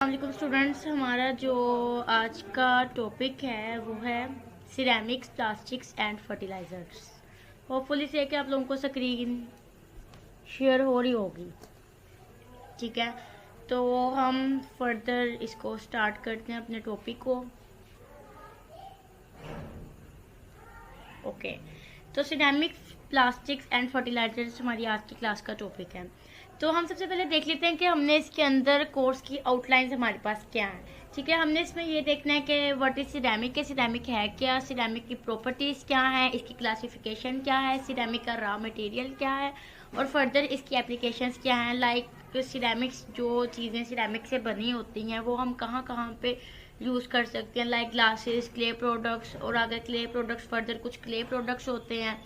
वालेकुम स्टूडेंट्स। हमारा जो आज का टॉपिक है वो है ceramics, plastics and fertilisers. Hopefully से कि आप लोगों को स्क्रीन शेयर हो रही होगी। ठीक है, तो हम फर्दर इसको स्टार्ट करते हैं अपने टॉपिक को। ओके, तो सिरेमिक्स, प्लास्टिक्स एंड फर्टिलाइजर्स हमारी आज की क्लास का टॉपिक है। तो हम सबसे पहले देख लेते हैं कि हमने इसके अंदर कोर्स की आउटलाइंस हमारे पास क्या है। ठीक है, हमने इसमें ये देखना है कि व्हाट इज सिरेमिक, सिरेमिक है क्या, सिरेमिक की प्रॉपर्टीज़ क्या है, इसकी क्लासिफिकेशन क्या है, सिरेमिक का रॉ मटेरियल क्या है और फर्दर इसकी एप्लीकेशंस क्या हैं। लाइक सिरेमिक्स, जो चीज़ें सिरेमिक से बनी होती हैं वो हम कहाँ कहाँ पे यूज़ कर सकते हैं। लाइक ग्लासेस, क्ले प्रोडक्ट्स, और आगे क्ले प्रोडक्ट्स फर्दर कुछ क्ले प्रोडक्ट्स होते हैं,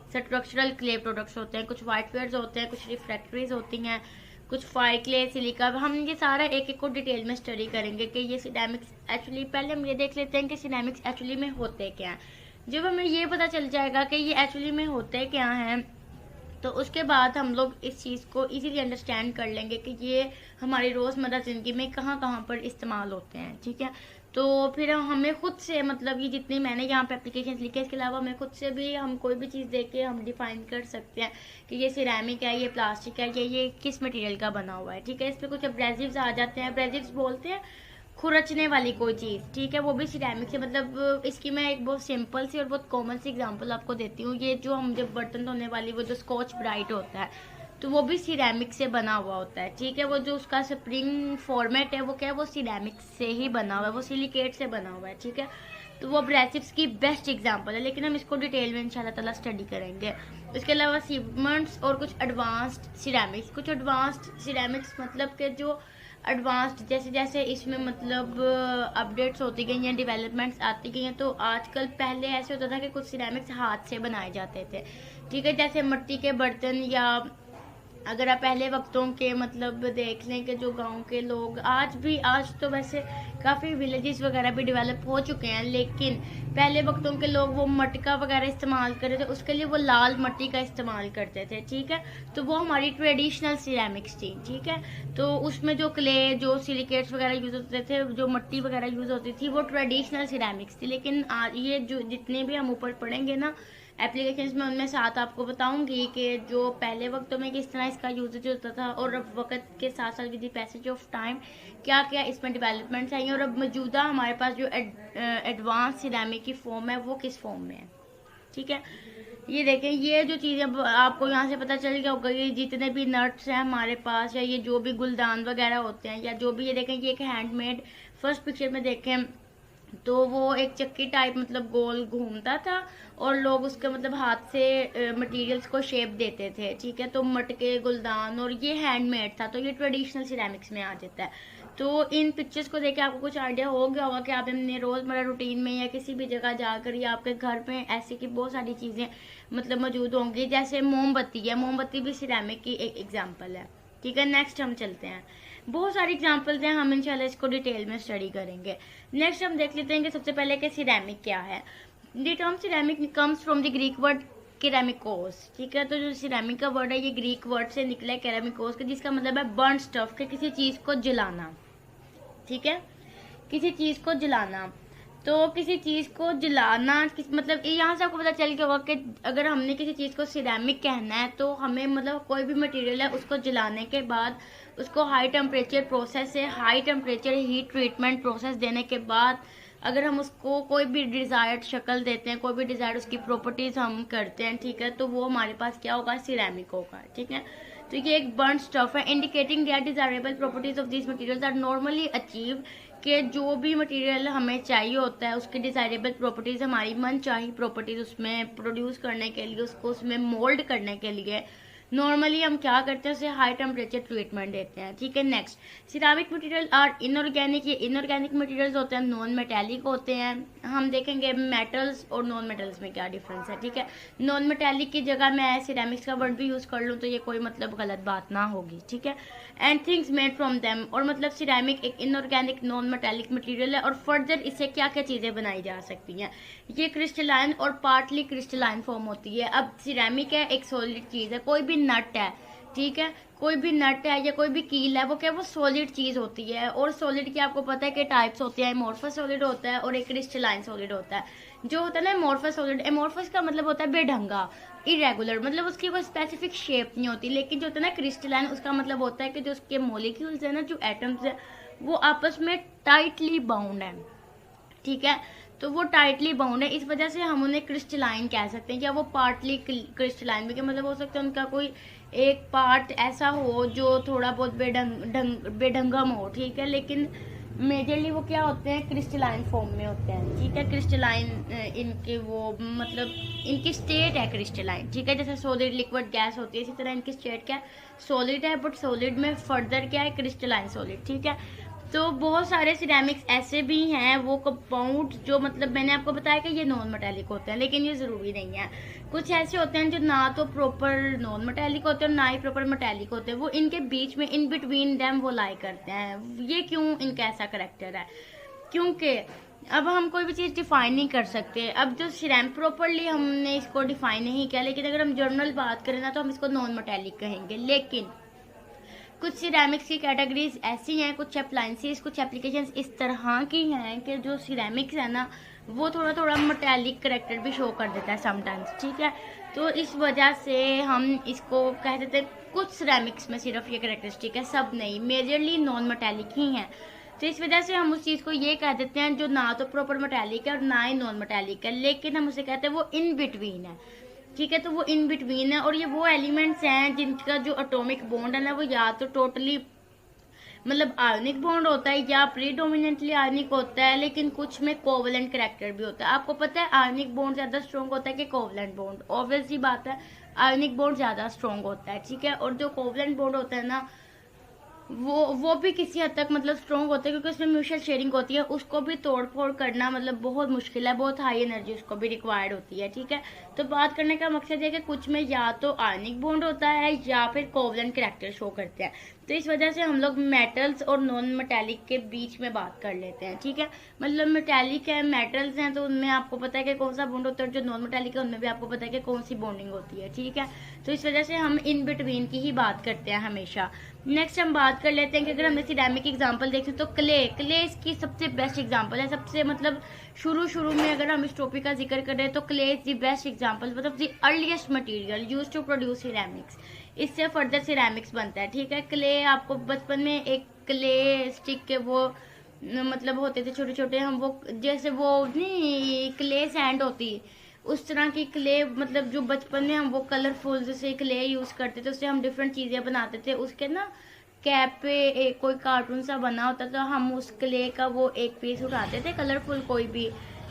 स्ट्रक्चरल क्ले प्रोडक्ट्स होते हैं, कुछ वाइट वेयर्स होते हैं, कुछ रिफ्रैक्टरीज होती हैं, कुछ फायर क्ले, सिलिका। हम ये सारा एक एक को डिटेल में स्टडी करेंगे कि ये सिरेमिक्स एक्चुअली, पहले हम ये देख लेते हैं कि सिरेमिक्स एक्चुअली में होते क्या हैं। जब हमें ये पता चल जाएगा कि ये एक्चुअली में होते क्या हैं तो उसके बाद हम लोग इस चीज़ को इजीली अंडरस्टैंड कर लेंगे कि ये हमारी रोज़मर्रा ज़िंदगी में कहाँ कहाँ पर इस्तेमाल होते हैं। ठीक है, तो फिर हमें खुद से, मतलब ये जितनी मैंने यहाँ पे एप्लीकेशन लिखे इसके अलावा हमें खुद से भी हम कोई भी चीज़ देख के हम डिफाइन कर सकते हैं कि ये सिरेमिक है, ये प्लास्टिक है, ये किस मटेरियल का बना हुआ है। ठीक है, इस पर कुछ एब्रेसिव्स आ जाते हैं। एब्रेसिव्स बोलते हैं खुरचने वाली कोई चीज़। ठीक है, वो भी सिरेमिक से, मतलब इसकी मैं एक बहुत सिंपल सी और बहुत कॉमन सी एग्जांपल आपको देती हूँ। ये जो हम जब बर्तन धोने वाली वो जो स्कॉच ब्राइट होता है तो वो भी सिरेमिक से बना हुआ होता है। ठीक है, वो जो उसका स्प्रिंग फॉर्मेट है वो क्या है, वो सिरेमिक से ही बना हुआ है, वो सिलिकेट से बना हुआ है। ठीक है, तो वो एब्रेसिव्स की बेस्ट एग्जांपल है, लेकिन हम इसको डिटेल में इंशाल्लाह ताला स्टडी करेंगे। इसके अलावा सीमेंट्स और कुछ एडवांस्ड सिरेमिक्स। कुछ एडवांस्ड सिरेमिक्स मतलब कि जो एडवांस्ड, जैसे जैसे इसमें मतलब अपडेट्स होती गई हैं, डेवलपमेंट्स आती गई हैं, तो आजकल पहले ऐसे होता था कि कुछ सिरेमिक्स हाथ से बनाए जाते थे। ठीक है, जैसे मिट्टी के बर्तन, या अगर आप पहले वक्तों के मतलब देख लें कि जो गांव के लोग आज तो वैसे काफ़ी विलेजेस वगैरह भी डेवलप हो चुके हैं, लेकिन पहले वक्तों के लोग वो मटका वगैरह इस्तेमाल करते थे, उसके लिए वो लाल मिट्टी का इस्तेमाल करते थे। ठीक है, तो वो हमारी ट्रेडिशनल सिरेमिक्स थी। ठीक है, तो उसमें जो क्ले, जो सिलिकेट्स वगैरह यूज़ होते थे, जो मिट्टी वगैरह यूज़ होती थी, वो ट्रेडिशनल सिरेमिक्स थी। लेकिन आज ये जो जितने भी हम ऊपर पढ़ेंगे ना एप्लीकेशंस में, उनमें साथ आपको बताऊंगी कि जो पहले वक्तों में किस तरह इसका यूजेज होता था और अब वक्त के साथ साथ with the passage of time क्या क्या इसमें डेवलपमेंट्स आई हैं, और अब मौजूदा हमारे पास जो एडवांस सिरेमिक की फॉर्म है वो किस फॉर्म में है। ठीक है, ये देखें, ये जो चीज़ें आपको यहाँ से पता चल गया होगा, ये जितने भी नट्स हैं हमारे पास, या ये जो भी गुलदान वगैरह होते हैं, या जो भी, ये देखें ये एक हैंडमेड, फर्स्ट पिक्चर में देखें तो वो एक चक्की टाइप मतलब गोल घूमता था और लोग उसके मतलब हाथ से मटेरियल्स को शेप देते थे। ठीक है, तो मटके, गुलदान, और ये हैंडमेड था, तो ये ट्रेडिशनल सिरेमिक्स में आ जाता है। तो इन पिक्चर्स को देख के आपको कुछ आइडिया हो गया होगा कि आप अपने रोज़मर्रा रूटीन में या किसी भी जगह जाकर या आपके घर में ऐसी की बहुत सारी चीज़ें मतलब मौजूद होंगी। जैसे मोमबत्ती है, मोमबत्ती भी सिरेमिक की एक एग्जाम्पल है। ठीक है, नेक्स्ट हम चलते हैं। बहुत सारी एग्जांपल्स हैं, हम इंशाल्लाह इसको डिटेल में स्टडी करेंगे। नेक्स्ट हम देख लेते हैं कि सबसे पहले कि सिरेमिक क्या है। The term ceramic comes from the Greek word keramikos. ठीक है, तो जो सिरेमिक का वर्ड है ये ग्रीक वर्ड से निकला है केरामिकोस का, जिसका मतलब है बर्न स्टफ, के किसी चीज़ को जलाना। ठीक है, किसी चीज़ को जलाना, तो किसी चीज़ को जलाना मतलब यहाँ से आपको पता चल गया होगा कि अगर हमने किसी चीज़ को सिरेमिक कहना है तो हमें मतलब कोई भी मटेरियल है उसको जलाने के बाद उसको हाई टेम्परेचर प्रोसेस से, high temperature heat treatment process देने के बाद अगर हम उसको कोई भी डिज़ायर्ड शक्ल देते हैं, कोई भी डिज़ायर्ड उसकी प्रॉपर्टीज़ हम करते हैं, ठीक है, तो वो हमारे पास क्या होगा, सिरेमिक होगा। ठीक है, तो ये एक बर्न स्टफ है indicating that desirable properties of this materials are normally achieve, कि जो भी मटेरियल हमें चाहिए होता है उसकी डिजायरेबल प्रॉपर्टीज, हमारी मन चाहिए प्रॉपर्टीज उसमें प्रोड्यूस करने के लिए, उसको उसमें मोल्ड करने के लिए नॉर्मली हम क्या करते हैं, उसे हाई टेम्परेचर ट्रीटमेंट देते हैं। ठीक है, next, ceramic material are inorganic. ये इनऑर्गेनिक मटेरियल्स होते हैं, नॉन मेटेलिक होते हैं। हम देखेंगे मेटल्स और नॉन मेटल्स में क्या डिफरेंस है। ठीक है, नॉन मेटेलिक की जगह मैं सिरेमिक्स का वर्ड भी यूज़ कर लूँ तो ये कोई मतलब गलत बात ना होगी। ठीक है, and things made from them, और मतलब सिरेमिक एक इनऑर्गेनिक नॉन मेटेलिक मटेरियल है और फर्दर इससे क्या क्या चीज़ें बनाई जा सकती हैं। ये क्रिस्टलाइन और पार्टली क्रिस्टलाइन फॉर्म होती है। अब सिरेमिक है, एक सॉलिड चीज़ है, कोई भी नट है ठीक है। कोई भी नट है या कोई भी कील है वो क्या, वो सॉलिड चीज होती है। और सॉलिड की आपको पता है कि टाइप्स होते हैं, एमोर्फस सॉलिड होता है और एक क्रिस्टलाइन सॉलिड होता है। जो होता है ना एमोर्फस सॉलिड, एमोर्फस का मतलब होता है बेढंगा, इरेगुलर, मतलब उसकी कोई स्पेसिफिक शेप नहीं होती। लेकिन जो होता है ना क्रिस्टलाइन, उसका मतलब होता है कि जो उसके मॉलिक्यूल्स है ना, जो एटम्स है, वो आपस में टाइटली बाउंड है, ठीक है। तो वो टाइटली बाउंड है, इस वजह से हम उन्हें क्रिस्टलाइन कह सकते हैं, या वो पार्टली क्रिस्टलाइन भी, मतलब हो सकता है उनका कोई एक पार्ट ऐसा हो जो थोड़ा बहुत बेढंगम हो, ठीक है। लेकिन मेजरली वो क्या होते हैं, क्रिस्टलाइन फॉर्म में होते हैं, ठीक है। क्रिस्टलाइन इनके वो मतलब इनकी स्टेट है क्रिस्टलाइन, ठीक है। जैसे सॉलिड लिक्विड गैस होती है, इसी तरह इनकी स्टेट क्या है, सॉलिड है, बट सॉलिड में फर्दर क्या है, क्रिस्टलाइन सॉलिड, ठीक है। तो बहुत सारे सिरेमिक्स ऐसे भी हैं वो कंपाउंड जो मतलब मैंने आपको बताया कि ये नॉन मेटेलिक होते हैं, लेकिन ये जरूरी नहीं है। कुछ ऐसे होते हैं जो ना तो प्रॉपर नॉन मेटेलिक होते हैं और ना ही प्रॉपर मेटेलिक होते हैं, वो इनके बीच में इन बिटवीन देम वो लाई करते हैं। ये क्यों इनका ऐसा करेक्टर है, क्योंकि अब हम कोई भी चीज़ डिफाइन नहीं कर सकते। अब जो सिरेमिक प्रॉपरली हमने इसको डिफाइन नहीं किया, लेकिन अगर हम जनरल बात करें ना तो हम इसको नॉन मेटेलिक कहेंगे। लेकिन कुछ सिरेमिक्स की कैटेगरीज ऐसी हैं, कुछ अप्लायंसेस, कुछ एप्लीकेशंस इस तरह की हैं कि जो सिरेमिक्स है ना वो थोड़ा थोड़ा मेटेलिक करेक्टर भी शो कर देता है समटाइम्स, ठीक है। तो इस वजह से हम इसको कह देते हैं कुछ सिरेमिक्स में सिर्फ ये करेक्टरिस्टिक है, सब नहीं, मेजरली नॉन मेटेलिक ही हैं। तो इस वजह से हम उस चीज़ को ये कह देते हैं जो ना तो प्रॉपर मेटेलिक है और ना ही नॉन मेटेलिक है, लेकिन हम उसे कहते हैं वो इन बिटवीन है, ठीक है। तो वो इन बिटवीन है, और ये वो एलिमेंट्स हैं जिनका जो एटॉमिक बॉन्ड है ना वो या तो टोटली मतलब आयनिक बॉन्ड होता है या प्रीडोमिनेंटली आयनिक होता है, लेकिन कुछ में कोवलेंट करेक्टर भी होता है। आपको पता है आयनिक बॉन्ड ज्यादा स्ट्रॉन्ग होता है कि कोवलेंट बॉन्ड, ऑब्वियसली बात है आयनिक बॉन्ड ज्यादा स्ट्रॉन्ग होता है, ठीक है। और जो कोवलेंट बॉन्ड होता है ना वो भी किसी हद तक मतलब स्ट्रॉन्ग होता है, क्योंकि उसमें म्यूचुअल शेयरिंग होती है, उसको भी तोड़ फोड़ करना मतलब बहुत मुश्किल है, बहुत हाई एनर्जी उसको भी रिक्वायर्ड होती है, ठीक है। तो बात करने का मकसद है कि कुछ में या तो आयनिक बॉन्ड होता है या फिर कोवलेंट कैरेक्टर शो करते हैं। तो इस वजह से हम लोग मेटल्स और नॉन मेटेलिक के बीच में बात कर लेते हैं, ठीक है। मतलब मेटेलिक है, मेटल्स हैं, तो उनमें आपको पता है कि कौन सा बॉन्ड होता है, और जो नॉन मेटेलिक है उनमें भी आपको पता है कि कौन सी बॉन्डिंग होती है, ठीक है। तो इस वजह से हम इन बिटवीन की ही बात करते हैं हमेशा। नेक्स्ट हम बात कर लेते हैं कि अगर हम सिरेमिक एग्जांपल देखें तो क्ले इसकी सबसे बेस्ट एग्जांपल है। सबसे मतलब शुरू में अगर हम इस टॉपिक का जिक्र करें तो clay is the best example, मतलब the earliest material used to produce ceramics. इससे फर्दर सिरेमिक्स बनता है, ठीक है। क्ले आपको बचपन में एक क्ले स्टिक के वो मतलब होते थे छोटे छोटे, हम वो जैसे वो नहीं क्ले सैंड होती उस तरह की क्ले, मतलब जो बचपन में हम वो कलरफुल जैसे क्ले यूज करते थे, उससे हम डिफरेंट चीजें बनाते थे। उसके ना कैप पे एक कोई कार्टून सा बना होता था, हम उस क्ले का वो एक पीस उठाते थे कलरफुल कोई भी,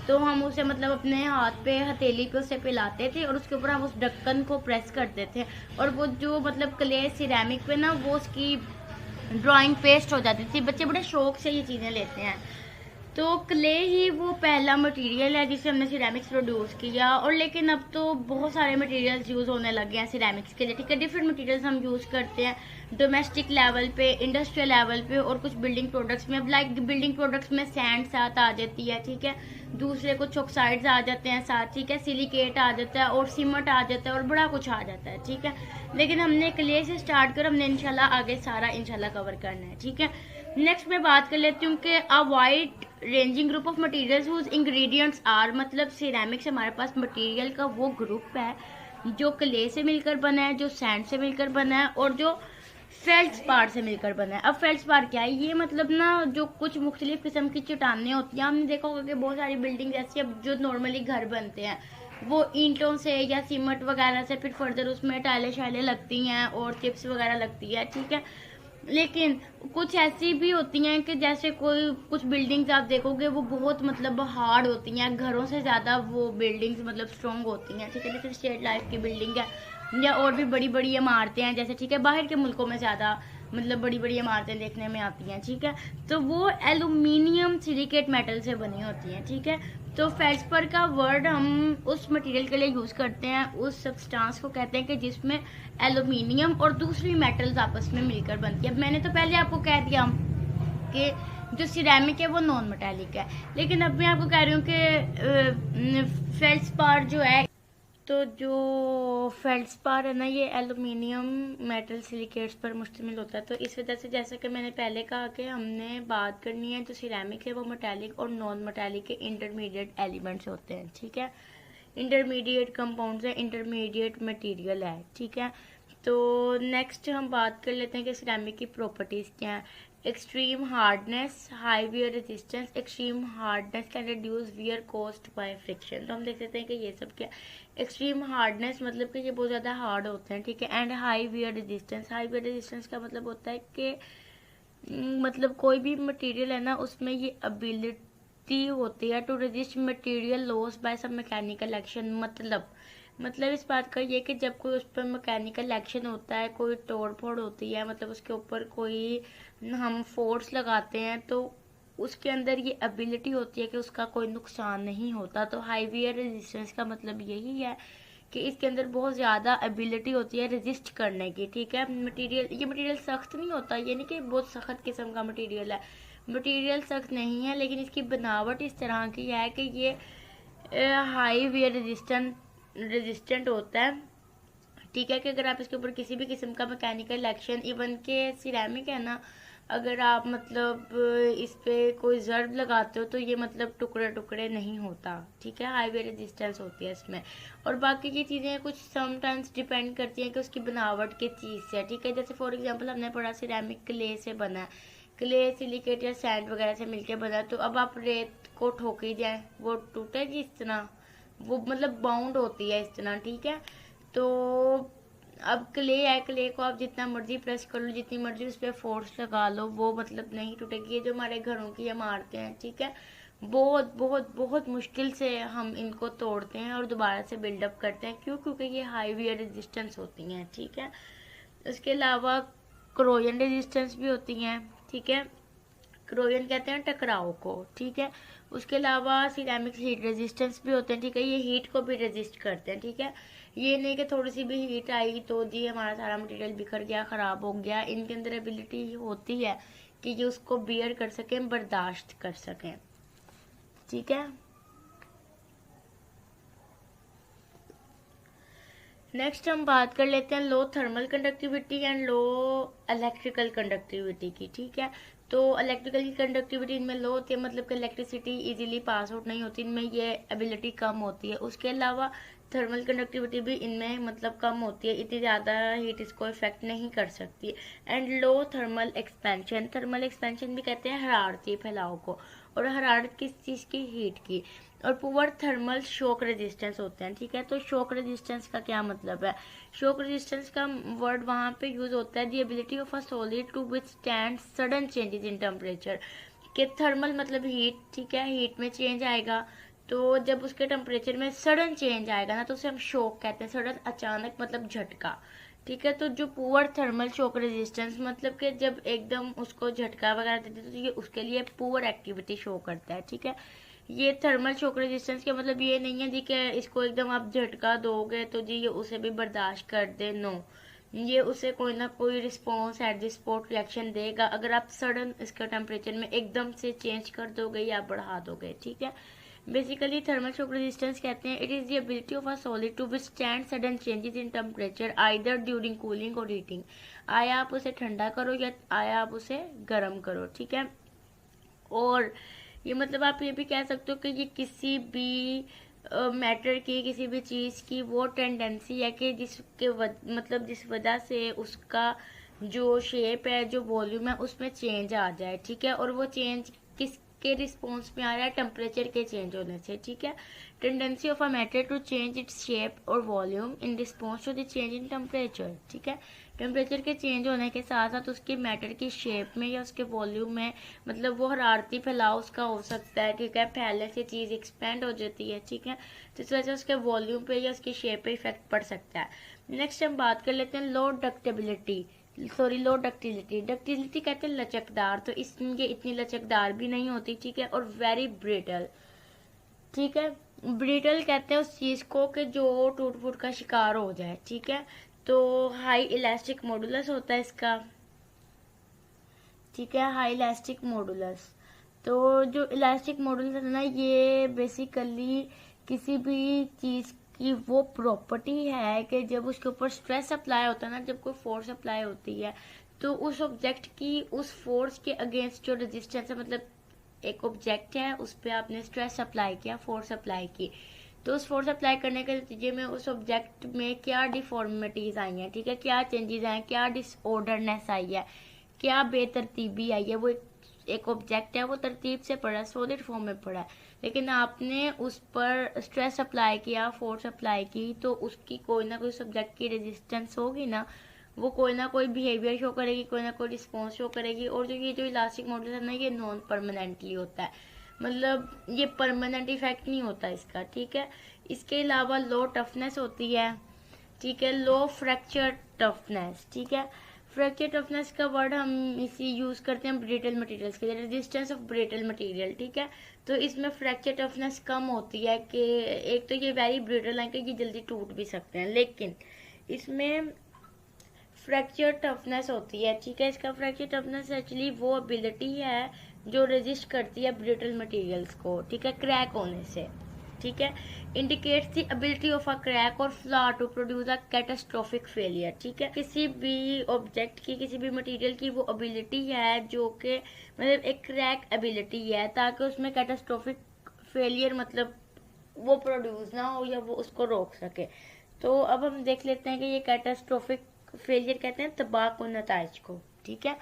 तो हम उसे मतलब अपने हाथ पे हथेली पे उसे पिलाते थे और उसके ऊपर हम उस ढक्कन को प्रेस करते थे, और वो जो मतलब क्ले सिरेमिक पे ना वो उसकी ड्राइंग पेस्ट हो जाती थी। बच्चे बड़े शौक से ये चीज़ें लेते हैं। तो क्ले ही वो पहला मटेरियल है जिससे हमने सिरेमिक्स प्रोड्यूस किया। और लेकिन अब तो बहुत सारे मटेरियल्स यूज़ होने लगे हैं सिरेमिक्स के लिए, ठीक है। डिफरेंट मटेरियल्स हम यूज़ करते हैं डोमेस्टिक लेवल पे, इंडस्ट्रियल लेवल पे, और कुछ बिल्डिंग प्रोडक्ट्स में। अब लाइक बिल्डिंग प्रोडक्ट्स में सैंड साथ आ जाती है, ठीक है, दूसरे कुछ ऑक्साइड्स आ जाते हैं साथ, ठीक है, सिलिकेट आ जाता है और सीमेंट आ जाता है और बड़ा कुछ आ जाता है, ठीक है। लेकिन हमने क्ले से स्टार्ट कर, हमने इंशाल्लाह आगे सारा इंशाल्लाह कवर करना है, ठीक है। नेक्स्ट मैं बात कर लेती हूँ कि a wide ranging group of materials whose ingredients are, मतलब सिरेमिक से हमारे पास मटेरियल का वो ग्रुप है जो क्ले से मिलकर बना है, जो सैंड से मिलकर बना है, और जो फेल्ड्स्पार से मिलकर बना है। अब फेल्ड्स्पार क्या है, ये मतलब ना जो कुछ मुख्तलिफ किस्म की चट्टानें होती हैं, हमने देखा होगा कि बहुत सारी बिल्डिंग ऐसी अब जो नॉर्मली घर बनते हैं वो ईंटों से या सीमेंट वगैरह से, फिर फर्दर उसमें टाइलें शाइलें लगती हैं और चिप्स वगैरह लगती है, ठीक है। लेकिन कुछ ऐसी भी होती हैं कि जैसे कोई कुछ बिल्डिंग्स आप देखोगे वो बहुत मतलब हार्ड होती हैं, घरों से ज़्यादा वो बिल्डिंग्स मतलब स्ट्रॉन्ग होती हैं, ठीक है। जैसे स्टेट लाइफ की बिल्डिंग है या और भी बड़ी बड़ी इमारतें हैं जैसे, ठीक है, बाहर के मुल्कों में ज़्यादा मतलब बड़ी बड़ी इमारतें देखने में आती हैं, ठीक है। तो वो एल्यूमिनियम सिलिकेट मेटल से बनी होती हैं, ठीक है। तो फेल्ड्स्पार का वर्ड हम उस मटेरियल के लिए यूज़ करते हैं, उस सब्सटेंस को कहते हैं कि जिसमें एल्यूमिनियम और दूसरी मेटल्स आपस में मिलकर बनती है। अब मैंने तो पहले आपको कह दिया कि जो सिरेमिक है वो नॉन मेटालिक है, लेकिन अब मैं आपको कह रही हूँ कि फेल्ड्स्पार जो है तो जो फेल्डस्पार है ना, ये एल्युमिनियम मेटल सिलिकेट्स पर मुश्तमिल होता है। तो इस वजह से जैसा कि मैंने पहले कहा कि हमने बात करनी है, जो सिरेमिक है वो मेटालिक और नॉन मेटालिक के इंटरमीडिएट एलिमेंट्स होते हैं, ठीक है। इंटरमीडिएट कंपाउंड्स है, इंटरमीडिएट मटेरियल है, ठीक है। तो नेक्स्ट हम बात कर लेते हैं कि सिरेमिक की प्रॉपर्टीज़ क्या हैं। Extreme hardness, high wear resistance. Extreme hardness can reduce wear cost by friction. तो हम देख सकते हैं कि ये सब क्या। एक्सट्रीम हार्डनेस मतलब कि ये बहुत ज़्यादा हार्ड होते हैं, ठीक है। And high wear resistance, high wear resistance का मतलब होता है कि मतलब कोई भी मटेरियल है ना, उसमें ये एबिलिटी होती है to resist material loss by sub mechanical action. मतलब इस बात का ये कि जब कोई उस पर मैकेनिकल एक्शन होता है, कोई तोड़ फोड़ होती है, मतलब उसके ऊपर कोई हम फोर्स लगाते हैं, तो उसके अंदर ये एबिलिटी होती है कि उसका कोई नुकसान नहीं होता। तो हाई वियर रेजिस्टेंस का मतलब यही है कि इसके अंदर बहुत ज़्यादा एबिलिटी होती है रेजिस्ट करने की, ठीक है। ये मटेरियल सख्त नहीं होता, ये नहीं कि बहुत सख्त किस्म का मटेरियल है। मटेरियल सख्त नहीं है, लेकिन इसकी बनावट इस तरह की है कि ये हाई वियर रेजिस्टेंट होता है, ठीक है। कि अगर आप इसके ऊपर किसी भी किस्म का मैकेनिकल एक्शन, इवन के सिरेमिक है ना, अगर आप मतलब इस पे कोई ज़र्ब लगाते हो तो ये मतलब टुकड़े टुकड़े नहीं होता, ठीक है। हाई वे रेजिस्टेंस होती है इसमें। और बाकी की चीज़ें कुछ समटाइम्स डिपेंड करती हैं कि उसकी बनावट की चीज़ से, ठीक है। जैसे फॉर एग्जांपल हमने पढ़ा सिरेमिक क्ले से बना है, क्ले सिलिकेट या सैंड वगैरह से मिलके बना। तो अब आप रेत को ठोकी जाए, वो टूटेगी इस तरह, वो मतलब बाउंड होती है इस तरह, ठीक है। तो अब क्ले है, क्ले को आप जितना मर्जी प्रेस कर लो, जितनी मर्जी उस पर फोर्स लगा लो, वो मतलब नहीं टूटेगी। ये जो हमारे घरों की इमारतें हैं, ठीक है, बहुत बहुत बहुत मुश्किल से हम इनको तोड़ते हैं और दोबारा से बिल्डअप करते हैं। क्यों? क्योंकि ये हाई वियर रेजिस्टेंस होती हैं, ठीक है। उसके अलावा क्रोजन रेजिस्टेंस भी होती हैं, ठीक है। क्रोजन कहते हैं टकराव को, ठीक है। उसके अलावा सिरेमिक हीट रेजिस्टेंस भी होते हैं, ठीक है। ये हीट को भी रेजिस्ट करते हैं, ठीक है। ये नहीं कि थोड़ी सी भी हीट आई तो जी हमारा सारा मटेरियल बिखर गया, ख़राब हो गया। इनके अंदर एबिलिटी होती है कि ये उसको बियर कर सकें, बर्दाश्त कर सकें, ठीक है। नेक्स्ट हम बात कर लेते हैं लो thermal conductivity and low electrical conductivity की, ठीक है। तो इलेक्ट्रिकल की कंडक्टिविटी इनमें लो होती है, मतलब कि इलेक्ट्रिसिटी इजीली पास आउट नहीं होती, इनमें ये एबिलिटी कम होती है। उसके अलावा थर्मल कंडक्टिविटी भी इनमें मतलब कम होती है, इतनी ज़्यादा हीट इसको इफेक्ट नहीं कर सकती। And low thermal expansion, thermal expansion भी कहते हैं हरारती फैलाव को, और हरारत किस चीज़ की? हीट की। और पुअर थर्मल शॉक रेजिस्टेंस होते हैं, ठीक है। तो शॉक रेजिस्टेंस का क्या मतलब है? शॉक रेजिस्टेंस का वर्ड वहाँ पे यूज होता है the ability of a solid to withstand sudden changes in temperature. के थर्मल मतलब हीट, ठीक है, हीट में चेंज आएगा, तो जब उसके टेम्परेचर में सडन चेंज आएगा ना, तो उसे हम शॉक कहते हैं। सडन अचानक मतलब झटका, ठीक है। तो जो पुअर थर्मल शॉक रेजिस्टेंस मतलब कि जब एकदम उसको झटका वगैरह देते हैं तो ये उसके लिए पुअर एक्टिविटी शो करता है, ठीक है। ये थर्मल शॉक रेजिस्टेंस का मतलब ये नहीं है जी कि इसको एकदम आप झटका दोगे तो जी ये उसे भी बर्दाश्त कर दे, नो। ये उसे कोई ना कोई response at the spot reaction देगा अगर आप सडन इसका टेम्परेचर में एकदम से चेंज कर दोगे या बढ़ा दोगे, ठीक है। बेसिकली थर्मल शॉक रेजिस्टेंस कहते हैं it is the ability of a solid to withstand sudden changes in temperature either during cooling और हीटिंग। आया आप उसे ठंडा करो या आया आप उसे गर्म करो, ठीक है। और ये मतलब आप ये भी कह सकते हो कि ये किसी भी मैटर की, किसी भी चीज़ की वो टेंडेंसी है कि मतलब जिस वजह से उसका जो शेप है, जो वॉल्यूम है, उसमें चेंज आ जाए, ठीक है। और वो चेंज किसके रिस्पॉन्स में आ रहा है? टेम्परेचर के चेंज होने से, ठीक है। Tendency of a matter to change its shape और volume in response to the change in temperature, ठीक है। टेम्परेचर के चेंज होने के साथ साथ उसके मैटर की शेप में या उसके वॉल्यूम में मतलब वो हरारती फैलाव उसका हो सकता है, ठीक है। फैलने से चीज़ एक्सपेंड हो जाती है, ठीक है। तो इस वजह से उसके वॉल्यूम पे या उसकी शेप पे इफेक्ट पड़ सकता है। नेक्स्ट हम बात कर लेते हैं लो डक्टिलिटी। डक्टिलिटी कहते हैं लचकदार, तो इसमें इतनी लचकदार भी नहीं होती, ठीक है। और वेरी ब्रिटल, ठीक है। ब्रिटल कहते हैं उस चीज़ को कि जो टूट फूट का शिकार हो जाए, ठीक है। तो हाई इलास्टिक मॉडुलस होता है इसका, ठीक है, हाई इलास्टिक मॉडुलस। तो जो इलास्टिक मॉडुलस है ना, ये बेसिकली किसी भी चीज़ की वो प्रॉपर्टी है कि जब उसके ऊपर स्ट्रेस अप्लाई होता है ना, जब कोई फोर्स अप्लाई होती है तो उस ऑब्जेक्ट की उस फोर्स के अगेंस्ट जो रेजिस्टेंस है, मतलब एक ऑब्जेक्ट है उस पर आपने स्ट्रेस अप्लाई किया, फोर्स अप्लाई की, तो उस फोर्स अप्लाई करने के नतीजे में उस ऑब्जेक्ट में क्या डिफॉर्मिटीज आई हैं, ठीक है, क्या चेंजेस आए, क्या डिसऑर्डरनेस आई है, क्या बेतरतीबी आई है। वो एक ऑब्जेक्ट है, वो तरतीब से पड़ा है, सॉलिड फॉर्म में पड़ा है, लेकिन आपने उस पर स्ट्रेस अप्लाई किया, फोर्स अप्लाई की, तो उसकी कोई ना कोई सब्जेक्ट की रेजिस्टेंस होगी ना, वो कोई ना कोई बिहेवियर शो करेगी, कोई ना कोई रिस्पॉन्स शो करेगी। और जो ये जो इलास्टिक मॉडल है ना, ये नॉन परमानेंटली होता है, मतलब ये परमानेंट इफेक्ट नहीं होता इसका, ठीक है। इसके अलावा लो टफनेस होती है, ठीक है, लो फ्रैक्चर टफनेस, ठीक है। फ्रैक्चर टफनेस का वर्ड हम इसी यूज करते हैं ब्रिटल मटेरियल्स के लिए, रेजिस्टेंस ऑफ ब्रिटल मटेरियल, ठीक है। तो इसमें फ्रैक्चर टफनेस कम होती है कि एक तो ये वेरी ब्रिटल है कि ये जल्दी टूट भी सकते हैं, लेकिन इसमें फ्रैक्चर टफनेस होती है, ठीक है। इसका फ्रैक्चर टफनेस एक्चुअली वो एबिलिटी है जो रेजिस्ट करती है ब्रिटल मटेरियल्स को, ठीक है, क्रैक होने से, ठीक है। Indicates the ability of a crack और flaw to produce a catastrophic failure, ठीक है। किसी भी ऑब्जेक्ट की, किसी भी मटेरियल की वो एबिलिटी है जो कि मतलब एक क्रैक एबिलिटी है, ताकि उसमें कैटास्ट्रोफिक फेलियर मतलब वो प्रोड्यूस ना हो या वो उसको रोक सके। तो अब हम देख लेते हैं कि ये कैटास्ट्रोफिक फेलियर कहते हैं तबाह कुन नताइज को, ठीक है।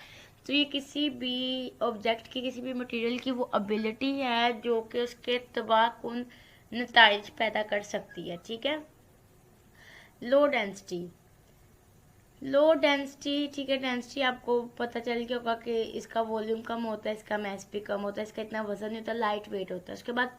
तो ये किसी भी ऑब्जेक्ट की, किसी भी मटेरियल की वो एबिलिटी है जो कि उसके तबाह कुन नताइज पैदा कर सकती है, ठीक है। लो डेंसिटी, लो डेंसिटी, ठीक है, डेंसिटी आपको पता चल गया होगा कि इसका वॉल्यूम कम होता है, इसका मैस भी कम होता है, इसका इतना वजन नहीं होता, लाइट वेट होता है। उसके बाद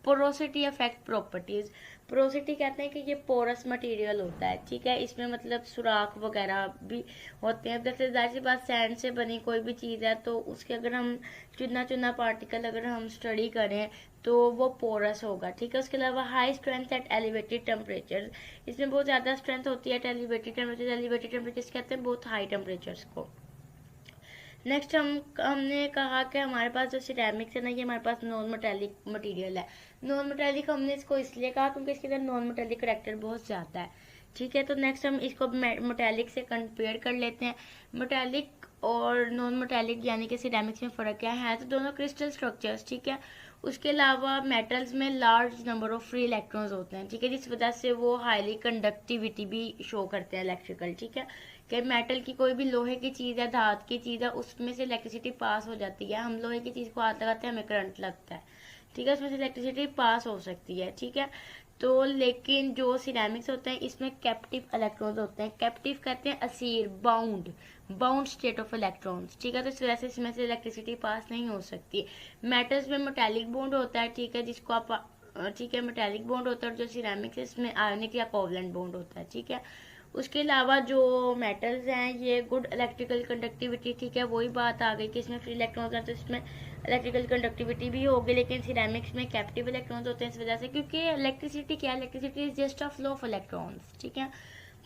पोरोसिटी अफेक्ट प्रॉपर्टीज, पोरोसिटी कहते हैं कि ये पोरस मटेरियल होता है, ठीक है, इसमें मतलब सुराख वगैरह भी होते हैं। जैसे जाहिर सी बात सैंड से बनी कोई भी चीज़ है तो उसके अगर हम चुना चुना पार्टिकल अगर हम स्टडी करें तो वो पोरस होगा, ठीक है। उसके अलावा high strength at elevated temperature, इसमें बहुत ज़्यादा स्ट्रेंथ होती है at elevated temperature, elevated temperature कहते हैं बहुत हाई टेम्परेचर्स को। नेक्स्ट हमने कहा कि हमारे पास जो सिरेमिक्स है ना, ये हमारे पास नॉन मेटेलिक मटेरियल है। नॉन मेटेलिक हमने इसको इसलिए कहा क्योंकि इसके अंदर नॉन मेटेलिक करैक्टर बहुत ज़्यादा है, ठीक है। तो नेक्स्ट हम इसको मेटेलिक से कंपेयर कर लेते हैं। मेटेलिक और नॉन मेटेलिक यानी कि सिरेमिक्स में फ़र्क क्या है, तो दोनों क्रिस्टल स्ट्रक्चर्स, ठीक है। उसके अलावा मेटल्स में large number of free electrons होते हैं, ठीक है, जिस वजह से वो हाईली कंडक्टिविटी भी शो करते हैं इलेक्ट्रिकल, ठीक है। कि मेटल की कोई भी लोहे की चीज़ है, धात की चीज़ है, उसमें से इलेक्ट्रिसिटी पास हो जाती है। हम लोहे की चीज़ को हाथ लगाते हैं, हमें करंट लगता है, ठीक है, उसमें से इलेक्ट्रिसिटी पास हो सकती है, ठीक है। तो लेकिन जो सिरेमिक्स होते हैं इसमें कैप्टिव इलेक्ट्रॉन्स होते हैं। कैप्टिव कहते हैं Asir, bound, bound state of electrons, ठीक है। तो इस वजह से इसमें से इलेक्ट्रिसिटी पास नहीं हो सकती। मेटल्स में मेटेलिक बॉन्ड होता है, ठीक है, जिसको आप ठीक है, मेटेलिक बॉन्ड होता है। और जो सिरेमिक्स है इसमें आयोनिक या कोवलेंट बॉन्ड होता है, ठीक है। उसके अलावा जो मेटल्स हैं ये गुड इलेक्ट्रिकल कंडक्टिविटी, ठीक है, वही बात आ गई कि इसमें फ्री इलेक्ट्रॉन्स हैं तो इसमें इलेक्ट्रिकल कंडक्टिविटी भी होगी। लेकिन सिरेमिक्स में कैप्टिव इलेक्ट्रॉन्स होते हैं इस वजह से, क्योंकि इलेक्ट्रिसिटी क्या है, electricity is just a flow of electrons, ठीक है।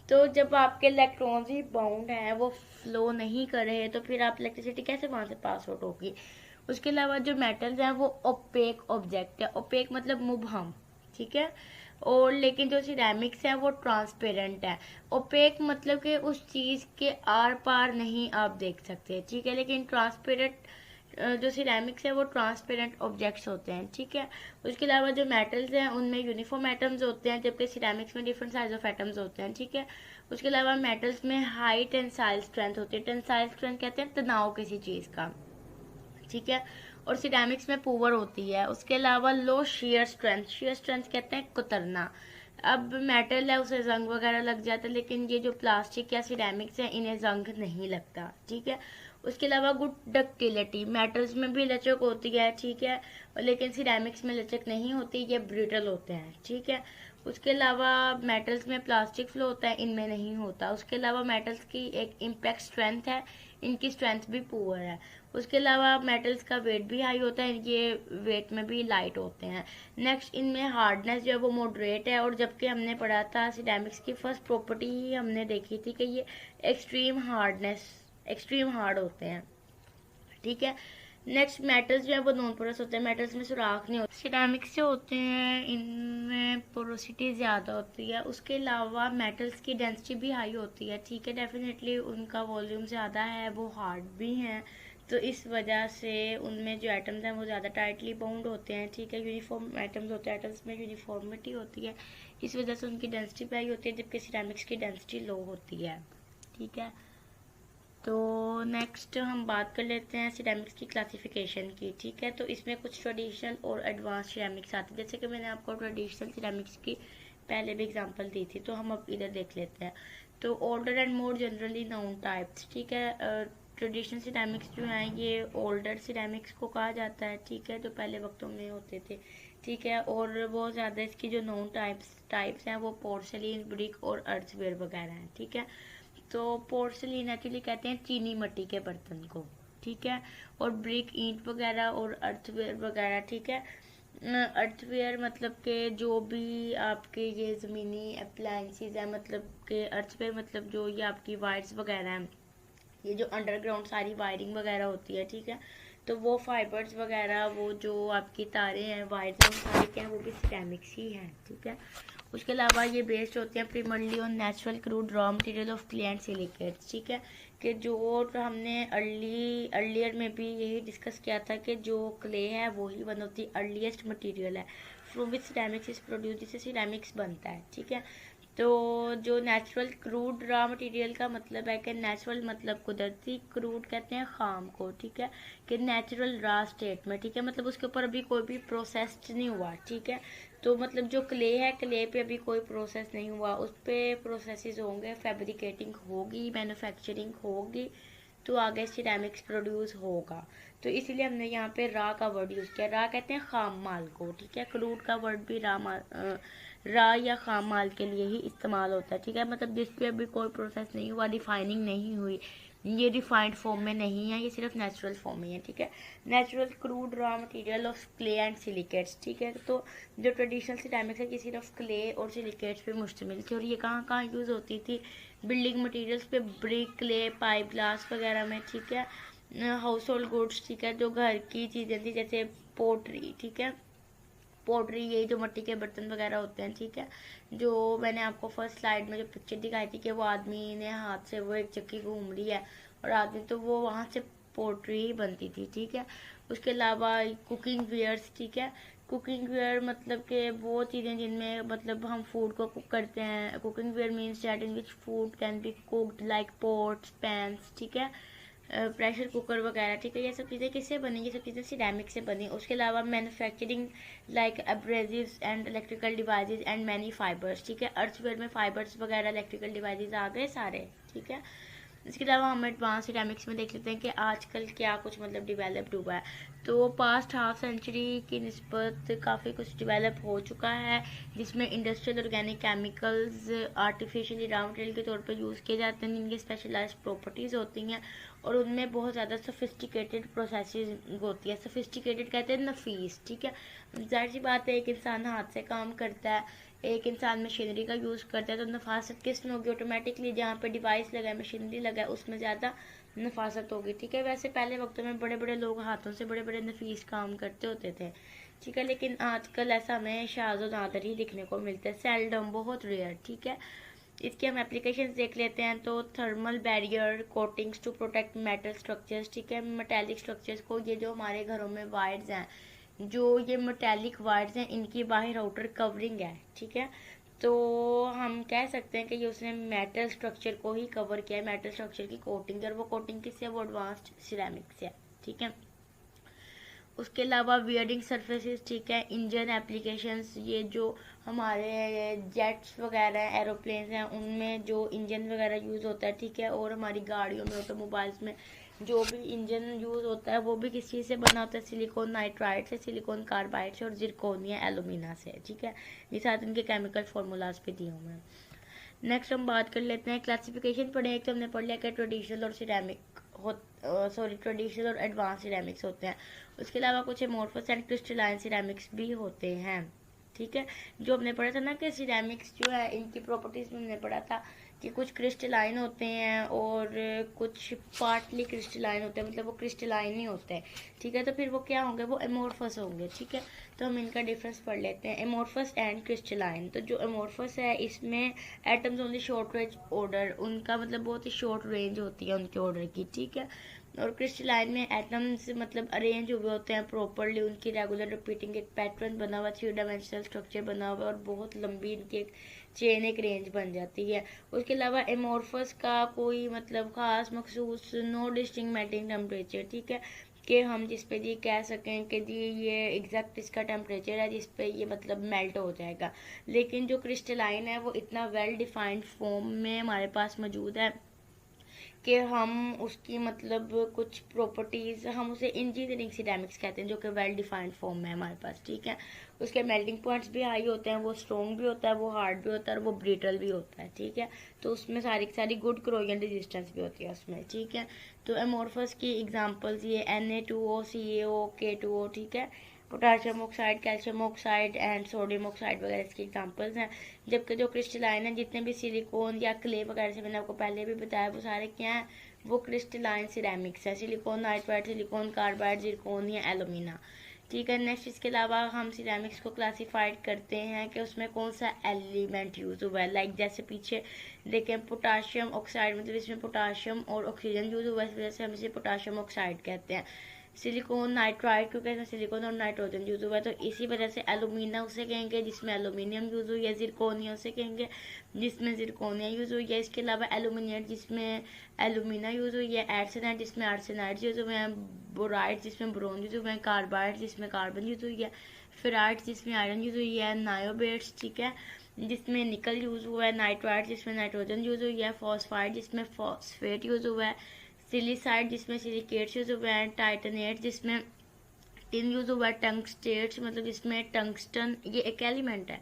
तो जब आपके इलेक्ट्रॉन्स ही बाउंड हैं, वो फ्लो नहीं कर रहे, तो फिर आप इलेक्ट्रिसिटी कैसे वहाँ से पास आउट होगी। उसके अलावा जो मेटल्स हैं वो ओपेक ऑब्जेक्ट है, ओपेक मतलब मुबहम, ठीक है। और लेकिन जो सिरेमिक्स है वो ट्रांसपेरेंट है। ओपेक मतलब कि उस चीज़ के आर पार नहीं आप देख सकते, ठीक है। लेकिन ट्रांसपेरेंट जो सिरेमिक्स है वो ट्रांसपेरेंट ऑब्जेक्ट्स होते हैं, ठीक है। उसके अलावा जो मेटल्स हैं उनमें यूनिफॉर्म एटम्स होते हैं, जबकि सिरेमिक्स में डिफरेंट साइज ऑफ एटम्स होते हैं, ठीक है। उसके अलावा मेटल्स में हाई टेंसाइल स्ट्रेंथ होती है। टेंसाइल स्ट्रेंथ कहते हैं तनाव किसी चीज़ का, ठीक है। और सिरेमिक्स में पुअर होती है। उसके अलावा लो शेयर स्ट्रेंथ, शेयर स्ट्रेंथ कहते हैं कुतरना। अब मेटल है उसे जंग वगैरह लग जाता है, लेकिन ये जो प्लास्टिक या सिरेमिक्स है इन्हें जंग नहीं लगता, ठीक है। उसके अलावा गुड डक्टिलिटी, मेटल्स में भी लचक होती है, ठीक है, लेकिन सिरेमिक्स में लचक नहीं होती, ये ब्रिटल होते हैं, ठीक है। उसके अलावा मेटल्स में प्लास्टिक फ्लो होता है, इनमें नहीं होता। उसके अलावा मेटल्स की एक इम्पैक्ट स्ट्रेंथ है, इनकी स्ट्रेंथ भी पुअर है। उसके अलावा मेटल्स का वेट भी हाई होता है, ये वेट में भी लाइट होते हैं। नेक्स्ट इनमें हार्डनेस जो है वो मॉडरेट है। और जबकि हमने पढ़ा था सिरेमिक्स की फर्स्ट प्रॉपर्टी ही हमने देखी थी कि ये एक्सट्रीम हार्डनेस, एक्सट्रीम हार्ड होते हैं, ठीक है। नेक्स्ट मेटल्स जो है वो नॉन पोरस होते हैं, मेटल्स में सुराख नहीं होता। सिरेमिक्स जो होते हैं इनमें पोरोसिटी ज़्यादा होती है, उसके अलावा मेटल्स की डेंसिटी भी हाई होती है, ठीक है। डेफिनेटली उनका वॉल्यूम ज़्यादा है, वो हार्ड भी हैं, तो इस वजह से उनमें जो एटम्स हैं वो ज़्यादा टाइटली बाउंड होते हैं, ठीक है। यूनिफॉर्म एटम्स होते हैं, एटम्स में यूनिफॉर्मिटी होती है, इस वजह से उनकी डेंसिटी भी हाई होती है, जबकि सिरेमिक्स की डेंसिटी लो होती है, ठीक है। तो नेक्स्ट हम बात कर लेते हैं सिरेमिक्स की क्लासिफिकेशन की, ठीक है। तो इसमें कुछ ट्रेडिशनल और एडवांस सिरेमिक्स आती है, जैसे कि मैंने आपको ट्रेडिशनल सिरेमिक्स की पहले भी एग्जांपल दी थी, तो हम अब इधर देख लेते हैं। तो older and more generally noun types, ठीक है। ट्रेडिशनल सिरेमिक्स जो हैं ये ओल्डर सिरेमिक्स को कहा जाता है, ठीक है, जो पहले वक्तों में होते थे, ठीक है। और बहुत ज़्यादा इसकी जो नोन टाइप्स हैं वो पोर्सलिन, ब्रिक और अर्थवेयर वगैरह हैं, ठीक है। तो पोर्सलिन एक्चुअली कहते हैं चीनी मिट्टी के बर्तन को, ठीक है। और ब्रिक ईंट वगैरह और अर्थवेयर वगैरह, ठीक है। अर्थवेयर मतलब के जो भी आपके ये ज़मीनी अप्लायंसेस हैं, मतलब के अर्थवेयर मतलब जो ये आपकी वायर्स वगैरह हैं, ये जो अंडरग्राउंड सारी वायरिंग वगैरह होती है, ठीक है। तो वो फाइबर्स वगैरह, वो जो आपकी तारें हैं, वायर्स हैं, सारे क्या हैं वो भी सिरेमिक्स ही हैं, ठीक है। उसके अलावा ये बेस्ड होते हैं primarily on natural crude raw material of clay and silicates, ठीक है। कि जो हमने अर्लियर में भी यही डिस्कस किया था कि जो क्ले है वही one of the earliest material है from which ceramics is produce, जिससे सिरेमिक्स बनता है, ठीक है। तो जो नेचुरल क्रूड रॉ मटेरियल का मतलब है कि नेचुरल मतलब कुदरती, क्रूड कहते हैं खाम को, ठीक है, कि नेचुरल रॉ स्टेट में, ठीक है, मतलब उसके ऊपर अभी कोई भी प्रोसेस्ड नहीं हुआ, ठीक है। तो मतलब जो क्ले है, क्ले पे अभी कोई प्रोसेस नहीं हुआ, उस पर प्रोसेसेस होंगे, फैब्रिकेटिंग होगी, मैन्युफैक्चरिंग होगी, तो आगे सिरेमिक्स प्रोड्यूस होगा। तो इसीलिए हमने यहाँ पे रा का वर्ड यूज़ किया। रा कहते हैं खाम माल को, ठीक है। क्रूड का वर्ड भी रा या खाम माल के लिए ही इस्तेमाल होता है, ठीक है। मतलब जिस पे अभी कोई प्रोसेस नहीं हुआ, रिफाइनिंग नहीं हुई, ये रिफाइंड फॉर्म में नहीं है, ये सिर्फ नेचुरल फॉर्म में है, ठीक है। Natural crude raw material of clay and silicates, ठीक है। तो जो ट्रेडिशनल सिरेमिक्स है ये सिर्फ क्ले और सिलिकेट्स पे मुश्तमिल थी, और ये कहाँ कहाँ यूज़ होती थी, बिल्डिंग मटेरियल्स पे, ब्रिक, क्ले, पाइप ग्लास वगैरह में, ठीक है। हाउस होल्ड गुड्स, ठीक है, जो घर की चीज़ें थी जैसे पोट्री, ठीक है। पोट्री ये जो मिट्टी के बर्तन वगैरह होते हैं, ठीक है। जो मैंने आपको फर्स्ट स्लाइड में जो पिक्चर दिखाई थी कि वो आदमी ने हाथ से वो एक चक्की घूम रही है और आदमी, तो वो वहाँ से पोट्री ही बनती थी, ठीक है। उसके अलावा कुकिंग वेयर्स, ठीक है। कुकिंग वेयर मतलब कि वो चीज़ें जिनमें मतलब हम फूड को कुक करते हैं। Cooking ware means that in which food can be cooked like pots, pans, ठीक है, प्रेशर कुकर वगैरह, ठीक है। ये सब चीज़ें किससे बनी, ये सब चीज़ें सिरेमिक से बनी। उसके अलावा manufacturing like abrasives and electrical devices and many fibres, ठीक है। अर्थवेयर में फाइबर्स वगैरह, इलेक्ट्रिकल डिवाइसेस आ गए सारे, ठीक है। इसके अलावा हम एडवांस सिरेमिक्स में देख लेते हैं कि आजकल क्या कुछ मतलब डिवेलप्ड हुआ है। तो पास्ट हाफ सेंचुरी की निस्बत काफ़ी कुछ डिवेलप हो चुका है, जिसमें industrial organic chemicals artificially raw material के तौर पर यूज़ किए जाते हैं, जिनकी स्पेशलाइज्ड प्रॉपर्टीज़ होती हैं और उनमें बहुत ज़्यादा सोफिस्टिकेटेड प्रोसेसिंग होती है। सोफिस्टिकेटेड कहते हैं नफीस, ठीक है। जाहिर सी बात है, एक इंसान हाथ से काम करता है, एक इंसान मशीनरी का यूज़ करता है, तो नफासत किस में होगी, ऑटोमेटिकली जहाँ पे डिवाइस लगा है, मशीनरी लगा है, उसमें ज़्यादा नफासत होगी, ठीक है। वैसे पहले वक्तों में बड़े बड़े लोग हाथों से बड़े बड़े नफीस काम करते होते थे, ठीक है, लेकिन आजकल ऐसा हमें शाज़ व नादर ही दिखने को मिलता है, सेल्डम, बहुत रेयर, ठीक है। इसके हम एप्लीकेशंस देख लेते हैं। तो thermal barrier coatings to protect metal structures, ठीक है, मेटेलिक स्ट्रक्चर्स को, ये जो हमारे घरों में वायर्स हैं, जो ये मेटेलिक वायर्स हैं, इनकी बाहर आउटर कवरिंग है, ठीक है। तो हम कह सकते हैं कि ये उसने मेटल स्ट्रक्चर को ही कवर किया है, मेटल स्ट्रक्चर की कोटिंग, और वो कोटिंग किससे, वो एडवांस्ड सिरेमिक से है, ठीक है। उसके अलावा वियरिंग सरफेसेस, ठीक है, इंजन एप्लीकेशंस, ये जो हमारे जेट्स वगैरह एरोप्लेन्स हैं उनमें जो इंजन वगैरह यूज़ होता है, ठीक है। और हमारी गाड़ियों में, ऑटोमोबाइल्स में जो भी इंजन यूज़ होता है वो भी किस चीज़ से बना होता है, सिलिकॉन नाइट्राइड से, सिलिकॉन कार्बाइड से और जिरकोनिया एलुमिना से, ठीक है। ये साथ इनके केमिकल फार्मूलाज पे दिए हुए हैं। नेक्स्ट हम बात कर लेते हैं क्लासिफिकेशन पढ़े। एक तो हमने पढ़ लिया कि ट्रेडिशनल और सिरेमिक ट्रेडिशनल और एडवांस सिरेमिक्स होते हैं। उसके अलावा कुछ एमोर्फस एंड क्रिस्टलाइन सिरेमिक्स भी होते हैं, ठीक है। जो हमने पढ़ा था ना कि सिरेमिक्स जो है इनकी प्रॉपर्टीज में हमने पढ़ा था कि कुछ क्रिस्टलाइन होते हैं और कुछ पार्टली क्रिस्टलाइन होते हैं, मतलब वो क्रिस्टलाइन ही होते हैं, ठीक है। तो फिर वो क्या होंगे, वो एमोर्फस होंगे, ठीक है। तो हम इनका डिफरेंस पढ़ लेते हैं, एमोर्फस एंड क्रिस्टलाइन। तो जो एमोर्फस है इसमें atoms only short range order, उनका मतलब बहुत ही शॉर्ट रेंज होती है उनके ऑर्डर की, ठीक है। और क्रिस्टलाइन में एटम्स मतलब अरेंज हुए होते हैं प्रॉपरली, उनकी रेगुलर रिपीटिंग एक पैटर्न बना हुआ, 3 डायमेंशनल स्ट्रक्चर बना हुआ और बहुत लंबी इनकी एक चेन, एक रेंज बन जाती है। उसके अलावा एमोर्फस का कोई मतलब खास मखसूस नो डिस्टिंक्ट मेल्टिंग टेम्परेचर, ठीक है, कि हम जिस पे जी कह सकें कि जी ये एग्जैक्ट इसका टेम्परेचर है जिस पे ये मतलब मेल्ट हो जाएगा। लेकिन जो क्रिस्टलाइन है वो इतना वेल डिफाइंड फॉर्म में हमारे पास मौजूद है कि हम उसकी मतलब कुछ प्रॉपर्टीज़, हम उसे इंजीनियरिंग सिरेमिक्स कहते हैं, जो कि वेल डिफाइंड फॉर्म में है हमारे पास, ठीक है। उसके मेल्टिंग पॉइंट्स भी हाई होते हैं, वो स्ट्रॉन्ग भी होता है, वो हार्ड भी होता है और वो ब्रिटल भी होता है, ठीक है। तो उसमें सारी की सारी गुड क्रोजन रेजिस्टेंस भी होती है उसमें, ठीक है। तो एमोर्फस की एग्जांपल्स ये Na2O, CaO, K2O, ठीक है, potassium oxide, calcium oxide and sodium oxide वगैरह इसके एग्जांपल्स हैं। जबकि जो क्रिस्टलाइन है, जितने भी सिलिकॉन या क्ले वगैरह से मैंने आपको पहले भी बताया, वो सारे क्या हैं, वो क्रिस्टलाइन सिरेमिक्स है, silicon nitride, silicon carbide, zircon या एलुमिना, ठीक है। नेक्स्ट इसके अलावा हम सिरेमिक्स को क्लासीफाइड करते हैं कि उसमें कौन सा एलिमेंट यूज़ हुआ है। लाइक जैसे पीछे देखें पोटाशियम ऑक्साइड, मतलब इसमें पोटाशियम और ऑक्सीजन यूज़ हुआ है, इस वजह से हम इसे पोटाशियम ऑक्साइड कहते हैं। सिलिकॉन नाइट्राइड, क्योंकि इसमें सिलिकॉन और नाइट्रोजन यूज़ हुआ है, तो इसी वजह से एलुमिना उसे कहेंगे जिसमें एलुमिनियम यूज़ हुई है, जिरकोनिया उसे कहेंगे जिसमें जिरकोनिया यूज़ हुई है। इसके अलावा एलुमिनेट जिसमें एलुमिना यूज़ हुई है, आर्सेनाइड जिसमें आर्सेनाइड यूज़ हुए हैं, बोराइड जिसमें बोरोन यूज़ हुए हैं, कार्बाइड जिसमें कार्बन यूज़ हुई है, फेराइड जिसमें आयरन यूज़ हुई है, नायोबेट्स, ठीक है, जिसमें निकल यूज़ हुआ है, नाइट्राइड जिसमें नाइट्रोजन यूज़ हुई है, फॉस्फाइड जिसमें फॉस्फेट यूज़ हुआ है, सिलिसाइड जिसमें सिलिकेट्स यूज़ हुए हैं, टाइटनेट जिसमें टिन यूज़ हुआ है, टंगस्टेट्स मतलब जिसमें टंगस्टन ये एक एलिमेंट है,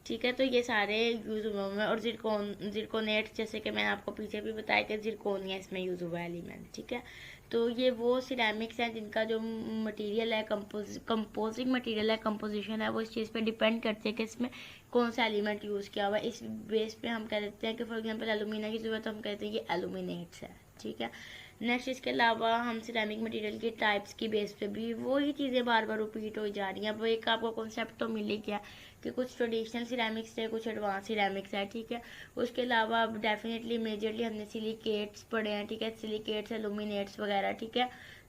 ठीक है। तो ये सारे यूज़ हुए हैं। और जिरकोनेट जैसे कि मैंने आपको पीछे भी बताया कि जिरकोनिया इसमें यूज़ हुआ है एलिमेंट, ठीक है। तो ये वो सिरेमिक्स हैं जिनका जो मटेरियल है, कंपोजिंग मटेरियल है, कंपोजिशन है, वो इस चीज़ पे डिपेंड करते हैं कि इसमें कौन सा एलिमेंट यूज़ किया हुआ है। इस बेस पे हम कह देते हैं कि फॉर एग्जांपल एलुमिना की ज़रूरत, हम कहते हैं ये एलुमिनेट्स है, ठीक है। नेक्स्ट इसके अलावा हम सिरेमिक मटेरियल के टाइप्स की बेस पे भी वही चीज़ें बार बार रिपीट हो जा रही हैं। वो एक आपको कॉन्सेप्ट तो मिल ही गया कि कुछ ट्रेडिशनल सिरेमिक्स है, कुछ एडवांस सिरेमिक्स है, ठीक है। उसके अलावा अब डेफिनेटली मेजरली हमने सिलिकेट्स पढ़े हैं, ठीक है, सिलिकेट्स, एलुमिनेट्स वगैरह, ठीक है।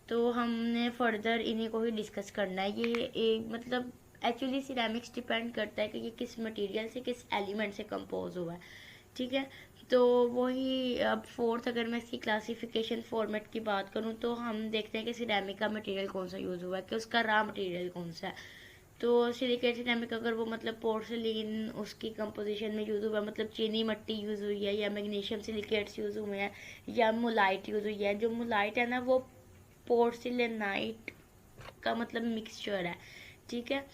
तो हमने फर्दर इन्हीं को ही डिस्कस करना है। ये एक मतलब एक्चुअली सिरेमिक्स डिपेंड करता है कि ये किस मटेरियल से, किस एलिमेंट से कंपोज हुआ है, ठीक है। तो वही अब फोर्थ, अगर मैं इसकी क्लासिफिकेशन फॉर्मेट की बात करूँ तो हम देखते हैं कि सिरेमिक का मटेरियल कौन सा यूज़ हुआ है, कि उसका रॉ मटेरियल कौन सा है। तो सिलिकेट सिरेमिक अगर वो मतलब पोर्सलिन उसकी कंपोजिशन में यूज़ हुआ है, मतलब चीनी मिट्टी यूज़ हुई है, या मैग्नीशियम सिलिकेट्स यूज़ हुए हैं, या मोलाइट यूज़ हुई है। जो मोलाइट है ना वो पोर्सिलेनाइट का मतलब मिक्सचर है, ठीक है।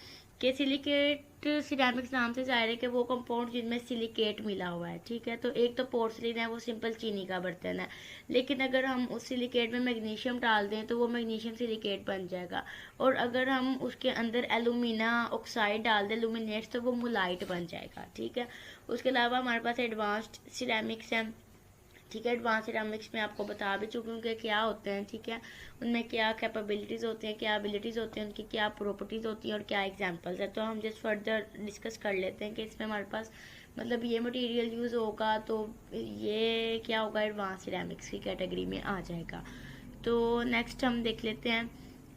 कि सिलिकेट सिरेमिक्स नाम से जाहिर है कि वो कंपाउंड जिनमें सिलिकेट मिला हुआ है, ठीक है। तो एक तो पोर्सलिन है, वो सिंपल चीनी का बर्तन है, लेकिन अगर हम उस सिलिकेट में मैग्नीशियम डाल दें तो वो मैग्नीशियम सिलिकेट बन जाएगा। और अगर हम उसके अंदर एलुमिना ऑक्साइड डाल दें, लुमिनेट्स, तो वो मोलाइट बन जाएगा, ठीक है। उसके अलावा हमारे पास एडवांस्ड सिरेमिक्स हैं, ठीक है। एडवांस सिरेमिक्स में आपको बता भी चुकी हूँ कि क्या होते हैं, ठीक है, उनमें क्या कैपेबिलिटीज़ होती हैं, क्या एबिलिटीज़ होती हैं, उनकी क्या प्रॉपर्टीज़ होती हैं और क्या एग्जांपल्स है। तो हम जस्ट फर्दर डिस्कस कर लेते हैं कि इसमें हमारे पास मतलब ये मटेरियल यूज़ होगा तो ये क्या होगा, एडवांस सिरेमिक्स की कैटेगरी में आ जाएगा। तो नेक्स्ट हम देख लेते हैं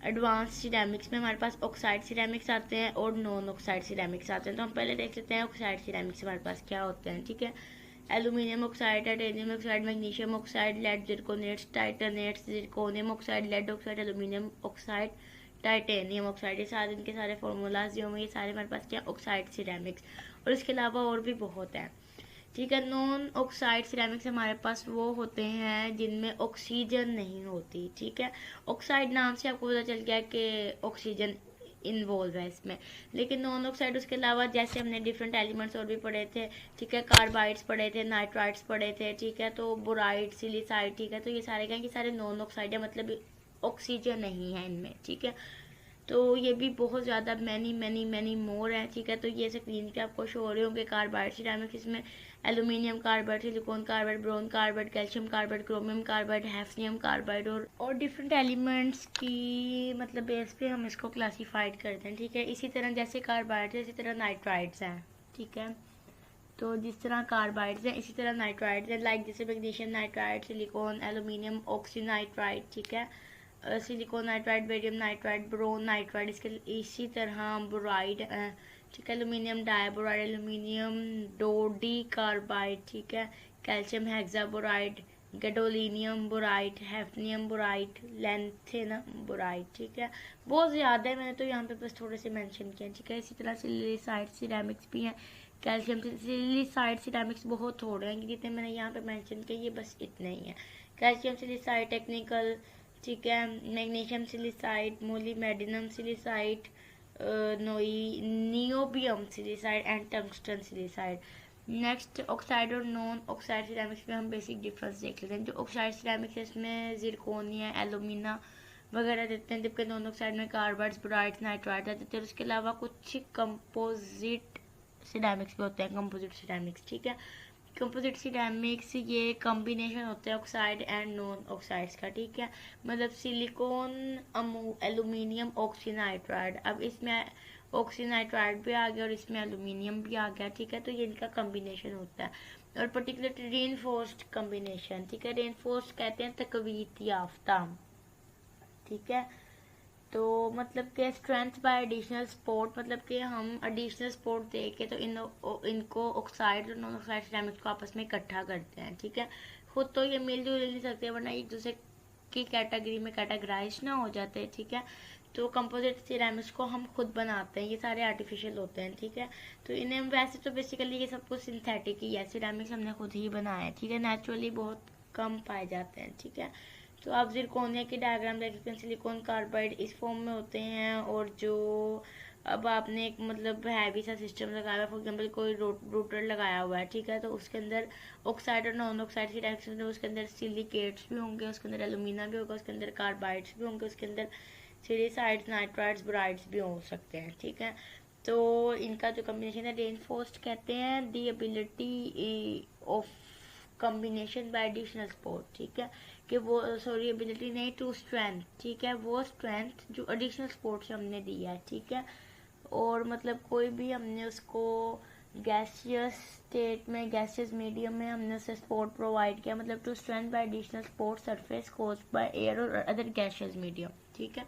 एडवांस सिरेमिक्स में हमारे पास ऑक्साइड सिरेमिक्स आते हैं और नॉन ऑक्साइड सिरेमिक्स आते हैं। तो हम पहले देख लेते हैं ऑक्साइड सिरेमिक्स हमारे पास क्या होते हैं, ठीक है। Aluminium oxide, titanium oxide, magnesium oxide, lead, zirconates, titanates, zirconium oxide, lead oxide, aluminium oxide, titanium oxide, ये सारे इनके सारे फॉर्मूलाज जो होंगे ये सारे हमारे पास क्या ऑक्साइड सिरेमिक्स। और इसके अलावा और भी बहुत हैं, ठीक है। नॉन ऑक्साइड सिरेमिक्स हमारे पास वो होते हैं जिनमें ऑक्सीजन नहीं होती, ठीक है। ऑक्साइड नाम से आपको पता चल गया कि ऑक्सीजन इन्वॉल्व है इसमें, लेकिन नॉन ऑक्साइड उसके अलावा जैसे हमने डिफरेंट एलिमेंट्स और भी पढ़े थे, ठीक है, कार्बाइड्स पढ़े थे, नाइट्राइड्स पढ़े थे, ठीक है, तो बोराइड, सिलिसाइड, ठीक है, तो ये सारे क्या, ये सारे नॉन ऑक्साइड है, मतलब ऑक्सीजन नहीं है इनमें, ठीक है। तो ये भी बहुत ज़्यादा मैनी मैनी मैनी मोर है, ठीक है। तो ये स्क्रीन पे आपको शो हो रहे होंगे कार्बाइड सिरेमिक्स, इसमें aluminium carbide, silicon carbide, boron carbide, calcium carbide, chromium carbide, hafnium carbide और डिफरेंट एलिमेंट्स की मतलब बेस पे हम इसको क्लासीफाइड करते हैं, ठीक है। इसी तरह जैसे कार्बाइड्स है इसी तरह नाइट्राइड्स हैं, ठीक है। तो जिस तरह कार्बाइड्स हैं इसी तरह नाइट्राइड्स हैं, लाइक जैसे magnesium nitride, silicon, aluminium oxynitride, ठीक है, silicon nitride, barium nitride, boron nitride, इसके इसी तरह बोराइड, ठीक है, aluminium diboride, aluminium dodeca carbide, ठीक है, calcium hexaboride, gadolinium boride, hafnium boride, lanthanum boride, ठीक है। बहुत ज़्यादा है, मैंने तो यहाँ पे बस थोड़े से मेंशन किए, ठीक है। इसी तरह सिलिसाइड सिरेमिक्स भी हैं, कैल्शियम सिलिसाइड सिरेमिक्स बहुत थोड़े हैं, जितने मैंने यहाँ पे मेंशन किए ये बस इतने ही हैं। कैल्शियम सिलिसाइड टेक्निकल, ठीक है, magnesium silicide, molybdenum silicide, niobium silicide and tungsten silicide. Next oxide और नॉन ऑक्साइड सिरेमिक्स में हम बेसिक डिफरेंस देख लेते हैं। जो ऑक्साइड सिरेमिक्स है इसमें जिरकोनिया, एलुमिना वगैरह देते हैं, जबकि नॉन ऑक्साइड में कार्बाइड्स, बोराइड्स, नाइट्राइड देते हैं। उसके अलावा कुछ कंपोजिट सिरेमिक्स भी होते हैं, कंपोजिट सिरेमिक्स, ठीक है। कंपोजिट सिरेमिक्स ये कॉम्बिनेशन होता है ऑक्साइड एंड नॉन ऑक्साइड्स का, ठीक है। मतलब सिलिकॉन, एल्यूमिनियम ऑक्सीनाइट्राइड, अब इसमें ऑक्सीनाइट्राइड भी आ गया और इसमें एल्यूमिनियम भी आ गया, ठीक है। तो ये इनका कॉम्बिनेशन होता है और पर्टिकुलर रेनफोर्स्ड कॉम्बिनेशन, ठीक है। रेनफोर्स्ड कहते हैं तकवीत याफ्ता, ठीक है। तो मतलब कि स्ट्रेंथ बाय एडिशनल सपोर्ट, मतलब कि हम एडिशनल सपोर्ट दे के तो इनको ऑक्साइड और नॉन ऑक्साइड सिरेमिक्स को आपस में इकट्ठा करते हैं, ठीक है। खुद तो ये मिलजुल नहीं सकते वरना एक दूसरे की कैटेगरी में कैटेगराइज ना हो जाते, ठीक है। तो कंपोजिट सिरेमिक्स को हम खुद बनाते हैं, ये सारे आर्टिफिशियल होते हैं, ठीक है। तो इन्हें वैसे तो बेसिकली ये सब कुछ सिंथेटिक ही है, सिरेमिक्स हमने खुद ही बनाया है, ठीक है। नेचुरली बहुत कम पाए जाते हैं, ठीक है। तो आप जिरकोनिया की डायग्राम देख सकते हैं, सिलिकॉन कार्बाइड इस फॉर्म में होते हैं और जो अब आपने एक मतलब हैवी सा सिस्टम लगाया हुआ, फॉर एग्जांपल कोई रोटर लगाया हुआ है, ठीक है, तो उसके अंदर ऑक्साइड और नॉन ऑक्साइड की डायरेक्शन में उसके अंदर सिलिकेट्स भी होंगे, उसके अंदर एलुमिना भी होगा, उसके अंदर कार्बाइड्स भी होंगे, उसके अंदर सिलिसाइड्स, नाइट्राइड्स, बोराइड्स भी हो सकते हैं, ठीक है। तो इनका जो कॉम्बिनेशन है रेनफोर्स्ड कहते हैं दी ability of combination bye additional support, ठीक है, कि वो सॉरी एबिलिटी नहीं टू स्ट्रेंथ, ठीक है, वो स्ट्रेंथ जो एडिशनल सपोर्ट से हमने दिया है, ठीक है। और मतलब कोई भी हमने उसको गैसियस स्टेट में, गैसियस मीडियम में हमने उसे सपोर्ट प्रोवाइड किया, मतलब to strength by additional support surface caused by air और अदर गैसियस मीडियम, ठीक है।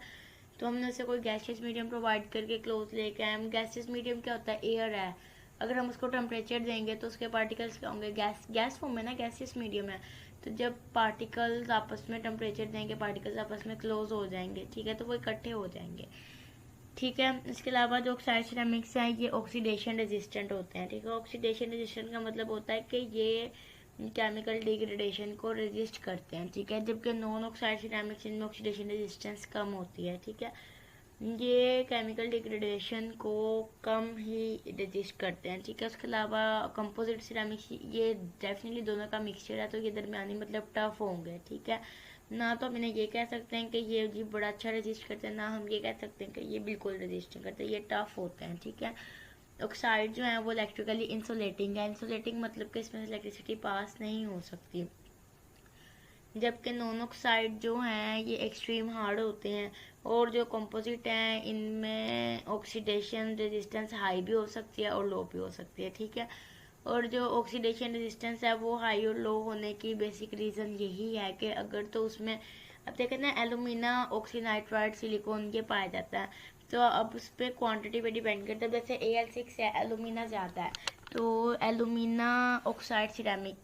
तो हमने उसे कोई गैसियस मीडियम प्रोवाइड करके क्लोज लेके आए। हम गैसियस मीडियम क्या होता है, एयर है, अगर हम उसको टेम्परेचर देंगे तो उसके पार्टिकल्स क्या होंगे, गैस फॉर्म में ना, गैसियस मीडियम है, तो जब पार्टिकल्स आपस में टेम्परेचर देंगे पार्टिकल्स आपस में क्लोज हो जाएंगे, ठीक है, तो वो इकट्ठे हो जाएंगे, ठीक है। इसके अलावा जो ऑक्साइड सिरेमिक्स हैं ये ऑक्सीडेशन रेजिस्टेंट होते हैं, ठीक है। ऑक्सीडेशन रेजिस्टेंट का मतलब होता है कि ये केमिकल डिग्रेडेशन को रेजिस्ट करते हैं, ठीक है, जबकि नॉन ऑक्साइड सिरेमिक्स इनमें ऑक्सीडेशन रेजिस्टेंस कम होती है, ठीक है। ये केमिकल डिग्रेडेशन को कम ही रेजिस्ट करते हैं, ठीक है। उसके अलावा कंपोजिट सिरेमिक्स ये डेफिनेटली दोनों का मिक्सचर है, तो ये दरमियानी मतलब टफ होंगे, ठीक है। ना तो हम इन्हें ये कह सकते हैं कि ये जी बड़ा अच्छा रेजिस्ट करते हैं, ना हम ये कह सकते हैं कि ये बिल्कुल रेजिस्ट नहीं करते, ये टफ होते हैं, ठीक है। ऑक्साइड जो है वो इलेक्ट्रिकली इंसुलेटिंग है, इंसुलेटिंग मतलब कि इसमें इलेक्ट्रिसिटी पास नहीं हो सकती, जबकि नॉन ऑक्साइड जो हैं ये एक्सट्रीम हार्ड होते हैं। और जो कंपोजिट हैं इनमें ऑक्सीडेशन रेजिस्टेंस हाई भी हो सकती है और लो भी हो सकती है, ठीक है। और जो ऑक्सीडेशन रेजिस्टेंस है वो हाई और लो होने की बेसिक रीज़न यही है कि अगर तो उसमें अब देखें ना एलुमिना ऑक्सीनाइट्राइड सिलिकॉन ये पाया जाता है, तो अब उस पर क्वान्टिटी पे डिपेंड करता है। जैसे Al6 है, एलुमिना ज़्यादा है, तो एलुमिना ऑक्साइड सिरेमिक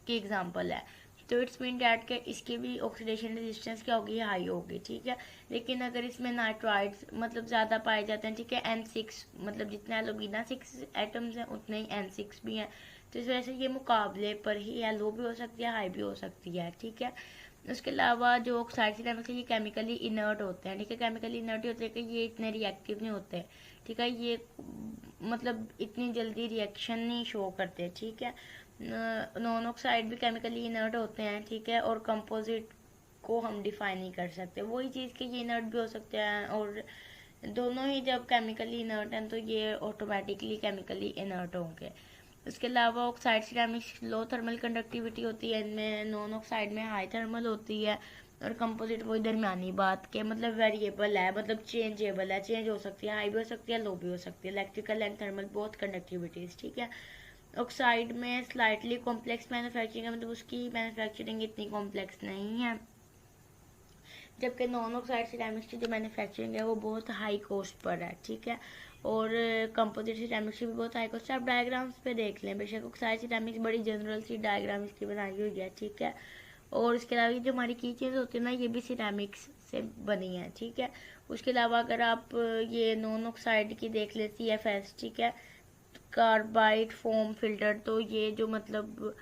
की एग्जांपल है, तो इट्स मीन डैट के इसकी भी ऑक्सीडेशन रेजिस्टेंस क्या होगी, हाई होगी, ठीक है। लेकिन अगर इसमें नाइट्राइड्स मतलब ज़्यादा पाए जाते हैं, ठीक है, N6 मतलब जितने एलुमिना 6 एटम्स हैं उतने ही N6 भी हैं, तो इस वजह से ये मुकाबले पर ही है, लो भी हो सकती है हाई भी हो सकती है, ठीक है। उसके अलावा जो ऑक्साइड सिरेमिक्स है ये केमिकली इनर्ट होते हैं, ठीक है, केमिकली इनर्ट होते हैं कि ये इतने रिएक्टिव नहीं होते, ठीक है, ये मतलब इतनी जल्दी रिएक्शन नहीं शो करते, ठीक है। नॉन ऑक्साइड भी केमिकली इनर्ट होते हैं, ठीक है, और कंपोजिट को हम डिफाइन नहीं कर सकते, वही चीज़ कि ये इनर्ट भी हो सकते हैं, और दोनों ही जब केमिकली इनर्ट हैं तो ये ऑटोमेटिकली केमिकली इनर्ट होंगे। उसके अलावा ऑक्साइड सिरेमिक्स लो थर्मल कंडक्टिविटी होती है इनमें, नॉन ऑक्साइड में हाई थर्मल होती है, और कंपोजिट वो दरमियानी बात के मतलब वेरिएबल है, मतलब चेंजेबल है, चेंज हो सकती है, हाई भी हो सकती है, लो भी हो सकती है, electrical and thermal both conductivities, ठीक है। ऑक्साइड में स्लाइटली कॉम्प्लेक्स मैन्युफैक्चरिंग है, मतलब उसकी मैन्युफैक्चरिंग इतनी कॉम्प्लेक्स नहीं है, जबकि नॉन ऑक्साइड सिरेमिक्स की जो मैन्युफैक्चरिंग है वो बहुत हाई कॉस्ट पर है, ठीक है। और कंपोजिट सिरेमिक्स की भी बहुत हाई कॉस्ट है। आप डायग्राम्स पे देख लें, बेशक ऑक्साइड सिरेमिक्स बड़ी जनरल सी डायग्राम इसकी बनाई हुई है, ठीक है। और इसके अलावा ये जो हमारी की चीज़ होती है ना, ये भी सिरेमिक्स से बनी है, ठीक है। उसके अलावा अगर आप ये नॉन ऑक्साइड की देख लें CFS, ठीक है, कार्बाइड फोम फिल्टर, तो ये जो मतलब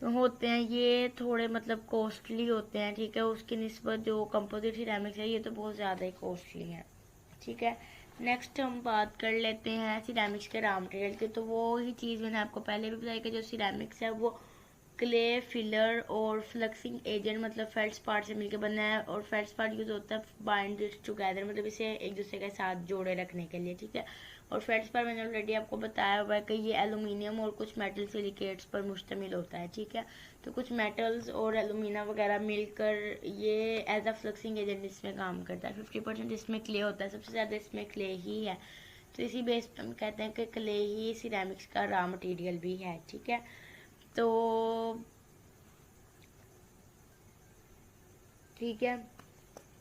होते हैं ये थोड़े मतलब कॉस्टली होते हैं, ठीक है। उसकी निस्बत जो कंपोजिट सिरेमिक्स है ये तो बहुत ज़्यादा ही कॉस्टली है, ठीक है। नेक्स्ट हम बात कर लेते हैं सिरेमिक्स के रॉ मटेरियल की। तो वो ही चीज़ मैंने आपको पहले भी बताया कि जो सिरेमिक्स है वो क्ले, फिलर और फ्लक्सिंग एजेंट मतलब फेल्डस्पाट से मिलकर बना है, और फेल्डस्पाट यूज होता है बाइंड टुगेदर, मतलब इसे एक दूसरे के साथ जोड़े रखने के लिए, ठीक है। और फेल्डस्पाट मैंने ऑलरेडी आपको बताया हुआ है कि ये एलुमिनियम और कुछ मेटल सिलिकेट्स पर मुश्तमिल होता है, ठीक है। तो कुछ मेटल्स और एलुमिना वगैरह मिलकर ये एज अ फ्लक्सिंग एजेंट इसमें काम करता है। 50% इसमें क्ले होता है, सबसे ज़्यादा इसमें क्ले ही है, तो इसी बेस पर हम कहते हैं कि क्ले ही सिरेमिक्स का रॉ मटेरियल भी है, ठीक है। तो ठीक है,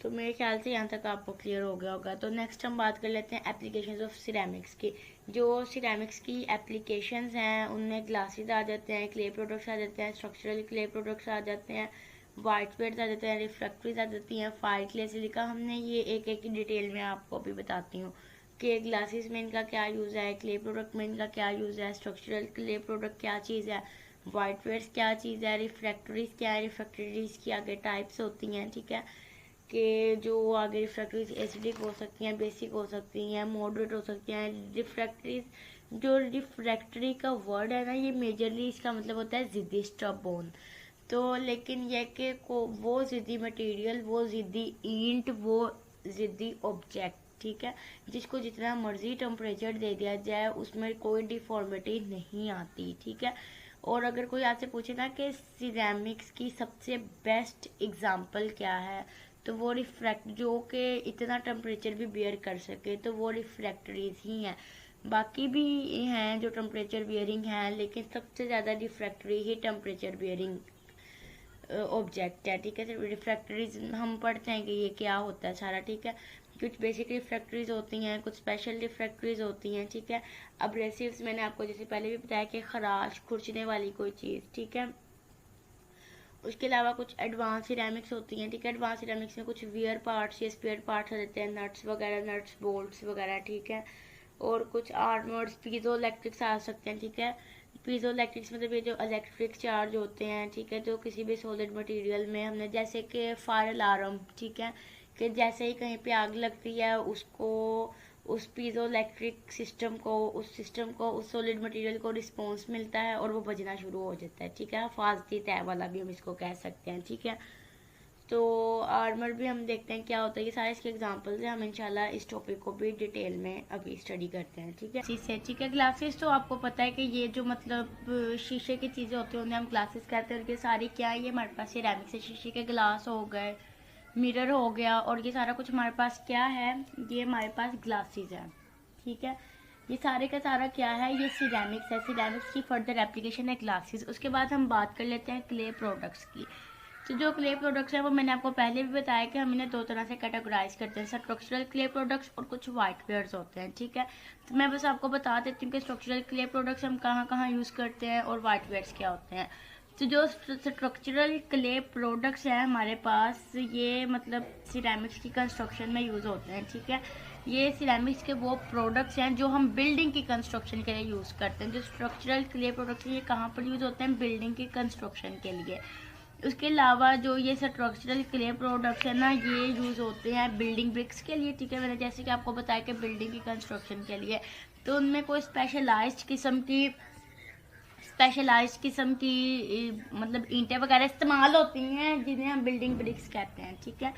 तो मेरे ख्याल से यहाँ तक आपको क्लियर हो गया होगा। तो नेक्स्ट हम बात कर लेते हैं एप्लीकेशंस ऑफ सिरेमिक्स की। जो सिरेमिक्स की एप्लीकेशंस हैं उनमें ग्लासेस आ जाते हैं, क्ले प्रोडक्ट्स आ जाते हैं, स्ट्रक्चरल क्ले प्रोडक्ट्स आ जाते हैं, वाइट पेड्स आ जाते हैं, रिफ्रैक्टरीज आ जाती हैं, फाइल क्ले सिलिका। हमने ये एक एक की डिटेल में आपको अभी बताती हूँ कि ग्लासेस में इनका क्या यूज़ है, क्ले प्रोडक्ट में इनका क्या यूज़ है, स्ट्रक्चरल क्ले प्रोडक्ट क्या चीज़ है, वाइट पेड्स क्या चीज़ है, रिफ्रैक्टरीज क्या है, रिफ्रैक्टरीज की आगे टाइप्स होती हैं, ठीक है, कि जो आगे रिफ्रैक्टरीज एसिडिक हो सकती हैं, बेसिक हो सकती हैं, मॉडरेट हो सकती हैं। रिफ्रैक्टरीज, जो रिफ्रैक्टरी का वर्ड है ना, ये मेजरली इसका मतलब होता है ज़िद्दी स्टबोन। तो लेकिन यह कि वो ज़िद्दी मटेरियल, वो ज़िद्दी ईंट, वो ज़िद्दी ऑब्जेक्ट, ठीक है, जिसको जितना मर्जी टेम्परेचर दे दिया जाए उसमें कोई डिफॉर्मिटी नहीं आती, ठीक है। और अगर कोई आपसे पूछे ना कि सिरेमिक्स की सबसे बेस्ट एग्जांपल क्या है, तो वो रिफ्रैक्ट जो कि इतना टेम्परेचर भी बियर कर सके, तो वो रिफ्रैक्टरीज ही हैं। बाकी भी हैं जो टेम्परेचर बियरिंग हैं, लेकिन सबसे ज़्यादा रिफ्रैक्टरी ही टेम्परेचर बियरिंग ऑब्जेक्ट है, ठीक है। रिफ्रैक्टरीज हम पढ़ते हैं कि ये क्या होता है सारा, ठीक है। कुछ बेसिक रिफ्रैक्टरीज होती हैं, कुछ स्पेशल रिफ्रैक्टरीज होती हैं, ठीक है। अब्रेसिव्स मैंने आपको जैसे पहले भी बताया कि खराश खुरचने वाली कोई चीज़, ठीक है। उसके अलावा कुछ एडवांस सिरेमिक्स होती हैं, ठीक है। एडवांस सिरेमिक्स में कुछ वियर पार्ट्स या स्पेयर पार्ट्स आ जाते हैं, नट्स वगैरह, नट्स बोल्ट्स वगैरह, ठीक है। और कुछ आर्मर्स, पीजो इलेक्ट्रिक्स आ सकते हैं, ठीक है। पीजो इलेक्ट्रिक्स मतलब ये जो इलेक्ट्रिक चार्ज होते हैं, ठीक है, जो किसी भी सॉलिड मटेरियल में हमने जैसे कि फायर अलार्म, ठीक है, कि जैसे ही कहीं पे आग लगती है उसको उस पीजो इलेक्ट्रिक सिस्टम को उस सॉलिड मटेरियल को रिस्पॉन्स मिलता है और वो बजना शुरू हो जाता है, ठीक है। हिफाजती तय वाला भी हम इसको कह सकते हैं, ठीक है। तो आर्मर भी हम देखते हैं क्या होता है, ये सारे इसके एग्जांपल्स हैं। हम इंशाल्लाह इस टॉपिक को भी डिटेल में अभी स्टडी करते हैं, ठीक है। शीशे, ठीक है। ग्लासेस तो आपको पता है कि ये जो मतलब शीशे की चीज़ें होती हैं उन्हें हम ग्लासेस कहते हैं, और ये सारी क्या है, ये हमारे पास सिरेमिक से शीशे के ग्लास हो गए, मिरर हो गया, और ये सारा कुछ हमारे पास क्या है, ये हमारे पास ग्लासेस है, ठीक है। ये सारे का सारा क्या है, ये सिरेमिक्स है। सिरेमिक्स की फर्दर एप्लीकेशन है ग्लासेस। उसके बाद हम बात कर लेते हैं क्ले प्रोडक्ट्स की। तो जो क्ले प्रोडक्ट्स हैं वो मैंने आपको पहले भी बताया कि हम इन्हें दो तरह से कैटेगराइज करते हैं, स्ट्रक्चरल क्ले प्रोडक्ट्स और कुछ वाइट वेयर्स होते हैं, ठीक है। तो मैं बस आपको बता देती हूँ कि स्ट्रक्चरल क्ले प्रोडक्ट्स हम कहाँ कहाँ यूज़ करते हैं और वाइट वेयर्स क्या होते हैं। तो जो स्ट्रक्चरल क्ले प्रोडक्ट्स हैं हमारे पास, ये मतलब सिरेमिक्स की कंस्ट्रक्शन में यूज़ होते हैं, ठीक है। ये सिरेमिक्स के वो प्रोडक्ट्स हैं जो हम बिल्डिंग की कंस्ट्रक्शन के लिए यूज़ करते हैं। जो स्ट्रक्चरल क्ले प्रोडक्ट्स हैं ये कहाँ पर यूज़ होते हैं, बिल्डिंग की कंस्ट्रक्शन के लिए। उसके अलावा जो ये स्ट्रक्चरल क्ले प्रोडक्ट्स है ना, ये यूज़ होते हैं बिल्डिंग ब्रिक्स के लिए, ठीक है। मैंने जैसे कि आपको बताया कि बिल्डिंग की कंस्ट्रक्शन के लिए, तो उनमें कोई स्पेशलाइज्ड किस्म की मतलब ईंटें वगैरह इस्तेमाल होती हैं जिन्हें हम बिल्डिंग ब्रिक्स कहते हैं, ठीक है।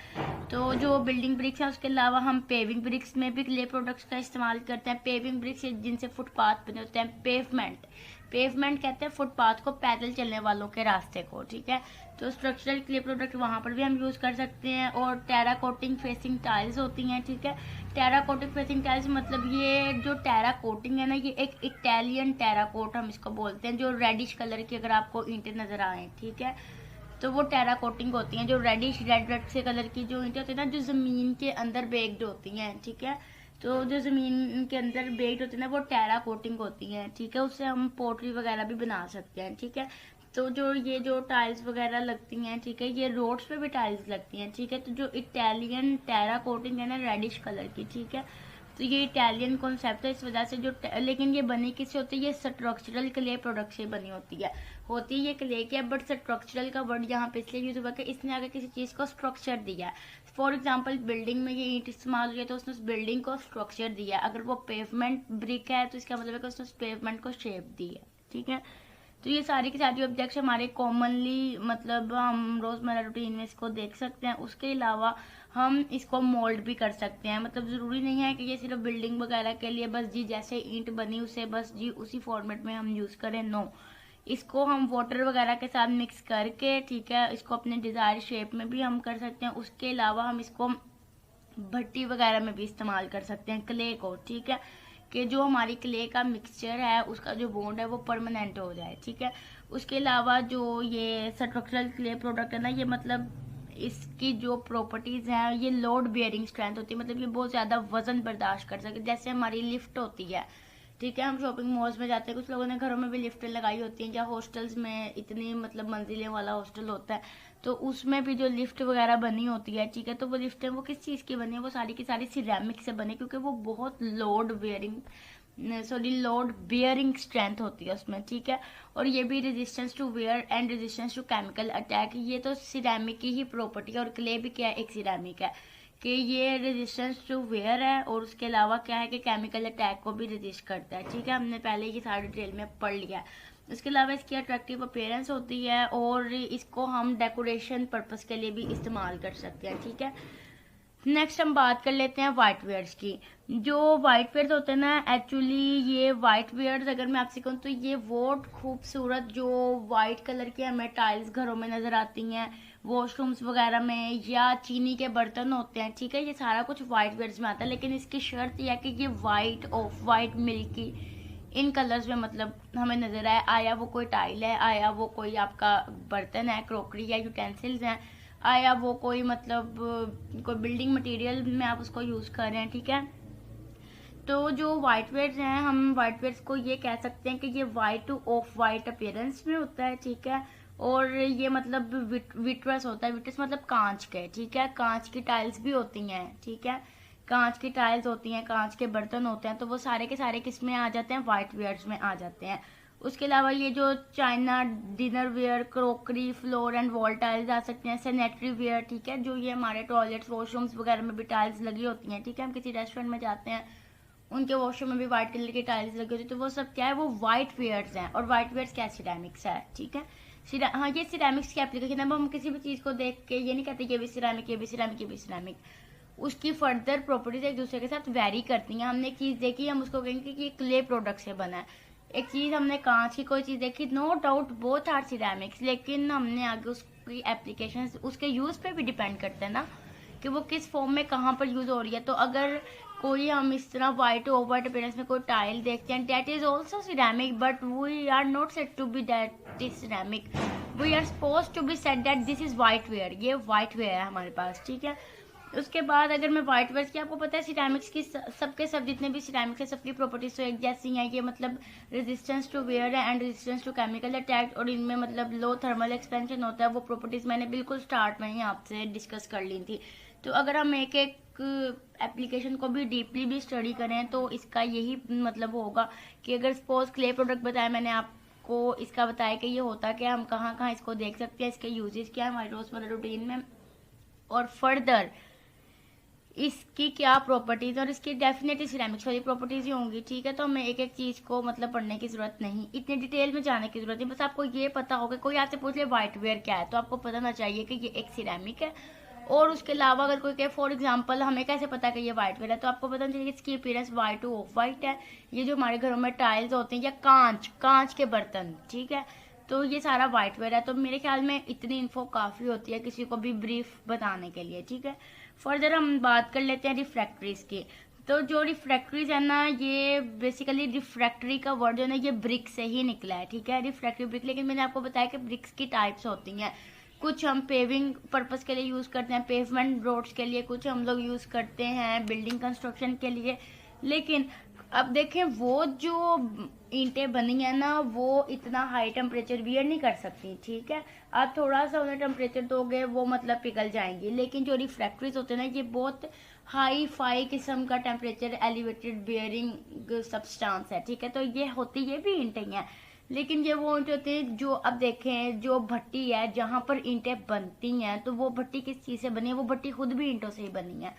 तो जो बिल्डिंग ब्रिक्स है उसके अलावा हम पेविंग ब्रिक्स में भी क्ले प्रोडक्ट्स का इस्तेमाल करते हैं। पेविंग ब्रिक्स जिनसे फुटपाथ बने होते हैं, पेवमेंट, पेवमेंट कहते हैं फुटपाथ को, पैदल चलने वालों के रास्ते को, ठीक है। तो स्ट्रक्चरल क्ले प्रोडक्ट वहाँ पर भी हम यूज़ कर सकते हैं। और टेरा कोटिंग फेसिंग टाइल्स होती हैं, ठीक है। टेरा कोटिंग फेसिंग टाइल्स मतलब ये जो टेरा कोटिंग है ना, ये एक इटालियन टेरा कोट हम इसको बोलते हैं, जो रेडिश कलर की अगर आपको ईंटें नज़र आए, ठीक है, तो वो टेरा कोटिंग होती हैं, जो रेडिश रेड से कलर की जो ईंटें होती हैं ना, जो ज़मीन के अंदर बेक्ड होती हैं, ठीक है। तो जो ज़मीन के अंदर बेक्ड होती है ना, वो टेरा कोटिंग होती हैं, ठीक है। उससे हम पोट्री वगैरह भी बना सकते हैं, ठीक है। तो जो ये जो टाइल्स वगैरह लगती हैं, ठीक है, ये रोड्स पे भी टाइल्स लगती हैं, ठीक है। तो जो इटालियन टेरा कोटिंग है ना, रेडिश कलर की, ठीक है, तो ये इटालियन कॉन्सेप्ट है, इस वजह से जो लेकिन ये बनी किससे होती है, ये स्ट्रक्चरल क्ले प्रोडक्ट से बनी होती है ये क्ले की है, बट स्ट्रक्चरल का वर्ड यहाँ पे इसलिए यूज हुआ कि इसने आगे किसी चीज़ को स्ट्रक्चर दिया है। फॉर एग्जाम्पल बिल्डिंग में ये ईंट इस्तेमाल हुई है तो उसने उस बिल्डिंग को स्ट्रक्चर दिया है। अगर वो पेवमेंट ब्रिक है तो इसका मतलब है कि उसने उस पेवमेंट को शेप दी है, ठीक है। तो ये सारी की सारी ऑब्जेक्ट्स हमारे कॉमनली मतलब हम रोजमर्रा रूटीन में इसको देख सकते हैं। उसके अलावा हम इसको मोल्ड भी कर सकते हैं, मतलब ज़रूरी नहीं है कि ये सिर्फ बिल्डिंग वगैरह के लिए बस जी जैसे ईंट बनी उसे बस जी उसी फॉर्मेट में हम यूज़ करें, नो। इसको हम वाटर वगैरह के साथ मिक्स करके, ठीक है, इसको अपने डिज़ायर शेप में भी हम कर सकते हैं। उसके अलावा हम इसको भट्टी वगैरह में भी इस्तेमाल कर सकते हैं क्ले को, ठीक है, कि जो हमारी क्ले का मिक्सचर है उसका जो बॉन्ड है वो परमानेंट हो जाए, ठीक है। उसके अलावा जो ये स्ट्रक्चरल क्ले प्रोडक्ट है ना, ये मतलब इसकी जो प्रॉपर्टीज हैं, ये लोड बियरिंग स्ट्रेंथ होती है, मतलब ये बहुत ज़्यादा वजन बर्दाश्त कर सके, जैसे हमारी लिफ्ट होती है, ठीक है। हम शॉपिंग मॉल्स में जाते हैं, कुछ लोगों ने घरों में भी लिफ्टें लगाई होती हैं, या हॉस्टल्स में इतनी मतलब मंजिलें वाला हॉस्टल होता है तो उसमें भी जो लिफ्ट वगैरह बनी होती है, ठीक है, तो वो लिफ्टें वो किस चीज़ की बनी है, वो सारी की सारी सिरेमिक से बने, क्योंकि वो बहुत लोड बियरिंग स्ट्रेंथ होती है उसमें, ठीक है। और ये भी resistance to wear and resistance to chemical attack, ये तो सिरेमिक की ही प्रॉपर्टी है। और क्ले भी क्या है, एक सिरेमिक है, कि ये रेजिस्टेंस टू वेयर है, और उसके अलावा क्या है कि केमिकल अटैक को भी रेजिस्ट करता है, ठीक है। हमने पहले ये सारी डिटेल में पढ़ लिया है। उसके अलावा इसकी अट्रैक्टिव अपीयरेंस होती है, और इसको हम डेकोरेशन पर्पस के लिए भी इस्तेमाल कर सकते हैं, ठीक है। नेक्स्ट हम बात कर लेते हैं वाइट वेयर्स की। जो वाइट वेयर्स होते हैं ना, एक्चुअली ये वाइट वेयर्स अगर मैं आपसे कहूँ तो ये बहुत खूबसूरत जो वाइट कलर की हमें टाइल्स घरों में नजर आती हैं, वॉशरूम्स वगैरह में, या चीनी के बर्तन होते हैं, ठीक है, ये सारा कुछ वाइट वेयर्स में आता है। लेकिन इसकी शर्त यह है कि ये white, of white, milky, in colours में मतलब हमें नजर आए। आया वो कोई टाइल है, आया वो कोई आपका बर्तन है, क्रोकरी या यूटेंसिल्स हैं, आया वो कोई मतलब कोई बिल्डिंग मटेरियल में आप उसको यूज कर रहे हैं, ठीक है। तो जो वाइट वेयर्स हैं, हम वाइट वेयर्स को ये कह सकते हैं कि ये white two of white appearance में होता है, ठीक है। और ये मतलब विट्रस होता है, विट्रस मतलब कांच के, ठीक है, कांच की टाइल्स भी होती हैं, ठीक है, कांच की टाइल्स होती हैं, कांच के बर्तन होते हैं, तो वो सारे के सारे किस में आ जाते हैं, वाइट वेयर्स में आ जाते हैं। उसके अलावा ये जो china dinnerware, crockery, floor and wall tiles आ सकते हैं, सैनिटरी वेयर, ठीक है, जो ये हमारे टॉयलेट्स वॉशरूम्स वगैरह में भी टाइल्स लगी होती हैं, ठीक है। हम किसी रेस्टोरेंट में जाते हैं, उनके वॉशरूम में भी व्हाइट कलर की टाइल्स लगी होती है, तो वो सब क्या है, वो व्हाइट वेयर्स हैं। और व्हाइट वेयर्स क्या, सिरेमिक्स है, ठीक है। हाँ, ये सिरेमिक्स की एप्लीकेशन है। हम किसी भी चीज़ को देख के ये नहीं कहते ये भी सिरेमिक, ये भी सिरेमिक, ये भी सिरेमिक, उसकी फर्दर प्रॉपर्टीज एक दूसरे के साथ वेरी करती हैं। हमने एक चीज़ देखी, हम उसको कहेंगे कि ये क्ले प्रोडक्ट से बना है। एक चीज़ हमने कांच की कोई चीज़ देखी, no doubt both are ceramics, लेकिन हमने आगे उसकी एप्लीकेशन उसके यूज़ पे भी डिपेंड करते हैं ना, कि वो किस फॉर्म में कहाँ पर यूज़ हो रही है। तो अगर कोई हम इस तरह वाइट और वाइट अपीयरेंस में कोई टाइल देखते हैं, that is also ceramic, but we are not said to be that is ceramic, we are suppose to be said that this is white ware, ये वाइट वेयर है हमारे पास, ठीक है। उसके बाद अगर मैं व्हाइट वेयर की, आपको पता है सिरेमिक्स की सबके सब जितने भी सिरेमिक्स है सबकी प्रॉपर्टीज तो एक जैसी हैं। ये मतलब रेजिस्टेंस टू वेयर है and resistance to chemical attack, और इनमें मतलब लो थर्मल एक्सपेंशन होता है। वो प्रॉपर्टीज मैंने बिल्कुल स्टार्ट में ही आपसे डिस्कस कर ली थी। तो अगर हम एक एक एप्लीकेशन को भी डीपली भी स्टडी करें तो इसका यही मतलब होगा कि अगर सपोज क्ले प्रोडक्ट बताया मैंने आपको, इसका बताया कि ये होता क्या, हम कहाँ कहाँ इसको देख सकते हैं, इसके यूजेस क्या है हमारे रोजमर्रा रूटीन में, और फर्दर इसकी क्या प्रॉपर्टीज, और इसकी डेफिनेटली सिरेमिक्स वाली प्रॉपर्टीज ही होंगी, ठीक है। तो हमें एक एक चीज को मतलब पढ़ने की जरूरत नहीं, इतने डिटेल में जाने की जरूरत नहीं, बस आपको ये पता होगा। कोई आपसे पूछ ले व्हाइट वेयर क्या है, तो आपको पता ना चाहिए कि ये एक सिरेमिक है और उसके अलावा अगर कोई कहे फॉर एग्जांपल हमें कैसे पता कि ये वाइट वेयर है, तो आपको पता चलिए इसकी appearance white two of white है। ये जो हमारे घरों में टाइल्स होते हैं या कांच के बर्तन, ठीक है, तो ये सारा वाइट वेयर है। तो मेरे ख्याल में इतनी इन्फो काफ़ी होती है किसी को भी ब्रीफ बताने के लिए, ठीक है। फर्दर हम बात कर लेते हैं रिफ्रैक्टरीज की। तो जो रिफ्रैक्टरीज है ना, ये बेसिकली रिफ्रैक्टरी का वर्ड जो है ना, ये ब्रिक से ही निकला है, ठीक है, रिफ्रैक्टरी ब्रिक। लेकिन मैंने आपको बताया कि ब्रिक्स की टाइप्स होती हैं। कुछ हम पेविंग पर्पस के लिए यूज़ करते हैं, पेवमेंट रोड्स के लिए, कुछ हम लोग यूज़ करते हैं बिल्डिंग कंस्ट्रक्शन के लिए। लेकिन अब देखें, वो जो ईंटें बनी है ना, वो इतना हाई टेम्परेचर वियर नहीं कर सकती, ठीक है। आप थोड़ा सा उन्हें टेम्परेचर दोगे वो मतलब पिघल जाएंगी। लेकिन जो रिफ्रैक्टरीज होते हैं ना, ये बहुत हाई फाई किस्म का टेम्परेचर एलिवेटेड बियरिंग सब्सटेंस है, ठीक है। तो ये होती ये भी ईंटें हैं, लेकिन ये वो ईंटें होती हैं जो, अब देखें, जो भट्टी है जहाँ पर ईंटें बनती हैं, तो वो भट्टी किस चीज़ से बनी है? वो भट्टी खुद भी ईंटों से ही बनी है।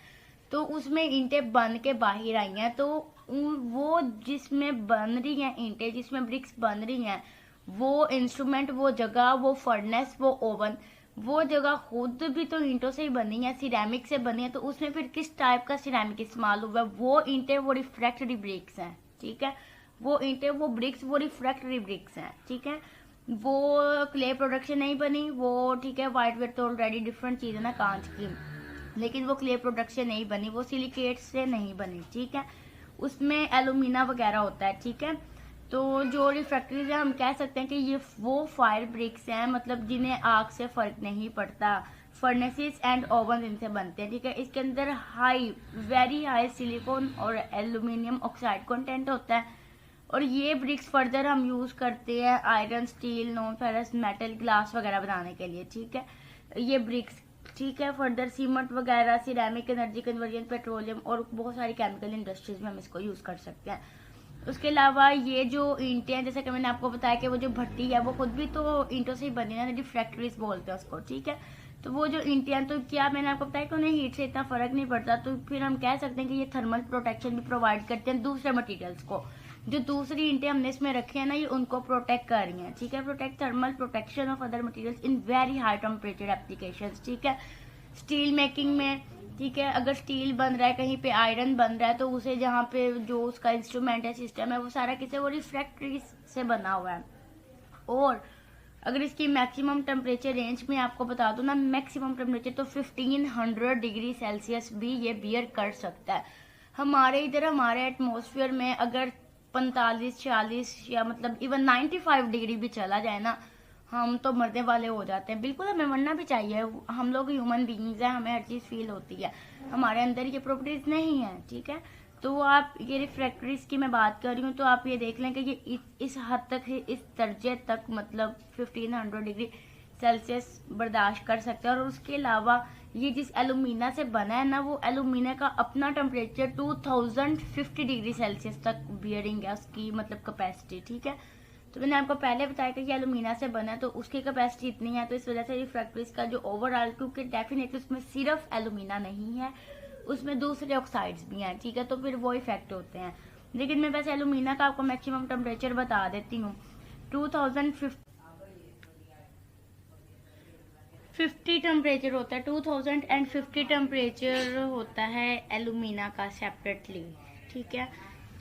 तो उसमें ईंटें बन के बाहर आई हैं, तो वो जिसमें बन रही हैं ईंटें, जिसमें ब्रिक्स बन रही हैं, वो इंस्ट्रूमेंट, वो जगह, वो फर्नेस, वो ओवन, वो जगह खुद भी तो ईंटों से ही बनी है, सिरेमिक से बनी है। तो उसमें फिर किस टाइप का सिरेमिक इस्तेमाल हुआ है? वो ईंटें वो रिफ्रैक्टरी ब्रिक्स हैं, ठीक है। वो ईंटें, वो ब्रिक्स, वो रिफ्रैक्टरी ब्रिक्स हैं, ठीक है। वो क्ले प्रोडक्शन नहीं बनी वो, ठीक है। वाइट वेयर तो ऑलरेडी डिफरेंट चीज़ है ना, कांच की, लेकिन वो क्ले प्रोडक्शन नहीं बनी, वो सिलिकेट से नहीं बनी, ठीक है। उसमें एलुमिना वगैरह होता है, ठीक है। तो जो रिफ्रैक्टरीज है, हम कह सकते हैं कि ये वो फायर ब्रिक्स हैं, मतलब जिन्हें आग से फर्क नहीं पड़ता। फर्नेसेस एंड ओवन इनसे बनते हैं, ठीक है। इसके अंदर वेरी हाई सिलिकॉन और एल्यूमिनियम ऑक्साइड कंटेंट होता है। और ये ब्रिक्स फर्दर हम यूज़ करते हैं iron, steel, non ferrous metal, glass वगैरह बनाने के लिए, ठीक है, ये ब्रिक्स, ठीक है। फर्दर सीमेंट वगैरह, सिरेमिक, एनर्जी कन्वर्जन, पेट्रोलियम और बहुत सारी केमिकल इंडस्ट्रीज में हम इसको यूज़ कर सकते हैं। उसके अलावा ये जो ईंटें हैं, जैसे कि मैंने आपको बताया कि वो जो भट्टी है वो खुद भी तो ईंटों से ही बनी है, रिफ्रैक्टरीज बोलते हैं उसको, ठीक है। तो वो जो ईंटें हैं, तो क्या मैंने आपको बताया कि उन्हें हीट से इतना फर्क नहीं पड़ता, तो फिर हम कह सकते हैं कि ये थर्मल प्रोटेक्शन भी प्रोवाइड करते हैं दूसरे मटीरियल्स को। जो दूसरी ईंटें हमने इसमें रखी है ना, ये उनको प्रोटेक्ट कर रही हैं, ठीक है। Protect thermal protection of other materials in very high temperature applications, ठीक है। स्टील मेकिंग में, ठीक है, अगर स्टील बन रहा है, कहीं पे आयरन बन रहा है, तो उसे जहाँ पे जो उसका इंस्ट्रूमेंट है, सिस्टम है, वो सारा किसे, वो रिफ्रैक्टरी से बना हुआ है। और अगर इसकी मैक्सिमम टेम्परेचर रेंज में आपको बता दूं ना, मैक्सिमम टेम्परेचर तो 1500 डिग्री सेल्सियस भी ये बियर कर सकता है। हमारे इधर, हमारे एटमॉस्फेयर में अगर 45, 46 या मतलब इवन 95 डिग्री भी चला जाए ना, हम तो मरने वाले हो जाते हैं। बिल्कुल, हमें मरना भी चाहिए, हम लोग ह्यूमन बीइंग्स हैं, हमें हर चीज़ फील होती है, हमारे अंदर ये प्रॉपर्टीज नहीं है, ठीक है। तो आप ये रिफ्रैक्टरीज की मैं बात कर रही हूँ, तो आप ये देख लें कि ये इस हद तक, इस दर्जे तक, मतलब 1500 डिग्री सेल्सियस बर्दाश्त कर सकते हैं। और उसके अलावा ये जिस एलुमिना से बना है ना, वो एलुमिना का अपना टेम्परेचर 2050 डिग्री सेल्सियस तक बियरिंग है उसकी, मतलब कैपेसिटी, ठीक है। तो मैंने आपको पहले बताया कि ये एलुमिना से बना है, तो उसकी कैपेसिटी इतनी है। तो इस वजह से रिफ्रैक्टरीज का जो ओवरऑल, क्योंकि डेफिनेटली उसमें सिर्फ एलुमिना नहीं है, उसमें दूसरे ऑक्साइड्स भी हैं, ठीक है, तो फिर वो इफेक्ट होते हैं। लेकिन मैं वैसे एलुमिना का आपको मैक्सिमम टेम्परेचर बता देती हूँ, 2050 टेम्परेचर होता है, 2050 टेम्परेचर होता है एलुमिना का सेपरेटली, ठीक है।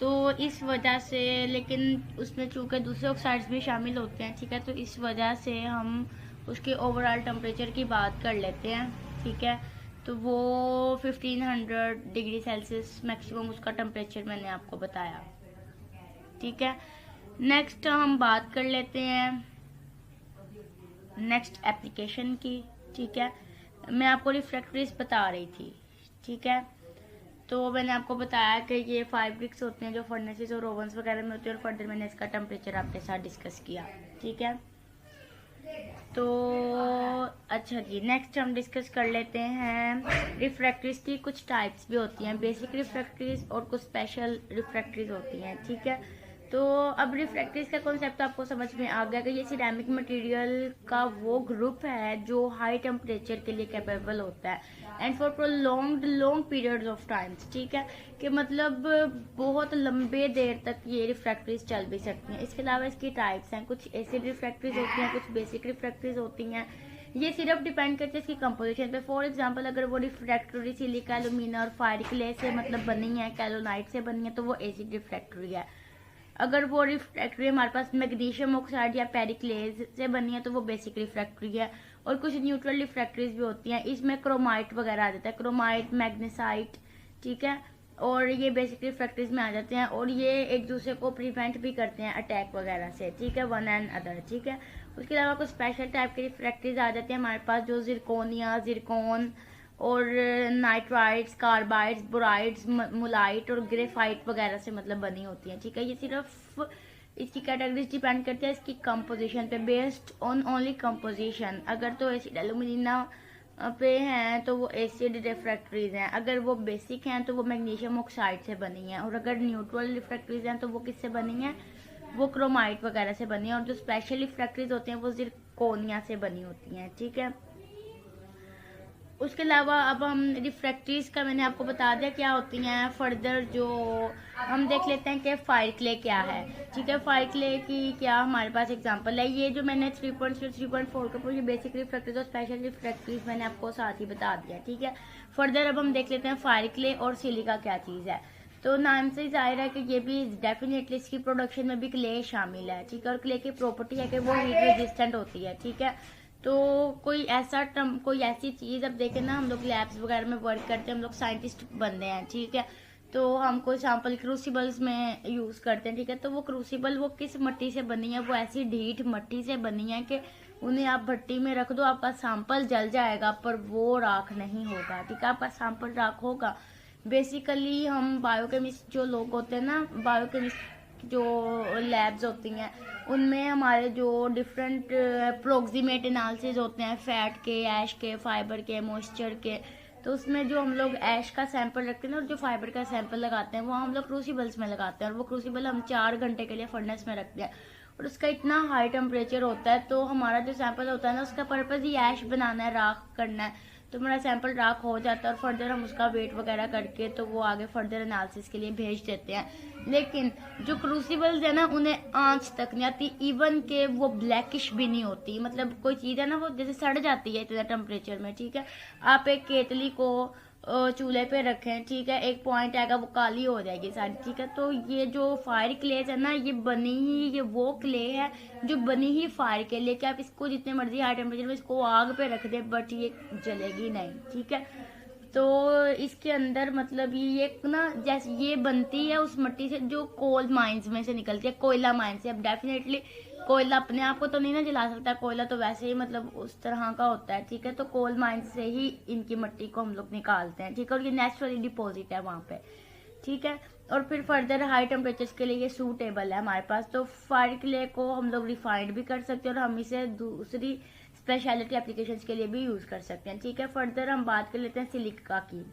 तो इस वजह से, लेकिन उसमें चूंकि दूसरे ऑक्साइड्स भी शामिल होते हैं, ठीक है, तो इस वजह से हम उसके ओवरऑल टेम्परेचर की बात कर लेते हैं, ठीक है। तो वो 1500 डिग्री सेल्सियस मैक्सिमम उसका टेम्परेचर मैंने आपको बताया, ठीक है। नेक्स्ट हम बात कर लेते हैं नेक्स्ट एप्लीकेशन की, ठीक है। मैं आपको रिफ्रैक्टरीज बता रही थी, ठीक है। तो मैंने आपको बताया कि ये 5 ब्रिक्स होते हैं जो फर्नेसेस और ओवंस वगैरह में होते हैं, और फर्दर मैंने इसका टेम्परेचर आपके साथ डिस्कस किया, ठीक है। तो अच्छा जी, नेक्स्ट हम डिस्कस कर लेते हैं रिफ्रैक्टरीज की कुछ टाइप्स भी होती हैं, बेसिक रिफ्रैक्टरीज और कुछ स्पेशल रिफ्रैक्टरीज होती हैं, ठीक है। तो अब रिफ्रैक्टरीज का कॉन्सेप्ट आपको समझ में आ गया कि ये सिरेमिक मटेरियल का वो ग्रुप है जो हाई टेम्परेचर के लिए कैपेबल होता है and for prolonged long periods of times, ठीक है, कि मतलब बहुत लंबे देर तक ये रिफ्रैक्टरीज चल भी सकती हैं। इसके अलावा इसकी टाइप्स हैं, कुछ एसिड रिफ्रैक्टरीज होती हैं, कुछ बेसिक रिफ्रैक्टरीज होती हैं, ये सिर्फ डिपेंड करती है इसकी कंपोजिशन पे। फॉर एग्जांपल अगर वो रिफ्रैक्टरी सिलिका, एल्यूमिना और फायर क्ले से मतलब बनी है, कैलोनाइट से बनी है, तो वो एसिड रिफ्रैक्टरी है। अगर वो रिफ्रैक्टरी हमारे पास मैग्नीशियम ऑक्साइड या पेरिक्लेज से बनी है तो वो बेसिक रिफ्रैक्टरी है। और कुछ न्यूट्रल रिफ्रैक्टरीज भी होती हैं, इसमें क्रोमाइट वगैरह आ जाता है, क्रोमाइट, मैग्नेसाइट, ठीक है, और ये बेसिक रिफ्रैक्टरीज में आ जाते हैं। और ये एक दूसरे को प्रिवेंट भी करते हैं अटैक वगैरह से, ठीक है, वन एंड अदर, ठीक है। उसके अलावा कुछ स्पेशल टाइप के रिफ्रैक्टरीज आ जाते हैं हमारे पास, जो जिरकोनिया, जिरकोन और नाइट्राइड्स, कार्बाइड्स, बोराइड्स, मुलाइट और ग्रेफाइट वगैरह से मतलब बनी होती हैं, ठीक है। ये सिर्फ इसकी कैटेगरीज डिपेंड करती है इसकी कंपोजिशन पे, बेस्ड ऑन ओनली कंपोजिशन। अगर तो एसिड एल्यूमिना पे हैं तो वो एसिड रिफ्रैक्टरीज हैं, अगर वो बेसिक हैं तो वो मैग्नीशियम ऑक्साइड से बनी हैं, और अगर न्यूट्रल रिफ्रैक्टरीज हैं तो वो किससे बनी हैं, वो क्रोमाइट वगैरह से बनी है। और जो स्पेशल रिफ्रैक्टरीज होते हैं वो जिरकोनिया से बनी होती हैं, ठीक है। उसके अलावा अब हम रिफ्रैक्टरीज का मैंने आपको बता दिया क्या होती हैं। फर्दर जो हम देख लेते हैं कि फायर क्ले क्या है, ठीक है। फायर क्ले की क्या हमारे पास एग्जांपल है, ये जो मैंने 3.3 3.4 के ऊपर ये बेसिक रिफ्रैक्टरीज और स्पेशल रिफ्रैक्टरीज मैंने आपको साथ ही बता दिया, ठीक है। फर्दर अब हम देख लेते हैं फायर क्ले और सिलिका क्या चीज़ है। तो नाम से ही जाहिर है कि ये भी डेफिनेटली इसकी प्रोडक्शन में भी क्ले शामिल है, ठीक है। और क्ले की प्रॉपर्टी है कि वो हीट रेजिस्टेंट होती है, ठीक है। तो कोई ऐसी चीज़, अब देखें ना हम लोग लैब्स वगैरह में वर्क करते हैं, हम लोग साइंटिस्ट बनते हैं, ठीक है। तो हम कोई सैंपल क्रूसिबल्स में यूज़ करते हैं, ठीक है। तो वो क्रूसिबल वो किस मिट्टी से बनी है, वो ऐसी ढीठ मिट्टी से बनी है कि उन्हें आप भट्टी में रख दो, आपका सैंपल जल जाएगा पर वो राख नहीं होगा, ठीक है। आपका सैंपल राख होगा। बेसिकली हम बायोकेमिस्ट जो लोग होते हैं ना, बायोकेमिस्ट जो लैब्स होती हैं उनमें हमारे जो डिफरेंट अप्रोक्सीमेट एनालिसिस होते हैं, फैट के, ऐश के, फाइबर के, मॉइस्चर के, तो उसमें जो हम लोग ऐश का सैंपल रखते हैं और जो फाइबर का सैंपल लगाते हैं वो हम लोग क्रूसिबल्स में लगाते हैं, और वो क्रूसिबल हम 4 घंटे के लिए फर्नेस में रखते हैं, और उसका इतना हाई टेम्परेचर होता है। तो हमारा जो सैंपल होता है ना, उसका पर्पज़ ही ऐश बनाना है, राख करना है। तो हमारा सैंपल राख हो जाता है और फर्दर हम उसका वेट वगैरह करके तो वो आगे फर्दर एनालिसिस के लिए भेज देते हैं। लेकिन जो क्रूसिबल्स है ना, उन्हें आंच तक नहीं आती, इवन के वो ब्लैकिश भी नहीं होती, मतलब कोई चीज़ है ना वो जैसे सड़ जाती है इतना टेम्परेचर में, ठीक है। आप एक केतली को चूल्हे पे रखें, ठीक है, एक पॉइंट आएगा वो काली हो जाएगी सारी, ठीक है। तो ये जो फायर क्लेज है ना, ये वो क्ले है जो बनी ही फायर के लिए, कि आप इसको जितने मर्जी हाई टेम्परेचर में इसको आग पे रख दे बट ये जलेगी नहीं, ठीक है। तो इसके अंदर मतलब ये ना जैसे ये बनती है उस मिट्टी से जो कोल माइंस में से निकलती है, कोयला माइन से। अब डेफिनेटली कोयला अपने आप को तो नहीं ना जला सकता, कोयला तो वैसे ही मतलब उस तरह का होता है, ठीक है। तो कोल माइन से ही इनकी मिट्टी को हम लोग निकालते हैं, ठीक है। और ये नेचुरली डिपॉजिट है वहाँ पे, ठीक है। और फिर फर्दर हाई टेम्परेचर के लिए ये सूटेबल है हमारे पास। तो फायर क्ले को हम लोग रिफाइंड भी कर सकते हैं और हम इसे दूसरी स्पेशलिटी एप्लीकेशंस के लिए भी यूज़ कर सकते हैं, ठीक है। फर्दर हम बात कर लेते हैं सिलिका की,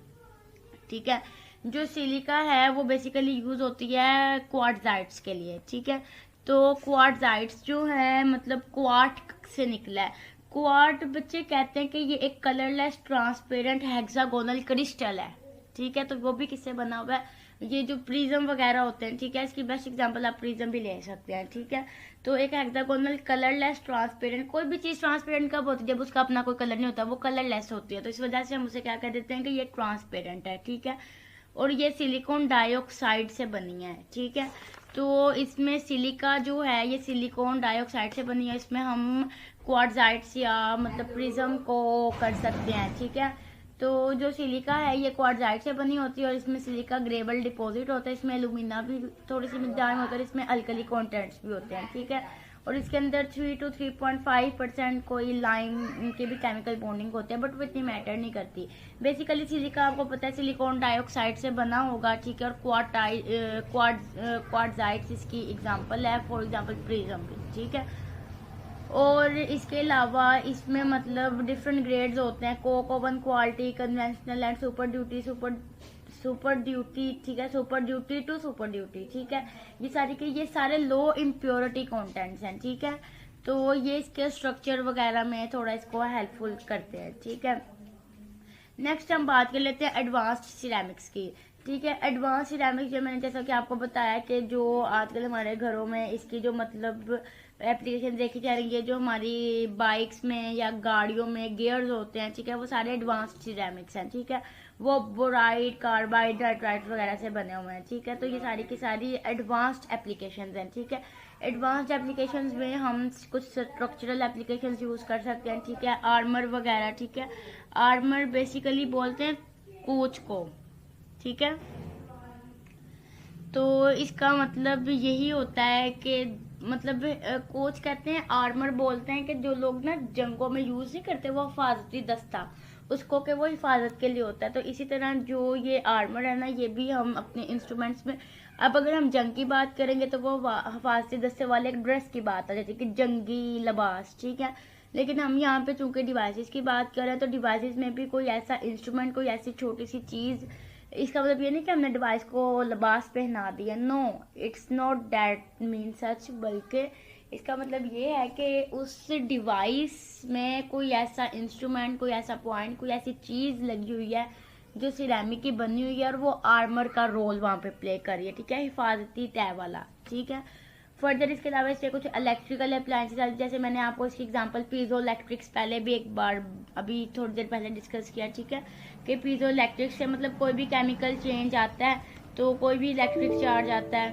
ठीक है। जो सिलिका है वो बेसिकली यूज़ होती है क्वार्ट्जाइट्स के लिए, ठीक है। तो क्वार्ट्जाइट्स जो है मतलब क्वार्ट से निकला है। क्वार्ट बच्चे कहते हैं कि ये एक कलरलेस ट्रांसपेरेंट हेक्सागोनल क्रिस्टल है, ठीक है। तो वो भी किससे बना हुआ है, ये जो प्रिज्म वगैरह होते हैं, ठीक है, इसकी बेस्ट एग्जांपल आप प्रिज्म भी ले सकते हैं, ठीक है। तो एक हेक्सागोनल कलरलेस ट्रांसपेरेंट, कोई भी चीज़ ट्रांसपेरेंट कब होती है, जब उसका अपना कोई कलर नहीं होता, वो कलरलेस होती है। तो इस वजह से हम उसे क्या कह देते हैं कि ये ट्रांसपेरेंट है, ठीक है। और ये सिलिकॉन डाइऑक्साइड से बनी है, ठीक है। तो इसमें सिलिका जो है ये सिलिकॉन डाइऑक्साइड से बनी है, इसमें हम क्वार्ट्जाइट्स या मतलब प्रिज्म को कर सकते हैं, ठीक है। तो जो सिलिका है ये क्वार्ट्जाइट से बनी होती है और इसमें सिलिका ग्रेवल डिपॉजिट होता है, इसमें एल्यूमिना भी थोड़ी सी मिकदार में होता है, इसमें अल्कली कॉन्टेंट्स भी होते हैं, ठीक है। और इसके अंदर 3 to 3.5% कोई लाइम के भी केमिकल बॉन्डिंग होते हैं, बट वो इतनी मैटर नहीं करती। बेसिकली सिलिका आपको पता है सिलिकॉन डाइऑक्साइड से बना होगा, ठीक है। और क्वार्ट्जाइट्स इसकी एग्जांपल है, फॉर एग्जांपल प्रिज्म, ठीक है। और इसके अलावा इसमें मतलब डिफरेंट ग्रेड्स होते हैं, coke oven quality, conventional and super duty, ठीक है, super duty to super duty, ठीक है। ये सारे लो इम्प्योरिटी कंटेंट्स हैं, ठीक है। तो ये इसके स्ट्रक्चर वगैरह में थोड़ा इसको हेल्पफुल करते हैं, ठीक है। नेक्स्ट हम बात कर लेते हैं एडवांस्ड सिरेमिक्स की, ठीक है। एडवांस सिरेमिक्स जो मैंने जैसा कि आपको बताया कि जो आजकल हमारे घरों में इसकी जो मतलब एप्लीकेशन देखी जा रही है, जो हमारी बाइक्स में या गाड़ियों में गियर्स होते हैं, ठीक है, वो सारे एडवांस्ड सिरेमिक्स हैं, ठीक है। वो बोराइड, कार्बाइड, लाइट्राइट वगैरह से बने हुए हैं, ठीक है। तो ये सारी की सारी एडवांस्ड एप्लीकेशंस हैं, ठीक है। एडवांस्ड एप्लीकेशंस में हम कुछ स्ट्रक्चरल एप्लीकेशंस यूज़ कर सकते हैं, ठीक है, आर्मर वगैरह, ठीक है। आर्मर बेसिकली बोलते हैं कोच को, ठीक है। तो इसका मतलब यही होता है कि मतलब कोच कहते हैं, आर्मर बोलते हैं कि जो लोग ना जंगों में यूज़ नहीं करते वो हिफाजती दस्ता, उसको के वो हिफाजत के लिए होता है। तो इसी तरह जो ये आर्मर है ना, ये भी हम अपने इंस्ट्रूमेंट्स में, अब अगर हम जंग की बात करेंगे तो वो हिफाजती दस्ते वाले एक ड्रेस की बात आ जाती है कि जंगी लिबास, ठीक है। लेकिन हम यहाँ पे चूंकि डिवाइसेस की बात कर रहे हैं, तो डिवाइसेस में भी कोई ऐसा इंस्ट्रूमेंट, कोई ऐसी छोटी सी चीज़, इसका मतलब ये नहीं कि हमने डिवाइस को लिबास पहना दिया, no, it's not that mean such, बल्कि इसका मतलब ये है कि उस डिवाइस में कोई ऐसा इंस्ट्रूमेंट, कोई ऐसा पॉइंट, कोई ऐसी चीज़ लगी हुई है जो सिरेमिक की बनी हुई है और वो आर्मर का रोल वहाँ पे प्ले कर रही है, ठीक है, हिफाजती तय वाला, ठीक है। फर्दर इसके अलावा इससे कुछ इलेक्ट्रिकल अप्लायंसेस, जैसे मैंने आपको इसकी एग्जांपल पीजो इलेक्ट्रिक्स पहले भी एक बार अभी थोड़ी देर पहले डिस्कस किया, ठीक है, कि पीजो इलेक्ट्रिक से मतलब कोई भी केमिकल चेंज आता है, तो कोई भी इलेक्ट्रिक चार्ज आता है,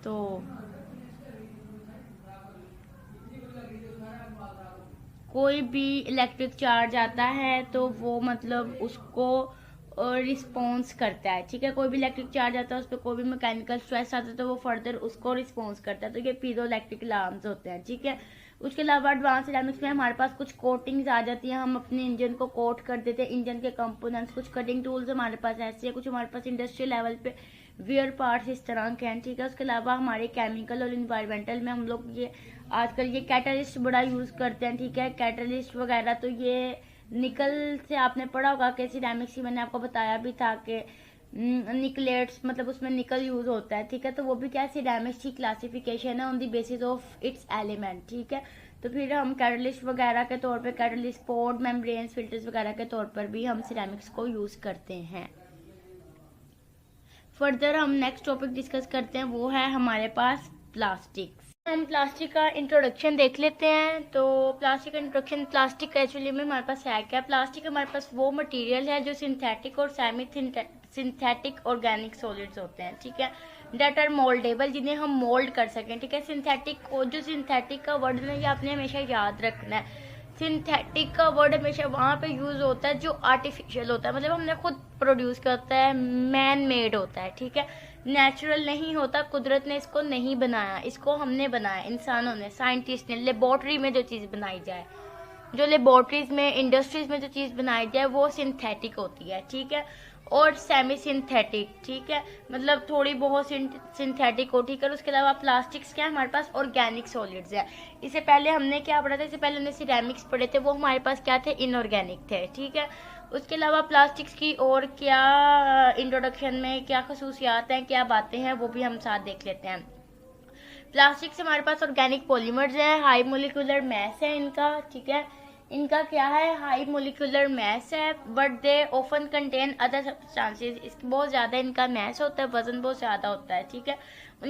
तो कोई भी इलेक्ट्रिक चार्ज आता है तो वो मतलब उसको रिस्पॉन्स करता है, ठीक है। कोई भी इलेक्ट्रिक चार्ज आता है, उस पर कोई भी मैकेनिकल स्ट्रेस आता है तो वो फर्दर उसको रिस्पॉन्स करता है, तो ये पीजो इलेक्ट्रिक अलार्म्स होते हैं, ठीक है। उसके अलावा एडवांस सिरेमिक्स में हमारे पास कुछ कोटिंग्स आ जाती हैं, हम अपने इंजन को कोट कर देते हैं, इंजन के कंपोनेंट्स, कुछ कटिंग टूल्स हमारे पास ऐसे हैं, कुछ हमारे पास इंडस्ट्रियल लेवल पे वियर पार्ट्स इस तरह के हैं, ठीक है। उसके अलावा हमारे केमिकल और इन्वायरमेंटल में हम लोग ये आजकल ये कैटलिस्ट बड़ा यूज़ करते हैं, ठीक है, कैटलिस्ट वगैरह। तो ये निकल से आपने पढ़ा होगा कि सिरेमिक्स की मैंने आपको बताया भी था कि निकलेट्स मतलब उसमें निकल यूज होता है, ठीक है। तो वो भी क्या सिरेमिक्स की क्लासिफिकेशन है on the basis of its element, ठीक है। तो फिर हम कैटलिस्ट वगैरह के तौर पे, कैटलिस्ट पोर्ट, मेम्ब्रेन्स, फिल्टर्स वगैरह के तौर पर भी हम सिरेमिक्स को यूज करते हैं। फर्दर हम नेक्स्ट टॉपिक डिस्कस करते हैं, वो है हमारे पास प्लास्टिक। हम प्लास्टिक का इंट्रोडक्शन देख लेते हैं। तो प्लास्टिक का इंट्रोडक्शन, प्लास्टिक एक्चुअली में हमारे पास है क्या? प्लास्टिक हमारे पास वो मटेरियल है जो सिंथेटिक और सेमी सिंथेटिक ऑर्गेनिक सॉलिड्स होते हैं, ठीक है, डेट आर मोल्डेबल, जिन्हें हम मोल्ड कर सकें, ठीक है। सिंथेटिक, जो सिंथेटिक का वर्ड है ये आपने हमेशा याद रखना है। सिंथेटिक का वर्ड हमेशा वहाँ पे यूज होता है जो आर्टिफिशियल होता है, मतलब हमने खुद प्रोड्यूस करता है, मैन मेड होता है, ठीक है, नेचुरल नहीं होता, कुदरत ने इसको नहीं बनाया, इसको हमने बनाया, इंसानों ने, साइंटिस्ट ने, लेबोरेटरी में जो चीज़ बनाई जाए, जो लेबोरेटरीज में, इंडस्ट्रीज में जो चीज़ बनाई जाए वो सिंथेटिक होती है, ठीक है, और सेमी सिंथेटिक, ठीक है, मतलब थोड़ी बहुत सिंथेटिक हो, ठीक है। उसके अलावा प्लास्टिक्स क्या है हमारे पास? ऑर्गेनिक सॉलिड्स है। इससे पहले हमने क्या पढ़ा था? इससे पहले हमने सिरेमिक्स पढ़े थे, वो हमारे पास क्या थे? इनऑर्गेनिक थे, ठीक है। उसके अलावा प्लास्टिक्स की और क्या इंट्रोडक्शन में क्या खसूसियात हैं, क्या बातें हैं, वो भी हम साथ देख लेते हैं। प्लास्टिक से हमारे पास ऑर्गेनिक पॉलीमर्स हैं, हाई मोलिकुलर मैस है इनका, ठीक है, इनका क्या है? हाई मोलिकुलर मैस है, but they often contain other substances, इसकी बहुत ज़्यादा इनका मैस होता है, वजन बहुत ज़्यादा होता है, ठीक है।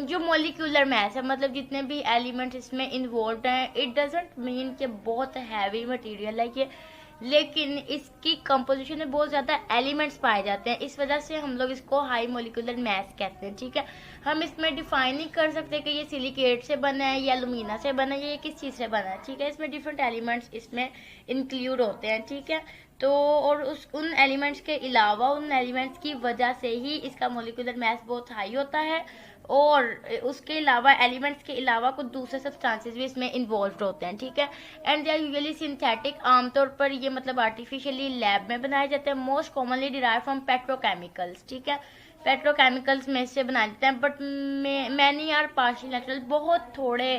जो मोलिकुलर मैस है मतलब जितने भी एलिमेंट्स इसमें इन्वॉल्व हैं, इट डजंट मीन कि बहुत हैवी मटेरियल है ये, लेकिन इसकी कंपोजिशन में बहुत ज़्यादा एलिमेंट्स पाए जाते हैं, इस वजह से हम लोग इसको हाई मोलिकुलर मैस कहते हैं, ठीक है। हम इसमें डिफाइन नहीं कर सकते कि ये सिलिकेट से बना है या एल्यूमिना से बना है या किस चीज़ से बना है, ठीक है। इसमें डिफरेंट एलिमेंट्स इसमें इंक्लूड होते हैं, ठीक है। तो और उन एलिमेंट्स के अलावा, उन एलिमेंट्स की वजह से ही इसका मोलिकुलर मैस बहुत हाई होता है, और उसके अलावा एलिमेंट्स के अलावा कुछ दूसरे सब्सटेंसेस भी इसमें इन्वॉल्व होते हैं, ठीक है। And they are usually synthetic, आमतौर पर ये मतलब आर्टिफिशियली लैब में बनाए जाते हैं, most commonly derive from petrochemicals, ठीक है, पेट्रोकेमिकल्स में से बनाए जाते हैं, but many are partial natural, बहुत थोड़े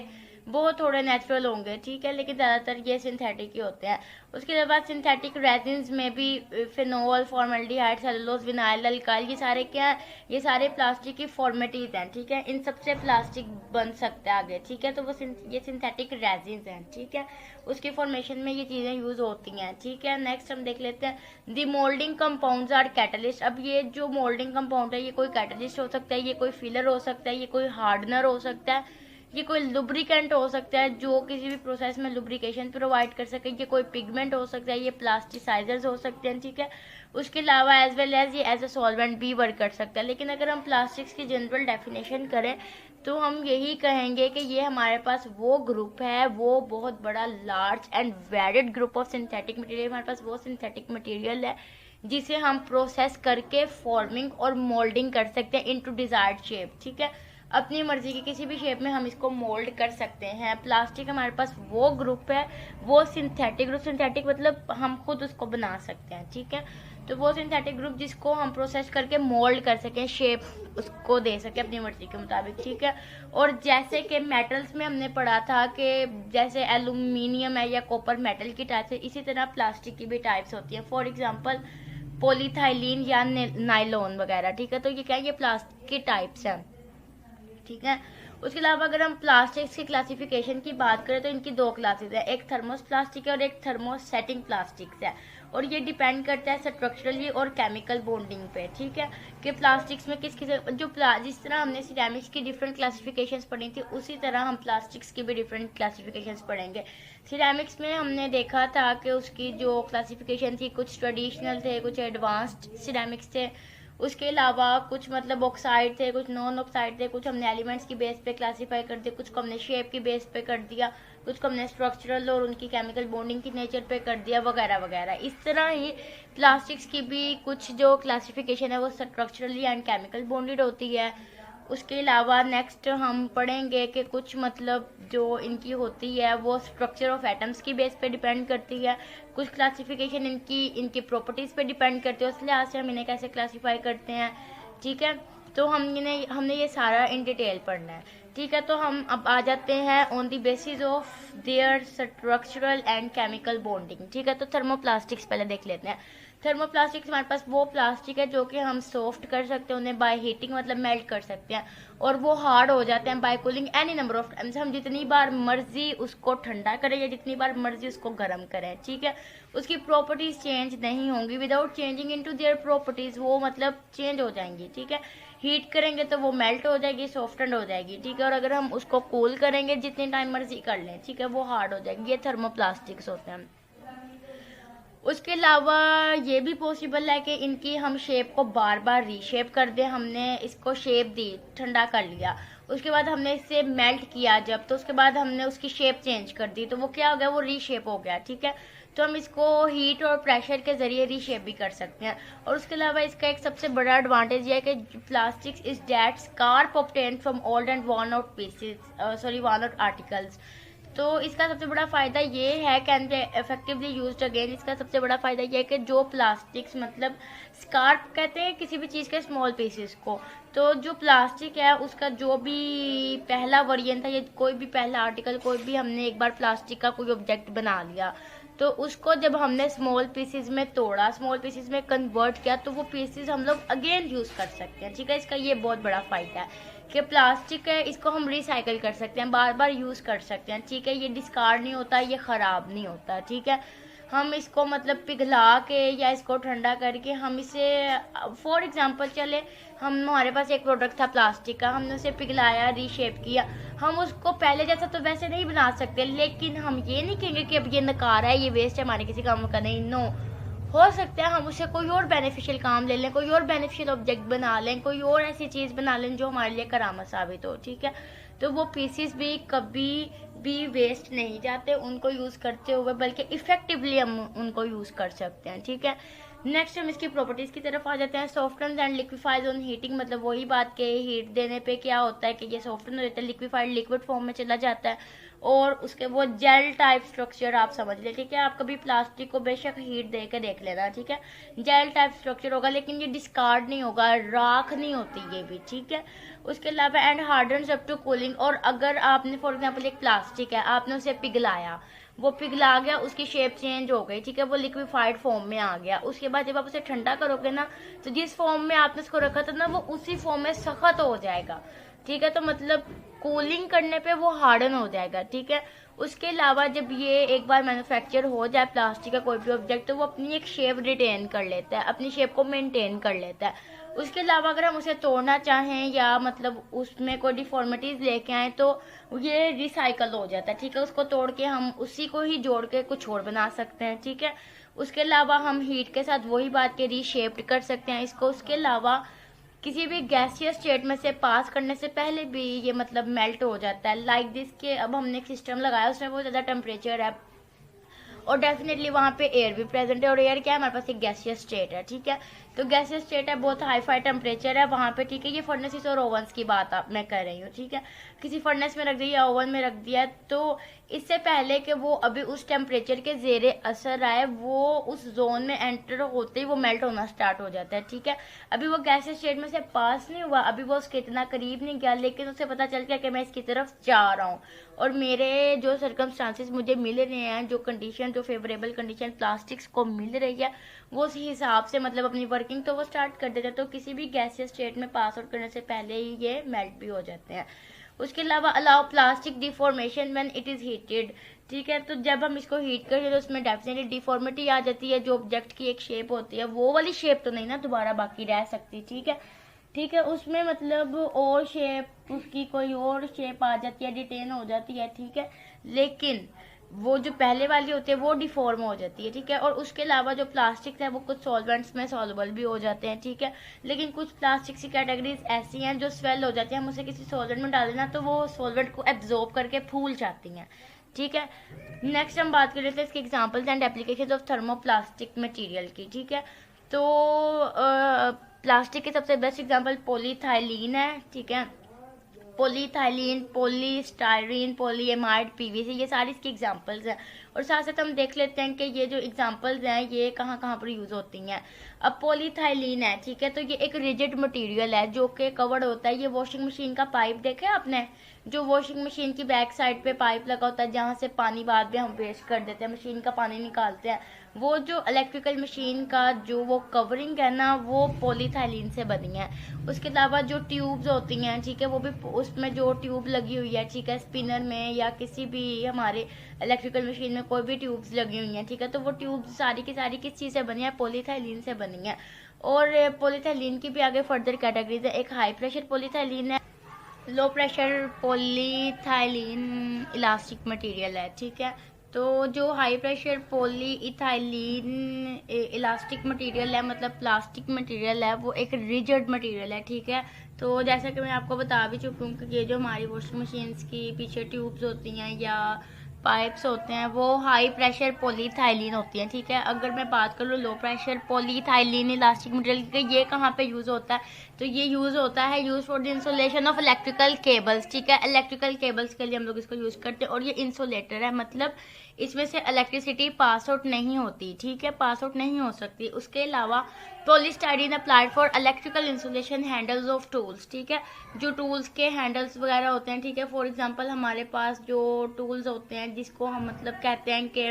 वो थोड़े नेचुरल होंगे, ठीक है, लेकिन ज़्यादातर ये सिंथेटिक ही होते हैं। उसके बाद सिंथेटिक रेजिन्स में भी phenol, formaldehyde, cellulose, vinyl alkyl, ये सारे क्या है, ये सारे प्लास्टिक की फॉर्मेटिव हैं, ठीक है। इन सबसे प्लास्टिक बन सकता है आगे, ठीक है। तो वो ये सिंथेटिक रेजिन्स हैं, ठीक है। उसकी फॉर्मेशन में ये चीज़ें यूज़ होती हैं, ठीक है। नेक्स्ट हम देख लेते हैं दी मोल्डिंग कंपाउंड्स आर कैटलिस्ट। अब ये जो मोल्डिंग कंपाउंड है ये कोई कैटलिस्ट हो सकता है, ये कोई फिलर हो सकता है, ये कोई हार्डनर हो सकता है, ये कोई लुब्रिकेंट हो सकता है जो किसी भी प्रोसेस में लुब्रिकेशन प्रोवाइड कर सके, ये कोई पिगमेंट हो सकता है, ये प्लास्टिसाइजर्स हो सकते हैं, ठीक है। उसके अलावा एज वेल एज ये एज अ सॉल्वेंट भी वर्क कर सकता है। लेकिन अगर हम प्लास्टिक्स की जनरल डेफिनेशन करें तो हम यही कहेंगे कि ये हमारे पास वो ग्रुप है, वो बहुत बड़ा large and varied group of synthetic material, हमारे पास वो सिंथेटिक मटेरियल है जिसे हम प्रोसेस करके फॉर्मिंग और मोल्डिंग कर सकते हैं इनटू डिजायर्ड शेप, ठीक है। अपनी मर्जी की किसी भी शेप में हम इसको मोल्ड कर सकते हैं। प्लास्टिक हमारे पास वो ग्रुप है, वो सिंथेटिक ग्रुप, सिंथेटिक मतलब हम खुद उसको बना सकते हैं, ठीक है। तो वो सिंथेटिक ग्रुप जिसको हम प्रोसेस करके मोल्ड कर सकें, शेप उसको दे सके अपनी मर्जी के मुताबिक, ठीक है। और जैसे कि मेटल्स में हमने पढ़ा था कि जैसे एल्यूमिनियम है या कॉपर मेटल की टाइप्स है, इसी तरह प्लास्टिक की भी टाइप्स होती हैं। फॉर एग्जांपल पॉलीथाइलीन या नाइलॉन वगैरह, ठीक है। तो ये क्या है, ये प्लास्टिक की टाइप्स हैं, ठीक है। उसके अलावा अगर हम प्लास्टिक्स की क्लासिफिकेशन की बात करें तो इनकी दो क्लासेस है, एक थर्मोस प्लास्टिक है और एक थर्मोसेटिंग प्लास्टिक्स है। और ये डिपेंड करता है स्ट्रक्चरली और केमिकल बॉन्डिंग पे, ठीक है, कि प्लास्टिक्स में किस जिस तरह हमने सिरेमिक्स की डिफरेंट क्लासिफिकेशंस पढ़ी थी उसी तरह हम प्लास्टिक्स की भी डिफरेंट क्लासिफिकेशंस पढ़ेंगे। सिरेमिक्स में हमने देखा था कि उसकी जो क्लासिफिकेशन थी कुछ ट्रेडिशनल थे, कुछ एडवांस्ड सिरेमिक्स थे, उसके अलावा कुछ मतलब ऑक्साइड थे, कुछ नॉन ऑक्साइड थे, कुछ हमने एलिमेंट्स की बेस पे क्लासीफाई कर दिया, कुछ को हमने शेप की बेस पे कर दिया, कुछ को हमने स्ट्रक्चरल और उनकी केमिकल बॉन्डिंग की नेचर पे कर दिया, वगैरह वगैरह। इस तरह ही प्लास्टिक्स की भी कुछ जो क्लासिफिकेशन है वो स्ट्रक्चरली एंड केमिकल बॉन्डेड होती है। उसके अलावा नेक्स्ट हम पढ़ेंगे कि कुछ मतलब जो इनकी होती है वो स्ट्रक्चर ऑफ एटम्स की बेस पे डिपेंड करती है, कुछ क्लासिफिकेशन इनकी प्रॉपर्टीज़ पे डिपेंड करती है, उस लिहाज से हम इन्हें कैसे क्लासीफाई करते हैं, ठीक है। तो हमने ये सारा इन डिटेल पढ़ना है, ठीक है। तो हम अब आ जाते हैं on the basis of their structural and chemical bonding, ठीक है। तो थर्मोप्लास्टिक्स पहले देख लेते हैं। थर्मोप्लास्टिक्स हमारे पास वो प्लास्टिक है जो कि हम सॉफ्ट कर सकते हैं, उन्हें बाय हीटिंग मतलब मेल्ट कर सकते हैं, और वो हार्ड हो जाते हैं by cooling any number of times. हम जितनी बार मर्जी उसको ठंडा करें या जितनी बार मर्जी उसको गर्म करें, ठीक है, उसकी प्रॉपर्टीज चेंज नहीं होंगी without changing into their properties, वो मतलब चेंज हो जाएंगी, ठीक है। हीट करेंगे तो वो मेल्ट हो जाएगी, सॉफ्टन हो जाएगी, ठीक है। और अगर हम उसको कूल करेंगे जितनी टाइम मर्जी कर लें, ठीक है, वो हार्ड हो जाएगी। ये थर्मोप्लास्टिक्स होते हैं। उसके अलावा ये भी पॉसिबल है कि इनकी हम शेप को बार बार रीशेप कर दें। हमने इसको शेप दी, ठंडा कर लिया, उसके बाद हमने इसे मेल्ट किया जब, तो उसके बाद हमने उसकी शेप चेंज कर दी, तो वो क्या हो गया, वो रीशेप हो गया, ठीक है। तो हम इसको हीट और प्रेशर के जरिए रीशेप भी कर सकते हैं। और उसके अलावा इसका एक सबसे बड़ा एडवांटेज ये है कि plastics is that scrap obtained from old and worn out pieces, worn out articles. तो इसका सबसे बड़ा फ़ायदा ये है, can be effectively used again. इसका सबसे बड़ा फ़ायदा ये है कि जो प्लास्टिक्स मतलब स्कार्प कहते हैं किसी भी चीज़ के स्मॉल पीसेस को, तो जो प्लास्टिक है उसका जो भी पहला वेरिएंट था, ये कोई भी पहला आर्टिकल, कोई भी हमने एक बार प्लास्टिक का कोई ऑब्जेक्ट बना लिया, तो उसको जब हमने स्मॉल पीसेस में तोड़ा, स्मॉल पीसेस में कन्वर्ट किया, तो वो पीसेस हम लोग अगेन यूज़ कर सकते हैं, ठीक है। इसका ये बहुत बड़ा फ़ायदा है कि प्लास्टिक है इसको हम रिसाइकल कर सकते हैं, बार बार यूज़ कर सकते हैं, ठीक है। ये डिस्कार्ड नहीं होता, ये ख़राब नहीं होता, ठीक है। हम इसको मतलब पिघला के या इसको ठंडा करके हम इसे, फॉर एग्जांपल चले, हमारे पास एक प्रोडक्ट था प्लास्टिक का, हमने उसे पिघलाया, रीशेप किया, हम उसको पहले जैसा तो वैसे नहीं बना सकते, लेकिन हम ये नहीं कहेंगे कि अब ये नकार है, ये वेस्ट है, हमारे किसी काम का नहीं, नो। हो सकता है हम उसे कोई और बेनिफिशियल काम ले लें, कोई और बेनिफिशियल ऑब्जेक्ट बना लें, कोई और ऐसी चीज़ बना लें जो हमारे लिए करामत साबित हो, ठीक है। तो वो पीसीस भी कभी भी वेस्ट नहीं जाते उनको यूज़ करते हुए, बल्कि इफ़ेक्टिवली हम उनको यूज़ कर सकते हैं, ठीक है। नेक्स्ट हम इसकी प्रॉपर्टीज की तरफ आ जाते हैं। Soften and liquefies on heating, मतलब वही बात के हीट देने पे क्या होता है कि ये सॉफ्टन हो जाता है, लिक्विफाइड लिक्विड फॉर्म में चला जाता है और उसके वो जेल टाइप स्ट्रक्चर आप समझ ले, ठीक है। आप कभी प्लास्टिक को बेशक हीट दे के देख लेना, ठीक है। जेल टाइप स्ट्रक्चर होगा लेकिन ये डिस्कार्ड नहीं होगा, राख नहीं होती ये भी, ठीक है। उसके अलावा and hardens up to cooling, और अगर आपने फॉर एग्जाम्पल एक प्लास्टिक है, आपने उसे पिघलाया, वो पिघला गया, उसकी शेप चेंज हो गई, ठीक है, वो लिक्विफाइड फॉर्म में आ गया। उसके बाद जब आप उसे ठंडा करोगे ना, तो जिस फॉर्म में आपने उसको रखा था ना, वो उसी फॉर्म में सख्त हो जाएगा, ठीक है। तो मतलब कूलिंग करने पे वो हार्डन हो जाएगा, ठीक है। उसके अलावा जब ये एक बार मैन्युफैक्चर हो जाए प्लास्टिक का कोई भी ऑब्जेक्ट, तो वो अपनी एक शेप रिटेन कर लेता है, अपनी शेप को मेंटेन कर लेता है। उसके अलावा अगर हम उसे तोड़ना चाहें या मतलब उसमें कोई डिफॉर्मिटीज लेके आए, तो ये रिसाइकल हो जाता है, ठीक है। उसको तोड़ के हम उसी को ही जोड़ के कुछ और बना सकते हैं, ठीक है। उसके अलावा हम हीट के साथ वही बात के रीशेप्ड कर सकते हैं इसको। उसके अलावा किसी भी गैसियस स्टेट में से पास करने से पहले भी ये मतलब मेल्ट हो जाता है, लाइक दिस के अब हमने एक सिस्टम लगाया, उसमें बहुत ज़्यादा टेम्परेचर है और डेफिनेटली वहाँ पे एयर भी प्रेजेंट है, और एयर क्या है, हमारे पास एक गैसियस स्टेट है, ठीक है। तो गैसियस स्टेट है, बहुत हाई फाई टेम्परेचर है वहाँ पे, ठीक है। ये फर्नेसेस और ओवंस की बात मैं कर रही हूँ, ठीक है। किसी फर्नेस में रख दिया, ओवन में रख दिया, तो इससे पहले कि वो अभी उस टेम्परेचर के जेरे असर आए, वो उस जोन में एंटर होते ही वो मेल्ट होना स्टार्ट हो जाता है, ठीक है। अभी वो गैसियस स्टेट में से पास नहीं हुआ, अभी वो उसके इतना करीब नहीं गया, लेकिन उसे पता चल गया कि मैं इसकी तरफ जा रहा हूँ, और मेरे जो सर्कमस्टांसेस मुझे मिल रहे हैं, जो कंडीशन, जो फेवरेबल कंडीशन प्लास्टिक्स को मिल रही है, वो उस हिसाब से मतलब अपनी वर्किंग तो वो स्टार्ट कर देते हैं। तो किसी भी गैसियस स्टेट में पास आउट करने से पहले ही ये मेल्ट भी हो जाते हैं। उसके अलावा allow plastic deformation when it is heated, ठीक है। तो जब हम इसको हीट करते हैं तो उसमें डेफिनेटली डिफॉर्मिटी आ जाती है, जो ऑब्जेक्ट की एक शेप होती है वो वाली शेप तो नहीं ना दोबारा बाकी रह सकती, ठीक है, ठीक है। उसमें मतलब और शेप, उसकी कोई और शेप आ जाती है, डिटेन हो जाती है, ठीक है। लेकिन वो जो पहले वाली होती है वो डिफॉर्म हो जाती है, ठीक है। और उसके अलावा जो प्लास्टिक है वो कुछ सॉल्वेंट्स में सॉल्युबल भी हो जाते हैं, ठीक है। लेकिन कुछ प्लास्टिक की कैटेगरीज ऐसी हैं जो स्वेल हो जाती है, हम उसे किसी सॉल्वेंट में डाल देना तो वो सॉल्वेंट को एब्जॉर्ब करके फूल जाती हैं, ठीक है। नेक्स्ट हम बात कर रहे थे इसके examples and applications of thermoplastic material की, ठीक है। तो प्लास्टिक के सबसे बेस्ट एग्जांपल पॉलीथाइलीन है, ठीक है। पॉलीथाइलीन, पॉलीस्टायरीन, पॉलीएमाइड, पीवीसी, ये सारी इसकी एग्जांपल्स हैं। और साथ साथ हम देख लेते हैं कि ये जो एग्जांपल्स हैं ये कहाँ कहाँ पर यूज होती हैं। अब पॉलीथाइलीन है, ठीक है, तो ये एक रिजिड मटेरियल है जो कि कवर्ड होता है। ये वॉशिंग मशीन का पाइप देखे आपने, जो वॉशिंग मशीन की बैक साइड पे पाइप लगा होता है जहाँ से पानी बाद में हम वेस्ट कर देते हैं, मशीन का पानी निकालते हैं, वो जो इलेक्ट्रिकल मशीन का जो वो कवरिंग है ना, वो पॉलीथाइलीन से बनी है। उसके अलावा जो ट्यूब्स होती हैं, ठीक है, वो भी उसमें जो ट्यूब लगी हुई है, ठीक है, स्पिनर में या किसी भी हमारे इलेक्ट्रिकल मशीन में कोई भी ट्यूब्स लगी हुई हैं, ठीक है, तो वो ट्यूब्स सारी की सारी किस चीज़ से बनी है, पॉलीथाइलीन से बनी है। और पॉलीथाइलीन की भी आगे फर्दर कैटेगरीज है, एक हाई प्रेशर पॉलीथाइलीन है, लो प्रेशर पॉलीथाइलीन इलास्टिक मटेरियल है, ठीक है। तो जो high pressure poly ethylene elastic material है, मतलब प्लास्टिक मटेरियल है, वो एक रिजिड मटेरियल है, ठीक है। तो जैसा कि मैं आपको बता भी चुकी हूँ कि ये जो हमारी वॉशिंग मशीन्स की पीछे ट्यूब्स होती हैं या पाइप्स होते हैं वो हाई प्रेशर पॉलीथाइलीन होती हैं, ठीक है। अगर मैं बात करूँ लो प्रेशर पॉलीथाइलीन इलास्टिक मटेरियल के, ये कहाँ पे यूज़ होता है, तो ये यूज़ होता है use for the insulation of electrical cables, ठीक है। इलेक्ट्रिकल केबल्स के लिए हम लोग इसको यूज़ करते हैं, और ये इंसुलेटर है, मतलब इसमें से इलेक्ट्रिसिटी पास आउट नहीं होती, ठीक है, पास आउट नहीं हो सकती। उसके अलावा polystyrene applied for electrical insulation handles of tools, ठीक है, जो टूल्स के हैंडल्स वगैरह होते हैं, ठीक है। फॉर एग्जांपल हमारे पास जो टूल्स होते हैं जिसको हम मतलब कहते हैं कि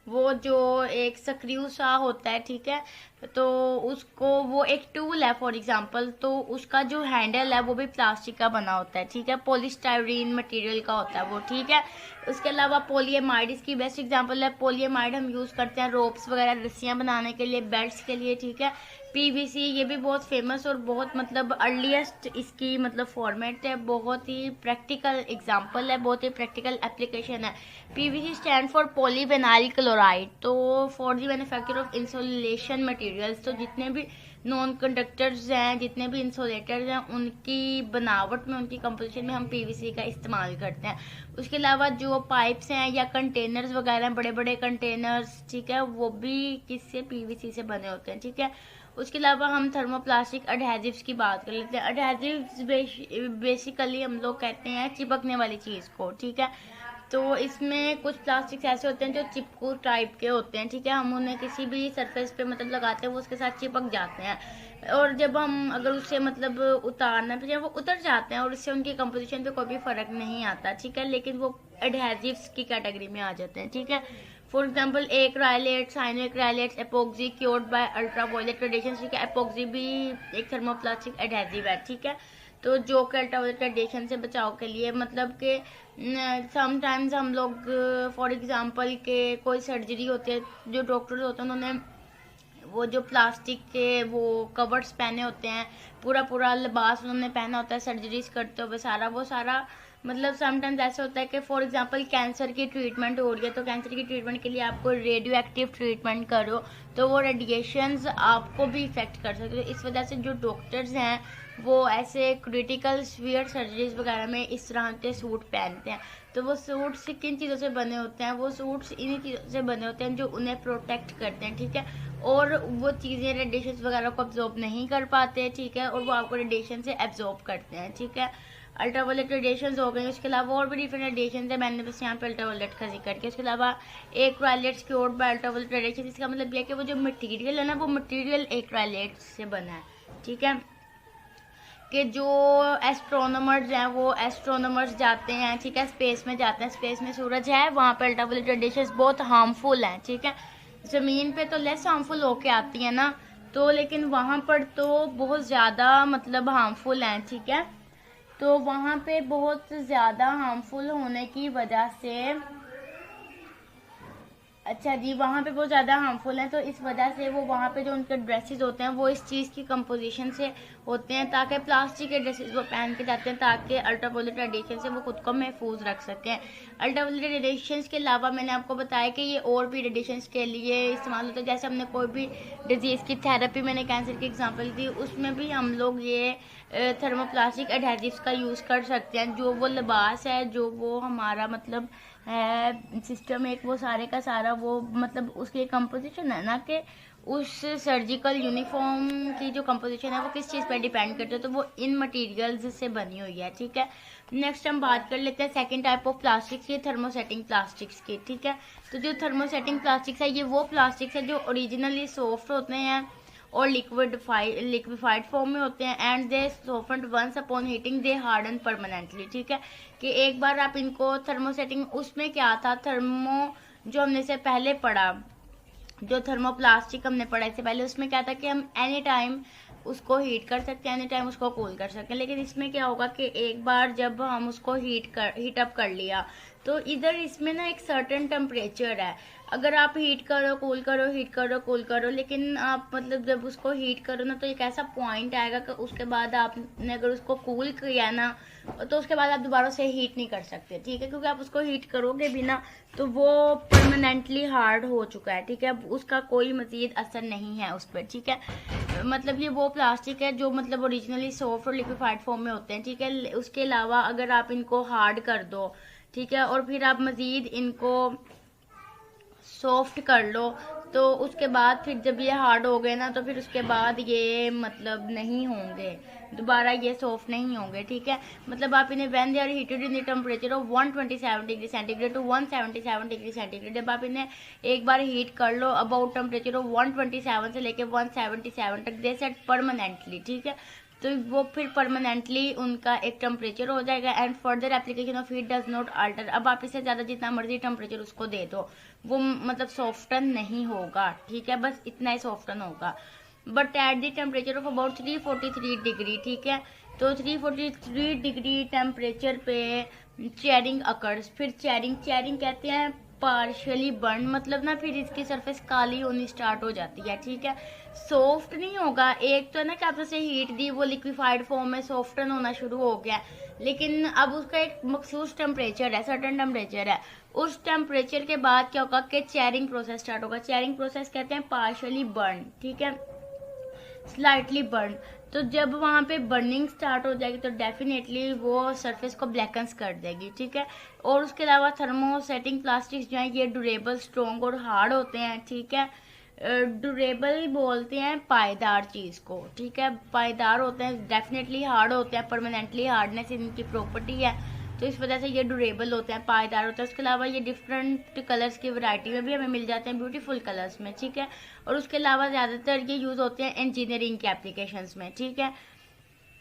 वो जो एक स्क्रू सा होता है, ठीक है, तो उसको वो एक टूल है फॉर एग्जांपल, तो उसका जो हैंडल है वो भी प्लास्टिक का बना होता है, ठीक है, पॉलीस्टाइरीन मटेरियल का होता है वो, ठीक है। उसके अलावा पॉलीएमाइड इसकी बेस्ट एग्जांपल है। पॉलीएमाइड हम यूज़ करते हैं रोप्स वगैरह, रस्सियाँ बनाने के लिए, बेल्ट्स के लिए, ठीक है। पीवीसी ये भी बहुत फेमस और बहुत मतलब अर्लीस्ट इसकी मतलब फॉर्मेट है, बहुत ही प्रैक्टिकल एग्जांपल है, बहुत ही प्रैक्टिकल एप्लीकेशन है। PVC stand for polyvinyl chloride, तो for the manufacture of insulation materials, तो जितने भी नॉन कंडक्टर्स हैं, जितने भी इंसुलेटर्स हैं, उनकी बनावट में, उनकी कंपोजिशन में हम पीवीसी का इस्तेमाल करते हैं। उसके अलावा जो पाइप्स हैं या कंटेनर्स वगैरह, बड़े बड़े कंटेनर्स, ठीक है, वो भी किससे, पीवीसी से बने होते हैं, ठीक है। उसके अलावा हम थर्मोप्लास्टिक अडहेजिव्स की बात कर लेते हैं। अडहेजिव्स बेसिकली हम लोग कहते हैं चिपकने वाली चीज़ को, ठीक है। तो इसमें कुछ प्लास्टिक्स ऐसे होते हैं जो चिपकू टाइप के होते हैं, ठीक है। हम उन्हें किसी भी सरफेस पे मतलब लगाते हैं, वो उसके साथ चिपक जाते हैं, और जब हम अगर उससे मतलब उतारना पे वो उतर जाते हैं, और इससे उनकी कंपोजिशन पे कोई भी फर्क नहीं आता, ठीक है, लेकिन वो एडहेजिव्स की कैटेगरी में आ जाते हैं, ठीक है। For example acrylates, cyanoacrylates, epoxy cured by ultraviolet radiation, ठीक है। एपोक्सी भी एक थर्मोप्लास्टिक एडहेजिव है, ठीक है। तो जो कि अल्ट्रावायलेट रेडिएशन से बचाव के लिए, मतलब कि समटाइम्स हम लोग फॉर एग्जांपल के कोई सर्जरी होती है, जो डॉक्टर्स होते हैं उन्होंने वो जो प्लास्टिक के वो कवर्स पहने होते हैं, पूरा पूरा लिबास उन्होंने पहना होता है सर्जरीज करते हुए, सारा वो सारा मतलब समटाइम्स ऐसा होता है कि फॉर एग्जांपल कैंसर की ट्रीटमेंट हो रही है, तो कैंसर की ट्रीटमेंट के लिए आपको रेडियो एक्टिव ट्रीटमेंट करो, तो वो रेडिएशंस आपको भी इफेक्ट कर सकते हैं। इस वजह से जो डॉक्टर्स हैं वो ऐसे क्रिटिकल स्फीयर सर्जरीज वगैरह में इस तरह के सूट पहनते हैं। तो वो सूट्स किन चीज़ों से बने होते हैं, वो सूट्स इन्हीं चीज़ों से बने होते हैं जो उन्हें प्रोटेक्ट करते हैं, ठीक है। और वो चीज़ें रेडिएशन वगैरह को एब्जॉर्ब नहीं कर पाते, ठीक है, और वो आपको रेडिएशन से एब्जॉर्ब करते हैं, ठीक है। अल्ट्रावायलेट रेडिएशन हो गई, उसके अलावा और भी डिफरेंट रेडिएशन है, मैंने बस यहाँ पे अल्ट्रावायलेट का जिक्र किया। उसके अलावा एक्राइलेट्स क्योर्ड बाय अल्ट्रावायलेट रेडिएशन, इसका मतलब यह कि वो जो मटेरियल है ना, वो मटेरियल एक्राइलेट से बना है, ठीक है। कि जो एस्ट्रोनॉमर्स हैं वो एस्ट्रोनॉमर्स जाते हैं, ठीक है, स्पेस में जाते हैं, स्पेस में सूरज है, वहाँ पर अल्ट्रावायलेट रेडिएशन बहुत हार्मफुल हैं, ठीक है। ज़मीन पे तो लेस हार्मफुल होके आती है ना, तो लेकिन वहाँ पर तो बहुत ज़्यादा मतलब हार्मफुल हैं, ठीक है। तो वहाँ पे बहुत ज़्यादा हार्मफुल होने की वजह से, अच्छा जी, वहाँ पे बहुत ज़्यादा हार्मफुल हैं, तो इस वजह से वो वहाँ पे जो उनके ड्रेसेस होते हैं वो इस चीज़ की कंपोजिशन से होते हैं, ताकि प्लास्टिक के ड्रेसेस वो पहन के जाते हैं ताकि अल्ट्रावायलेट रेडिएशन से वो खुद को महफूज रख सकें। अल्ट्रावायलेट रेडिएशन के अलावा मैंने आपको बताया कि ये और भी रेडिएशन के लिए इस्तेमाल होता है। जैसे हमने कोई भी डिजीज़ की थेरेपी, मैंने कैंसर की एग्जाम्पल दी, उसमें भी हम लोग ये थर्मोप्लास्टिक एडहेजिव्स का यूज़ कर सकते हैं। जो वो लिबास है, जो वो हमारा मतलब है सिस्टम, एक वो सारे का सारा वो मतलब उसकी कंपोजिशन है ना, कि उस सर्जिकल यूनिफॉर्म की जो कंपोजिशन है वो किस चीज़ पर डिपेंड करते हैं, तो वो इन मटेरियल्स से बनी हुई है, ठीक है। नेक्स्ट हम बात कर लेते हैं सेकंड टाइप ऑफ प्लास्टिक्स की, थर्मोसेटिंग प्लास्टिक्स की, ठीक है। तो जो थर्मोसेटिंग प्लास्टिक्स है, ये वो प्लास्टिक्स है जो ओरिजिनली सॉफ्ट होते हैं और लिक्विफाइड फॉर्म में होते हैं, and they soften once upon heating they harden permanently, ठीक है। कि एक बार आप इनको थर्मोसेटिंग, उसमें क्या था, थर्मो जो हमने से पहले पढ़ा, जो थर्मोप्लास्टिक हमने पढ़ा इससे पहले, उसमें क्या था कि हम एनी टाइम उसको हीट कर सकते हैं, एनी टाइम उसको कूल कर सकते हैं। लेकिन इसमें क्या होगा कि एक बार जब हम उसको हीट अप कर लिया, तो इधर इसमें ना एक सर्टेन टेम्परेचर है, अगर आप हीट करो कूल करो, हीट करो कूल करो, लेकिन आप मतलब जब उसको हीट करो ना, तो एक ऐसा पॉइंट आएगा कि उसके बाद आपने अगर उसको कूल किया ना, तो उसके बाद आप दोबारा से हीट नहीं कर सकते, ठीक है, क्योंकि आप उसको हीट करोगे भी ना तो वो परमानेंटली हार्ड हो चुका है, ठीक है, उसका कोई मजीद असर नहीं है उस पर, ठीक है। मतलब ये वो प्लास्टिक है जो मतलब ओरिजिनली सॉफ्ट और लिक्विफाइड फॉर्म में होते हैं, ठीक है। उसके अलावा अगर आप इनको हार्ड कर दो, ठीक है, और फिर आप मजीद इनको सॉफ्ट कर लो, तो उसके बाद फिर जब ये हार्ड हो गए ना, तो फिर उसके बाद ये मतलब नहीं होंगे दोबारा, ये सॉफ्ट नहीं होंगे, ठीक है। मतलब आप इन्हें when they are heated in the temperature of 127 degree centigrade to 177 degree centigrade, जब आप इन्हें एक बार हीट कर लो अबाउट टेम्परेचर ऑफ 127 से लेके 177 तक, दे सेट परमानेंटली, ठीक है, तो वो फिर परमानेंटली उनका एक टेम्परेचर हो जाएगा, and further application of heat does not alter. अब आप इससे ज़्यादा जितना मर्जी टेम्परेचर उसको दे दो, वो मतलब सॉफ्टन नहीं होगा, ठीक है, बस इतना ही सॉफ्टन होगा, but at the temperature of about 343 degree, ठीक है। तो 343 डिग्री टेम्परेचर पे चेयरिंग अकर्स, फिर चेयरिंग कहते हैं पार्शियली बर्न, मतलब ना फिर इसकी सरफेस काली होनी स्टार्ट हो जाती है, ठीक है, सॉफ्ट नहीं होगा। एक तो है ना कि आपने से हीट दी, वो लिक्विफाइड फॉर्म में सॉफ्टन होना शुरू हो गया, लेकिन अब उसका एक मखसूस टेम्परेचर है, सर्टेन टेम्परेचर है, उस टेम्परेचर के बाद क्या होगा कि चेयरिंग प्रोसेस स्टार्ट होगा। चेयरिंग प्रोसेस कहते हैं पार्शियली बर्न, ठीक है। Slightly burn. तो जब वहाँ पे बर्निंग स्टार्ट हो जाएगी तो डेफिनेटली वो सरफेस को ब्लैकन्स कर देगी, ठीक है। और उसके अलावा थर्मोसेटिंग प्लास्टिक्स जो हैं ये ड्यूरेबल, स्ट्रॉन्ग और हार्ड होते हैं, ठीक है। ड्यूरेबल बोलते हैं पायदार चीज़ को, ठीक है, पायदार होते हैं, डेफिनेटली हार्ड होते हैं, परमानेंटली हार्डनेस इनकी प्रॉपर्टी है, तो इस वजह से ये ड्यूरेबल होते हैं, पायदार होते हैं। उसके अलावा ये डिफरेंट कलर्स की वैरायटी में भी हमें मिल जाते हैं, ब्यूटीफुल कलर्स में, ठीक है। और उसके अलावा ज़्यादातर ये यूज़ होते हैं इंजीनियरिंग के एप्लीकेशंस में, ठीक है,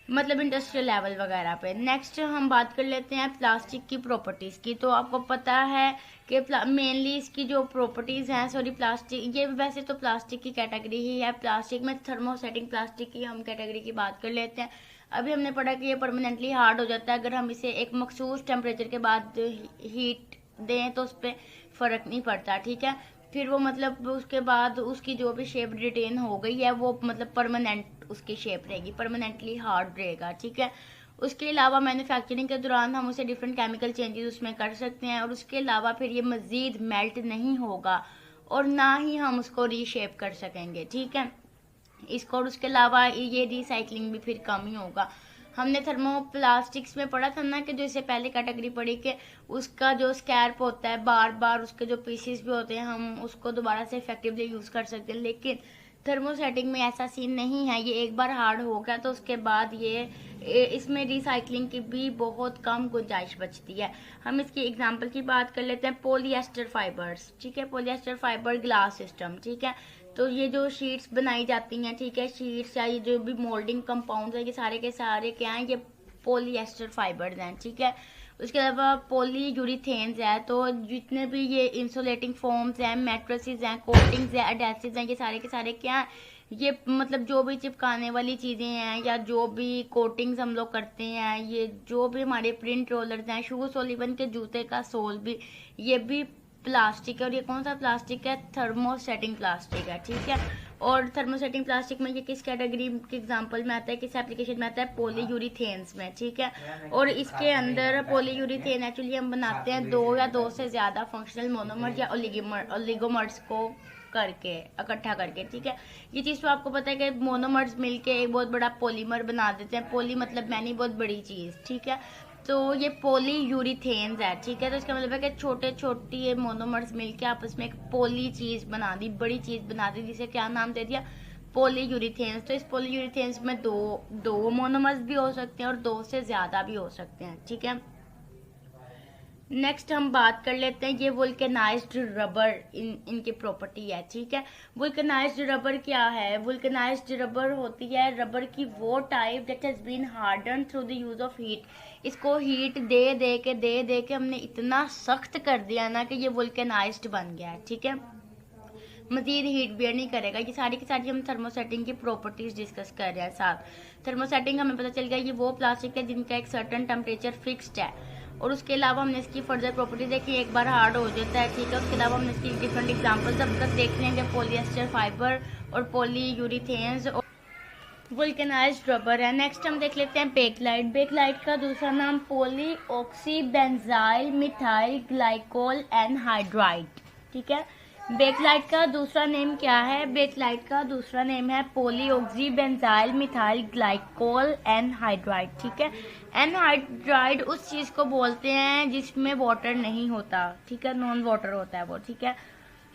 मतलब इंडस्ट्रियल लेवल वगैरह पे। नेक्स्ट हम बात कर लेते हैं प्लास्टिक की प्रॉपर्टीज़ की। तो आपको पता है कि मेनली इसकी जो प्रॉपर्टीज़ हैं, सॉरी प्लास्टिक, ये वैसे तो प्लास्टिक की कैटेगरी ही है, प्लास्टिक में थर्मोसेटिंग प्लास्टिक की हम कैटेगरी की बात कर लेते हैं। अभी हमने पढ़ा कि ये परमानेंटली हार्ड हो जाता है अगर हम इसे एक मखसूस टेम्परेचर के बाद हीट दें तो उस पर फ़र्क नहीं पड़ता, ठीक है। फिर वो मतलब उसके बाद उसकी जो भी शेप रिटेन हो गई है वो मतलब परमानेंट उसकी शेप रहेगी, परमानेंटली हार्ड रहेगा, ठीक है। उसके अलावा मैन्युफैक्चरिंग के दौरान हम उसे डिफरेंट केमिकल चेंजेस उसमें कर सकते हैं और उसके अलावा फिर ये मज़ीद मेल्ट नहीं होगा और ना ही हम उसको रीशेप कर सकेंगे, ठीक है। इसको और उसके अलावा ये रिसाइकलिंग भी फिर कम ही होगा। हमने थर्मोप्लास्टिक्स में पढ़ा था ना कि जो इससे पहले कैटेगरी पढ़ी कि उसका जो स्कैर्प होता है बार बार उसके जो पीसेस भी होते हैं हम उसको दोबारा से इफेक्टिवली यूज़ कर सकते हैं, लेकिन थर्मोसेटिंग में ऐसा सीन नहीं है। ये एक बार हार्ड हो गया तो उसके बाद ये इसमें रिसाइकलिंग की भी बहुत कम गुंजाइश बचती है। हम इसकी एग्जांपल की बात कर लेते हैं, पॉलीएस्टर फाइबर्स, ठीक है, पॉलीएस्टर फाइबर ग्लास सिस्टम, ठीक है। तो ये जो शीट्स बनाई जाती हैं, ठीक है, शीट्स या ये जो भी मोल्डिंग कंपाउंड्स हैं ये सारे के सारे क्या हैं, ये पॉलीएस्टर फाइबर्स हैं, ठीक है। उसके अलावा पॉलीयूरिथेन्स है, तो जितने भी ये इंसुलेटिंग फोम्स हैं, मैट्रेसेस हैं, कोटिंग्स हैं, एडेसिव्स हैं, ये सारे के सारे क्या हैं, ये मतलब जो भी चिपकाने वाली चीज़ें हैं या जो भी कोटिंग्स हम लोग करते हैं, ये जो भी हमारे प्रिंट रोलर्स हैं, शूज सोल, इवन के जूते का सोल भी, ये भी प्लास्टिक है। और ये कौन सा प्लास्टिक है, थर्मोसेटिंग प्लास्टिक है, ठीक है। और थर्मोसेटिंग प्लास्टिक में ये किस कैटेगरी के एग्जांपल में आता है, किस एप्लीकेशन में आता है, पॉलीयूरिथेन्स में, ठीक है। और इसके अंदर पॉलीयूरिथेन एक्चुअली हम बनाते हैं दो या दो से ज़्यादा फंक्शनल मोनोमर या ओलिगोमर्स को करके, इकट्ठा करके, ठीक है। ये चीज़ तो आपको पता है कि मोनोमर्स मिलके एक बहुत बड़ा पॉलीमर बना देते हैं, पॉली मतलब मैनी बहुत बड़ी चीज़, ठीक है। तो ये पॉलीयूरिथेन्स है, ठीक है। तो इसका मतलब है कि छोटे छोटे ये मोनोमर्स मिलके आपस में एक पॉली चीज़ बना दी, बड़ी चीज़ बना दी, जिसे क्या नाम दे दिया, पॉलीयूरिथेन्स। तो इस पॉलीयूरिथेन्स में दो मोनोमर्स भी हो सकते हैं और दो से ज़्यादा भी हो सकते हैं, ठीक है। नेक्स्ट हम बात कर लेते हैं, ये वुल्केनाइज्ड रबर इनकी प्रॉपर्टी है, ठीक है। वुल्केनाइज्ड रबर क्या है, वुल्केनाइज्ड रबर होती है रबर की वो type that has been harden through the use of heat. इसको हीट दे के हमने इतना सख्त कर दिया ना कि ये वुल्केनाइज्ड बन गया है, ठीक है, मजीद हीट बियर नहीं करेगा। ये सारी की सारी हम थर्मोसेटिंग की प्रॉपर्टीज डिस्कस कर रहे हैं साथ। थर्मोसेटिंग हमें पता चल गया ये वो प्लास्टिक है जिनका एक सर्टन टेम्परेचर फिक्स्ड है और उसके अलावा हमने इसकी फर्दर प्रॉपर्टी देखी, एक बार हार्ड हो जाता है, ठीक है। उसके अलावा हमने इसकी डिफरेंट एग्जांपल्स अब तक देख लेंगे, पॉलीएस्टर फाइबर और पॉलीयूरिथेन्स और वुल्केनाइज्ड रबर है। नेक्स्ट हम देख लेते हैं बेकलाइट। बेकलाइट का दूसरा नाम पॉलीऑक्सीबेंजाइल मिथाइल ग्लाइकोल एनहाइड्राइड, ठीक है। बेकलाइट का दूसरा नेम क्या है, बेकलाइट का दूसरा नेम है पॉलीऑक्सीबेंजाइल मिथाइल ग्लाइकोल एनहाइड्राइड, ठीक है। एनहाइड्राइड उस चीज को बोलते हैं जिसमें वाटर नहीं होता, ठीक है, नॉन वाटर होता है वो, ठीक है।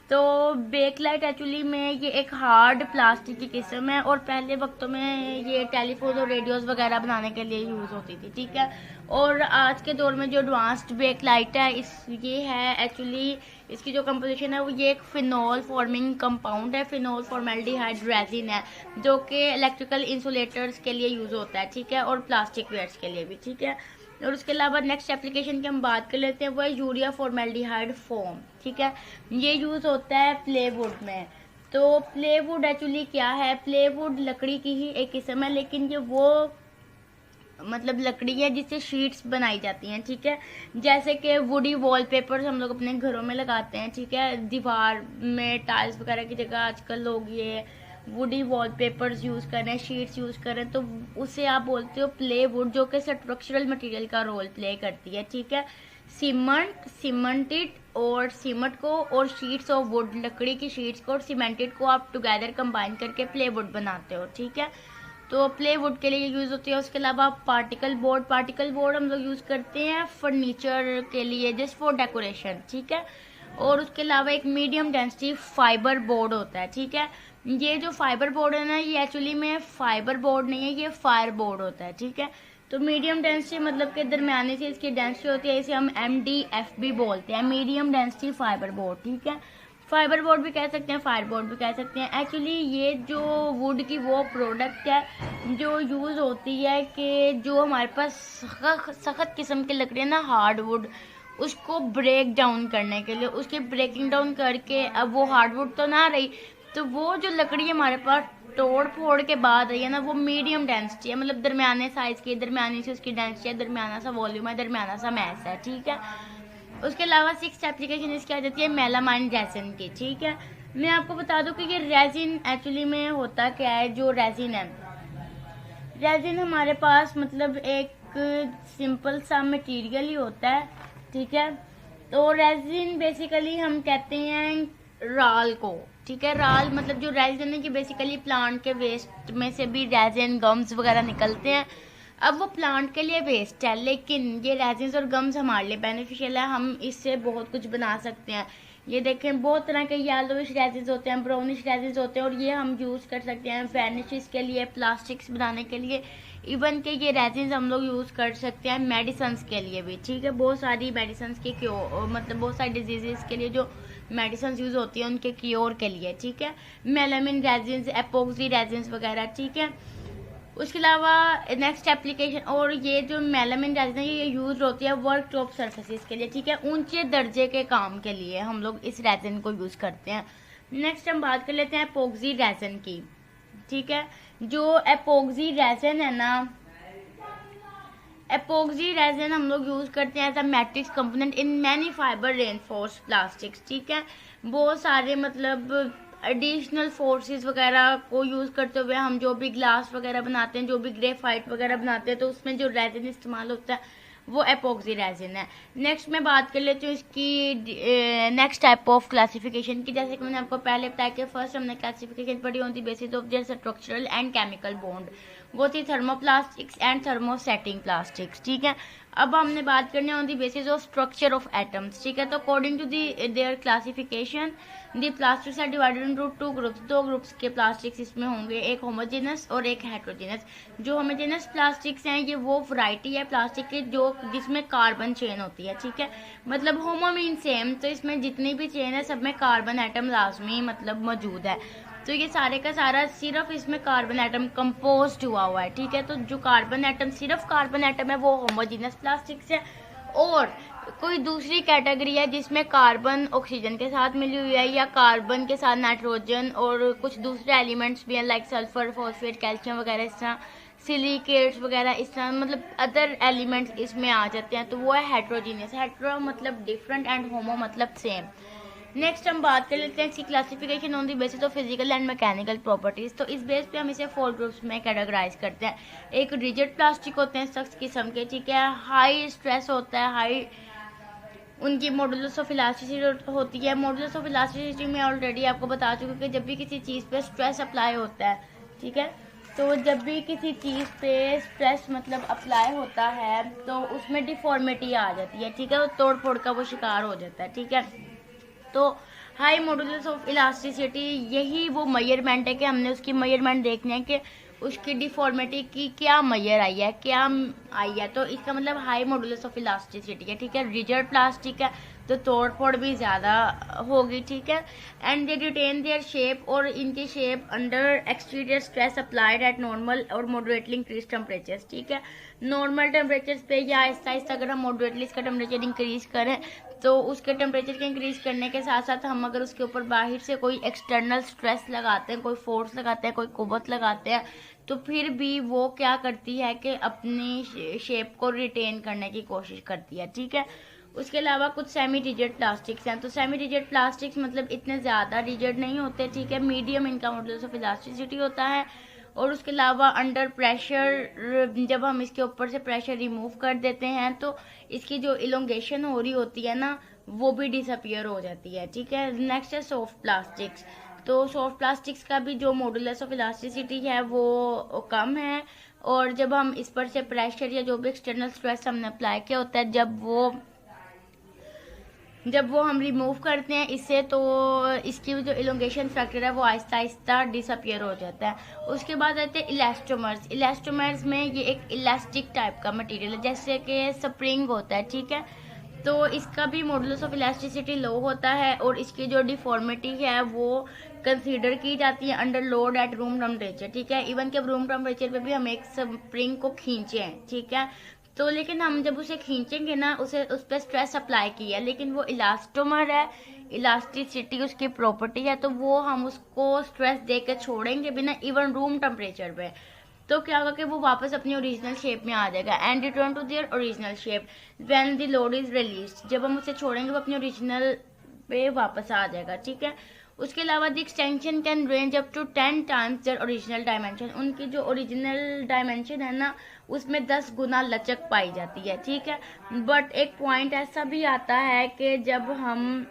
तो बेकलाइट एक्चुअली में ये एक हार्ड प्लास्टिक की किस्म है और पहले वक्तों में ये टेलीफोन और रेडियोस वगैरह बनाने के लिए यूज़ होती थी, ठीक है। और आज के दौर में जो एडवांस्ड बेकलाइट है ये है एक्चुअली इसकी जो कंपोजिशन है वो ये एक फिनॉल फॉर्मिंग कंपाउंड है, फिनॉल फॉर्मेल्डिहाइड रेजिन है, जो कि इलेक्ट्रिकल इंसुलेटर्स के लिए यूज़ होता है, ठीक है, और प्लास्टिक वेयर्स के लिए भी, ठीक है। और उसके अलावा नेक्स्ट एप्लीकेशन की हम बात कर लेते हैं, वो है यूरिया फॉर्मेल्डिहाइड फोम, ठीक है। ये यूज़ होता है प्लेवुड में। तो प्लेवुड एक्चुअली क्या है, प्लेवुड लकड़ी की ही एक किस्म है, लेकिन ये वो मतलब लकड़ी है जिससे शीट्स बनाई जाती हैं, ठीक है। जैसे कि वुडी वॉलपेपर्स हम लोग अपने घरों में लगाते हैं, ठीक है, दीवार में टाइल्स वगैरह की जगह आजकल लोग ये वुडी वॉलपेपर्स यूज़ कर रहे हैं, शीट्स यूज़ कर रहे हैं, तो उसे आप बोलते हो प्लेवुड, जो कि स्ट्रक्चरल मटेरियल का रोल प्ले करती है, ठीक है। सीमेंटेड और सीमेंट को और शीट्स ऑफ वुड, लकड़ी की शीट्स को और सीमेंटेड को आप टुगेदर कंबाइन करके प्ले वुड बनाते हो, ठीक है। तो प्ले वुड के लिए यूज़ होती है। उसके अलावा पार्टिकल बोर्ड हम लोग यूज़ करते हैं फर्नीचर के लिए, जस्ट फॉर डेकोरेशन, ठीक है। और उसके अलावा एक मीडियम डेंसिटी फाइबर बोर्ड होता है, ठीक है। ये जो फाइबर बोर्ड है ना, ये एक्चुअली में फाइबर बोर्ड नहीं है, ये फायर बोर्ड होता है, ठीक है। तो मीडियम डेंसिटी मतलब के दरमियाने से इसकी डेंसिटी होती है, इसे हम MDF भी बोलते हैं, मीडियम डेंसिटी फाइबर बोर्ड, ठीक है। फाइबर बोर्ड भी कह सकते हैं, फायर बोर्ड भी कह सकते हैं। एक्चुअली ये जो वुड की वो प्रोडक्ट है जो यूज़ होती है कि जो हमारे पास सख्त किस्म की लकड़ी है ना, हार्ड वुड, उसको ब्रेक डाउन करने के लिए, उसके ब्रेकिंग डाउन करके अब वो हार्डवुड तो ना रही, तो वो जो लकड़ी हमारे पास तोड़ फोड़ के बाद आई है ना, वो मीडियम डेंसिटी है, मतलब दरमियाने साइज़ की, दरमियानी से उसकी डेंसिटी है, दरमियाना सा वॉल्यूम है, दरमियाना सा मैस है, ठीक है। उसके अलावा 6th एप्लीकेशन इसकी आ जाती है मेलामाइन रेजिन की, ठीक है। मैं आपको बता दूं कि ये रेजिन एक्चुअली में होता क्या है। जो रेजिन है, रेजिन हमारे पास मतलब एक सिंपल सा मटेरियल ही होता है, ठीक है। तो रेजिन बेसिकली हम कहते हैं राल को, ठीक है। राल मतलब जो रेजिन है कि बेसिकली प्लांट के वेस्ट में से भी रेजिन गम्स वगैरह निकलते हैं। अब वो प्लांट के लिए वेस्ट है, लेकिन ये रेजिन्स और गम्स हमारे लिए बेनिफिशियल है, हम इससे बहुत कुछ बना सकते हैं। ये देखें, बहुत तरह के येलोइश रेजिन्स होते हैं, ब्राउनिश रेजिन्स होते हैं, और ये हम यूज़ कर सकते हैं फर्निचर्स के लिए, प्लास्टिक्स बनाने के लिए, इवन के ये रेजिन्स हम लोग यूज़ कर सकते हैं मेडिसन्स के लिए भी, ठीक है। बहुत सारी मेडिसन्स के क्योर, मतलब बहुत सारी डिजीज़ के लिए जो मेडिसन्स यूज़ होती हैं उनके क्योर के लिए, ठीक है। मेलामाइन रेजिन्स, एपॉक्सी रेजिन्स वगैरह, ठीक है। उसके अलावा नेक्स्ट एप्लीकेशन, और ये जो मेलामाइन रेजिन है ये यूज़ होती है वर्क टॉप सर्फेसिस के लिए, ठीक है। ऊंचे दर्जे के काम के लिए हम लोग इस रेजिन को यूज़ करते हैं। नेक्स्ट हम बात कर लेते हैं एपॉक्सी रेजिन की, ठीक है। जो एपॉक्सी रेजिन है ना, एपॉक्सी रेजिन हम लोग यूज़ करते हैं as a matrix component in many fibre reinforce plastics, ठीक है। बहुत सारे मतलब एडिशनल फोर्सेस वगैरह को यूज़ करते हुए हम जो भी ग्लास वगैरह बनाते हैं, जो भी ग्रेफाइट वगैरह बनाते हैं, तो उसमें जो रेजिन इस्तेमाल होता है वो एपॉक्सी रेजिन है। नेक्स्ट मैं बात कर लेती हूँ इसकी नेक्स्ट टाइप ऑफ क्लासिफिकेशन की। जैसे कि मैंने आपको पहले बताया कि फर्स्ट हमने क्लासिफिकेशन पढ़ी होती basis of their structural and chemical bond, वो थी थर्मोप्लास्टिक्स एंड थर्मोसेटिंग प्लास्टिक्स, ठीक है। अब हमने बात करनी on the basis of structure of atoms, ठीक है। तो according to their classification the plastics are divided into 2 groups, 2 groups के प्लास्टिक्स इसमें होंगे, एक होमोजेनस और एक हेट्रोजेनस। जो होमोजेनस प्लास्टिक्स हैं ये वो वैरायटी है प्लास्टिक की जो जिसमें कार्बन चेन होती है, ठीक है। मतलब होमो मीन सेम, तो इसमें जितनी भी चेन है सब में कार्बन एटम लाजमी मतलब मौजूद है। तो ये सारे का सारा सिर्फ इसमें कार्बन एटम कंपोज्ड हुआ है, ठीक है। तो जो कार्बन एटम सिर्फ कार्बन एटम है वो होमोजेनस प्लास्टिक्स है, और कोई दूसरी कैटेगरी है जिसमें कार्बन ऑक्सीजन के साथ मिली हुई है, या कार्बन के साथ नाइट्रोजन और कुछ दूसरे एलिमेंट्स भी हैं लाइक सल्फर, फॉस्फेट, कैल्शियम वगैरह, इस तरह सिलिकेट्स वगैरह, इस तरह मतलब अदर एलिमेंट्स इसमें आ जाते हैं, तो वो है हेट्रोजीनियस। हेट्रो मतलब डिफरेंट एंड होमो मतलब सेम। नेक्स्ट हम बात कर लेते हैं इसकी classification on the basis of physical and mechanical properties. तो इस बेस पे हम इसे 4 ग्रुप्स में कैटेगराइज करते हैं। एक रिजिड प्लास्टिक होते हैं सख्त किस्म के, ठीक है। हाई स्ट्रेस होता है, हाई उनकी मॉडुलस ऑफ इलास्टिसिटी होती है। मॉडुलस ऑफ इलास्टिसिटी में ऑलरेडी आपको बता चुकी कि जब भी किसी चीज़ पे स्ट्रेस अप्लाई होता है, ठीक है, तो जब भी किसी चीज़ पे स्ट्रेस मतलब अप्लाई होता है तो उसमें डिफॉर्मिटी आ जाती है, ठीक है, वो तोड़ फोड़ का वो शिकार हो जाता है, ठीक है। तो हाई मॉडुलस ऑफ इलास्टिसिटी यही वो मेजरमेंट है कि हमने उसकी मेजरमेंट देखनी है कि उसकी डिफॉर्मिटी की क्या मेजर आई है, क्या आई है। तो इसका मतलब हाई मॉडुलस ऑफ इलास्टिसिटी है, ठीक है। रिजिड प्लास्टिक है तो तोड़ फोड़ भी ज़्यादा होगी, ठीक है। And they retain their shape, और इनकी shape under exterior stress applied at normal और मॉडरेटली इंक्रीज टेम्परेचर्स, ठीक है। नॉर्मल टेम्परेचर्स पे या आहिस्ता आहिस्ता अगर हम मॉडरेटली इसका टेम्परेचर इंक्रीज करें तो उसके टेम्परेचर के इंक्रीज करने के साथ साथ हम अगर उसके ऊपर बाहर से कोई एक्सटर्नल स्ट्रेस लगाते हैं, कोई फोर्स लगाते हैं, कोई कुव्वत लगाते हैं, तो फिर भी वो क्या करती है कि अपनी शेप को रिटेन करने की कोशिश करती है, ठीक है। उसके अलावा कुछ सेमी रिजिड प्लास्टिक्स हैं। तो सेमी रिजिड प्लास्टिक्स मतलब इतने ज़्यादा रिजिड नहीं होते, ठीक है, मीडियम इनका मॉडुलस ऑफ इलास्टिसिटी होता है, और उसके अलावा अंडर प्रेशर जब हम इसके ऊपर से प्रेशर रिमूव कर देते हैं तो इसकी जो इलोंगेशन हो रही होती है ना वो भी डिसअपियर हो जाती है। ठीक है, नेक्स्ट है सॉफ्ट प्लास्टिक्स। तो सॉफ्ट प्लास्टिक्स का भी जो मॉडुलस ऑफ इलास्टिसिटी है वो कम है, और जब हम इस पर से प्रेशर या जो भी एक्सटर्नल स्ट्रेस हमने अप्लाई किया होता है जब वो हम रिमूव करते हैं इससे, तो इसकी जो इलोंगेशन फैक्टर है वो आहिस्ता आहिस्ता डिसअपियर हो जाता है। उसके बाद आते हैं इलास्टोमर्स। इलास्टोमर्स में ये एक इलास्टिक टाइप का मटेरियल है, जैसे कि स्प्रिंग होता है। ठीक है, तो इसका भी मॉडुलस ऑफ इलास्टिसिटी लो होता है, और इसकी जो डिफॉर्मिटी है वो कंसीडर की जाती है under load at room temperature. ठीक है, इवन कि अब रूम टेम्परेचर पे भी हम एक स्प्रिंग को खींचे हैं। ठीक है, तो लेकिन हम जब उसे खींचेंगे ना उस पर स्ट्रेस अप्लाई किया, लेकिन वो इलास्टोमर है, इलास्टिसिटी उसकी प्रॉपर्टी है, तो वो हम उसको स्ट्रेस दे के छोड़ेंगे भी ना इवन रूम टेम्परेचर पे, तो क्या होगा कि वो वापस अपनी ओरिजिनल शेप में आ जाएगा and return to their original shape when the load is released. जब हम उसे छोड़ेंगे वो अपनी ओरिजिनल पे वापस आ जाएगा। ठीक है, उसके अलावा the extension can range up to 10 times their original dimension. उनकी जो ओरिजिनल डायमेंशन है ना उसमें 10 गुना लचक पाई जाती है। ठीक है, बट एक पॉइंट ऐसा भी आता है कि जब हम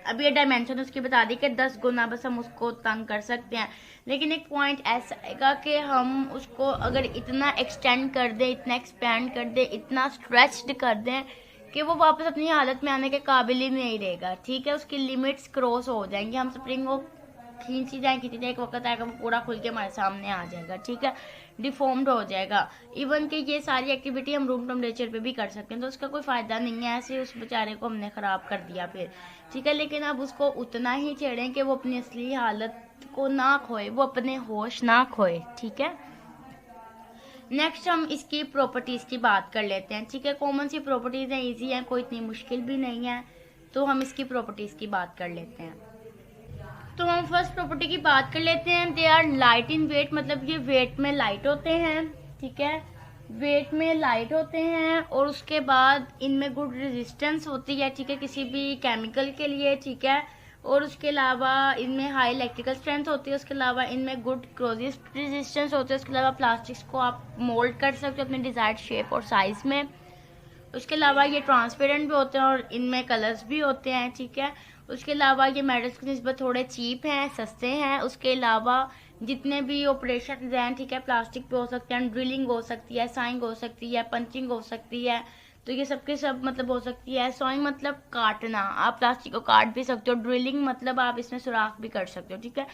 अब ये डायमेंशन उसकी बता दी कि 10 गुना बस हम उसको तंग कर सकते हैं, लेकिन एक पॉइंट ऐसा आएगा कि हम उसको अगर इतना एक्सटेंड कर दें, इतना एक्सपेंड कर दें, इतना स्ट्रेच्ड कर दें कि वो वापस अपनी हालत में आने के काबिल ही नहीं रहेगा। ठीक है, उसकी लिमिट्स क्रॉस हो जाएंगी, हम स्प्रिंग को खींची जाए एक वक्त आएगा वो पूरा खुल के हमारे सामने आ जाएगा। ठीक है, डिफॉर्म्ड हो जाएगा। इवन कि ये सारी एक्टिविटी हम रूम टेम्परेचर पे भी कर सकते हैं, तो उसका कोई फायदा नहीं है, ऐसे उस बेचारे को हमने खराब कर दिया फिर। ठीक है, लेकिन अब उसको उतना ही छेड़ें कि वो अपनी असली हालत को ना खोए, वो अपने होश ना खोए। ठीक है, नेक्स्ट हम इसकी प्रॉपर्टीज की बात कर लेते हैं। ठीक है, कॉमन सी प्रॉपर्टीज हैं, इजी हैं, कोई इतनी मुश्किल भी नहीं है, तो हम इसकी प्रॉपर्टीज की बात कर लेते हैं। तो हम फर्स्ट प्रॉपर्टी की बात कर लेते हैं। They are light in weight, मतलब ये वेट में लाइट होते हैं। ठीक है, वेट में लाइट होते हैं, और उसके बाद इनमें गुड रेजिस्टेंस होती है। ठीक है, किसी भी केमिकल के लिए। ठीक है, और उसके अलावा इनमें हाई इलेक्ट्रिकल स्ट्रेंथ होती है। उसके अलावा इनमें गुड क्रोजिव रेजिस्टेंस होते हैं। उसके अलावा प्लास्टिक्स को आप मोल्ड कर सकते हो अपने डिजायर्ड शेप और साइज में। उसके अलावा ये ट्रांसपेरेंट भी होते हैं और इनमें कलर्स भी होते हैं। ठीक है, उसके अलावा ये मेटल्स की निस्बत थोड़े चीप हैं, सस्ते हैं। उसके अलावा जितने भी ऑपरेशन हैं, ठीक है, प्लास्टिक पे हो सकते हैं, ड्रिलिंग हो सकती है, साइंग हो सकती है, पंचिंग हो सकती है, तो ये सबके सब मतलब हो सकती है। सॉइंग मतलब काटना, आप प्लास्टिक को काट भी सकते हो। ड्रिलिंग मतलब आप इसमें सुराख भी कर सकते हो। ठीक है,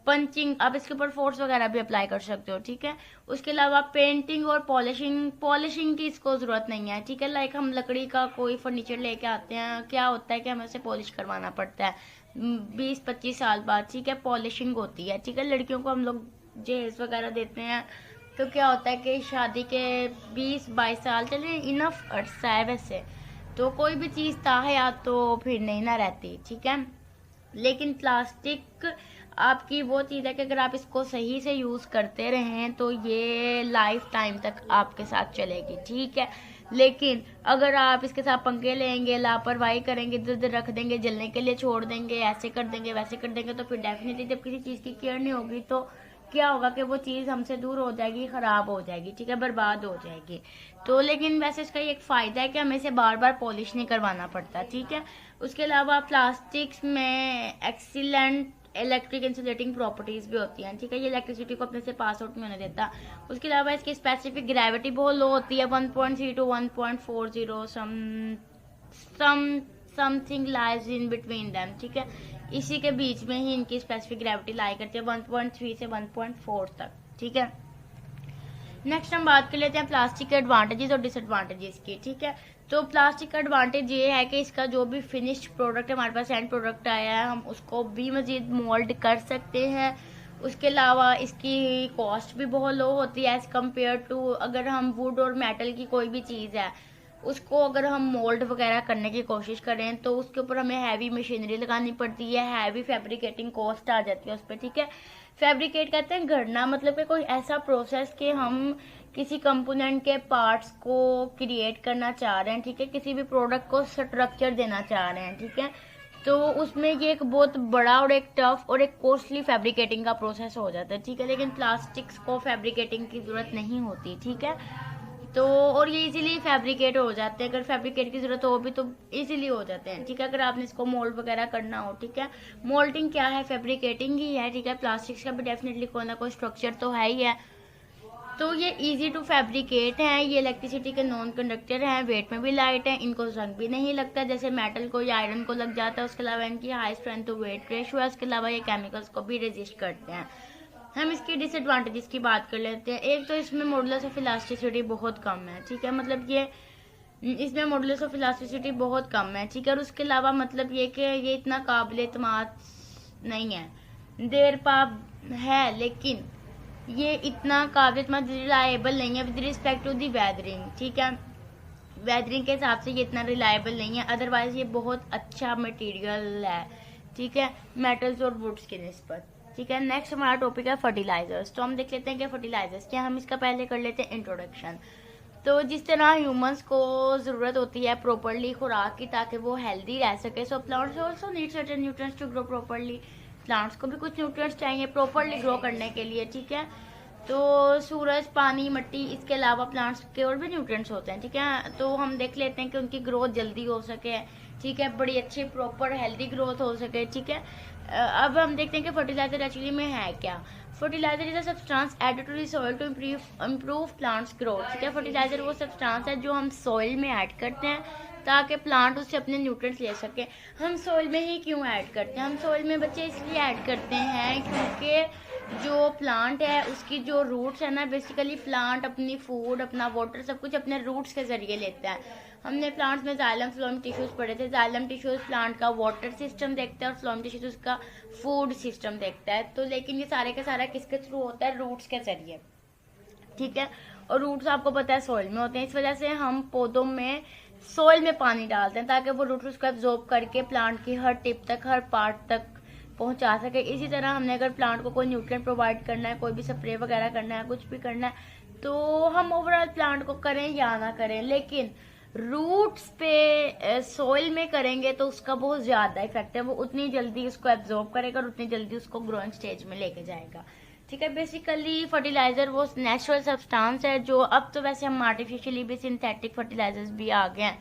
पंचिंग आप इसके ऊपर फोर्स वगैरह भी अप्लाई कर सकते हो। ठीक है, उसके अलावा पेंटिंग और पॉलिशिंग की इसको जरूरत नहीं है। ठीक है, लाइक हम लकड़ी का कोई फर्नीचर लेके आते हैं, क्या होता है कि हमें उसे पॉलिश करवाना पड़ता है 20-25 साल बाद। ठीक है, पॉलिशिंग होती है। ठीक है, लड़कियों को हम लोग जहेज वगैरह देते हैं, तो क्या होता है कि शादी के 20-22 साल चले इनफ अर्सा है वैसे, तो कोई भी चीज़ ताहयात तो फिर नहीं ना रहती। ठीक है, लेकिन प्लास्टिक आपकी वो चीज़ है कि अगर आप इसको सही से यूज़ करते रहें तो ये लाइफ टाइम तक आपके साथ चलेगी। ठीक है, लेकिन अगर आप इसके साथ पंगे लेंगे, लापरवाही करेंगे, इधर उधर रख देंगे, जलने के लिए छोड़ देंगे, ऐसे कर देंगे, वैसे कर देंगे, तो फिर डेफिनेटली जब किसी चीज़ की केयर नहीं होगी तो क्या होगा कि वो चीज़ हमसे दूर हो जाएगी, ख़राब हो जाएगी। ठीक है, बर्बाद हो जाएगी। तो लेकिन वैसे इसका एक फ़ायदा है कि हमें इसे बार बार पॉलिश नहीं करवाना पड़ता। ठीक है, उसके अलावा प्लास्टिक्स में एक्सीलेंट इलेक्ट्रिक इंसुलेटिंग प्रॉपर्टीज भी होती हैं। ठीक है, ये इलेक्ट्रिसिटी को अपने से पास आउट नहीं होने देता। उसके अलावा इसकी स्पेसिफिक ग्रेविटी बहुत लो होती है, 1.3 to 1.40, something lies in between them. ठीक है, इसी के बीच में ही इनकी स्पेसिफिक ग्रेविटी लाई करती है 1.3 से 1.4 तक। ठीक है, नेक्स्ट हम बात कर लेते हैं प्लास्टिक के एडवांटेजेस और डिसएडवांटेजेस की। ठीक है, तो प्लास्टिक का एडवांटेज ये है कि इसका जो भी फिनिश्ड प्रोडक्ट हमारे पास एंड प्रोडक्ट आया है हम उसको भी मजीद मोल्ड कर सकते हैं। उसके अलावा इसकी कॉस्ट भी बहुत लो होती है एज कम्पेयर टू अगर हम वुड और मेटल की कोई भी चीज़ है उसको अगर हम मोल्ड वगैरह करने की कोशिश करें तो उसके ऊपर हमें हैवी मशीनरी लगानी पड़ती है, हैवी फैब्रिकेटिंग कॉस्ट आ जाती है उस पर। ठीक है, फैब्रिकेट कहते हैं गढ़ना, मतलब कि कोई ऐसा प्रोसेस कि हम किसी कंपोनेंट के पार्ट्स को क्रिएट करना चाह रहे हैं। ठीक है, किसी भी प्रोडक्ट को स्ट्रक्चर देना चाह रहे हैं। ठीक है, तो उसमें ये एक बहुत बड़ा और एक टफ और एक कॉस्टली फैब्रिकेटिंग का प्रोसेस हो जाता है, ठीक है। लेकिन प्लास्टिक्स को फैब्रिकेटिंग की ज़रूरत नहीं होती, ठीक है। तो और ये इजीली फैब्रिकेट हो जाते हैं, अगर फैब्रिकेट की ज़रूरत हो भी तो इजीली हो जाते हैं, ठीक है। अगर आपने इसको मोल्ड वगैरह करना हो, ठीक है। मोल्डिंग क्या है, फैब्रिकेटिंग ही है, ठीक है। प्लास्टिक्स का भी डेफिनेटली कोई ना कोई स्ट्रक्चर तो है ही है। तो ये इजी टू फैब्रिकेट हैं, ये इलेक्ट्रिसिटी के नॉन कंडक्टर हैं, वेट में भी लाइट हैं, इनको जंग भी नहीं लगता जैसे मेटल को या आयरन को लग जाता है। उसके अलावा इनकी high strength to weight ratio है। उसके अलावा ये केमिकल्स को भी रेजिस्ट करते हैं। हम इसकी डिसएडवांटेजेस की बात कर लेते हैं। एक तो इसमें मॉडुलस ऑफ इलास्टिसिटी बहुत कम है, ठीक है। मतलब ये इसमें मॉडुलस ऑफ इलास्टिसिटी बहुत कम है, ठीक है। और उसके अलावा मतलब ये कि ये इतना काबिल एतमाद नहीं है, देर पाब है लेकिन ये इतना काबिल एतमाद रिलायबल नहीं है with respect to the weathering, ठीक है। वेदरिंग के हिसाब से ये इतना रिलायबल नहीं है, अदरवाइज ये बहुत अच्छा मटेरियल है, ठीक है, मेटल्स और वुड्स की निस्बत, ठीक है। नेक्स्ट हमारा टॉपिक है फर्टिलाइजर्स। तो हम देख लेते हैं कि फर्टिलाइजर्स क्या, हम इसका पहले कर लेते हैं इंट्रोडक्शन। तो जिस तरह ह्यूमंस को ज़रूरत होती है प्रॉपरली खुराक की ताकि वो हेल्दी रह सके, so plants also need certain nutrients to grow properly. Plants को भी कुछ न्यूट्रिएंट्स चाहिए प्रॉपरली ग्रो करने के लिए, ठीक है। तो सूरज, पानी, मिट्टी, इसके अलावा प्लांट्स के और भी न्यूट्रिएंट्स होते हैं, ठीक है। तो हम देख लेते हैं कि उनकी ग्रोथ जल्दी हो सके, ठीक है, बड़ी अच्छी प्रॉपर हेल्दी ग्रोथ हो सके, ठीक है। अब हम देखते हैं कि फर्टिलाइजर एक्चुअली में है क्या। Fertiliser is a substance added to the soil to improve plants growth, ठीक है। फर्टिलाइजर वो सब्सटेंस है जो हम सॉइल में ऐड करते हैं ताकि प्लांट उससे अपने न्यूट्रिएंट्स ले सके। हम सॉइल में ही क्यों ऐड करते हैं, हम सॉइल में बच्चे इसलिए ऐड करते हैं क्योंकि जो प्लांट है उसकी जो रूट्स है ना, बेसिकली प्लांट अपनी फूड, अपना वाटर, सब कुछ अपने रूट्स के जरिए लेता है। हमने प्लांट्स में जाइलम फ्लोएम टिश्यूज पढ़े थे। जाइलम टिश्यूज प्लांट का वाटर सिस्टम देखता है और फ्लोएम टिश्यूज उसका फूड सिस्टम देखता है। तो लेकिन ये सारे का सारा किसके थ्रू होता है, रूट्स के जरिए, ठीक है। और रूट्स आपको पता है सॉइल में होते हैं, इस वजह से हम पौधों में सॉइल में पानी डालते हैं ताकि वो रूट्स उसको एब्जॉर्ब करके प्लांट की हर टिप तक, हर पार्ट तक पहुंचा सके। इसी तरह हमने अगर प्लांट को कोई न्यूट्रिएंट प्रोवाइड करना है, कोई भी स्प्रे वगैरह करना है, कुछ भी करना है, तो हम ओवरऑल प्लांट को करें या ना करें, लेकिन रूट्स पे सॉइल में करेंगे तो उसका बहुत ज्यादा इफेक्ट है, वो उतनी जल्दी उसको एब्जॉर्ब करेगा और उतनी जल्दी उसको ग्रोइंग स्टेज में लेके जाएगा, ठीक है। बेसिकली फर्टिलाइजर वो नेचुरल सब्सटेंस है जो, अब तो वैसे हम आर्टिफिशियली भी सिंथेटिक फर्टिलाइजर्स भी आ गए हैं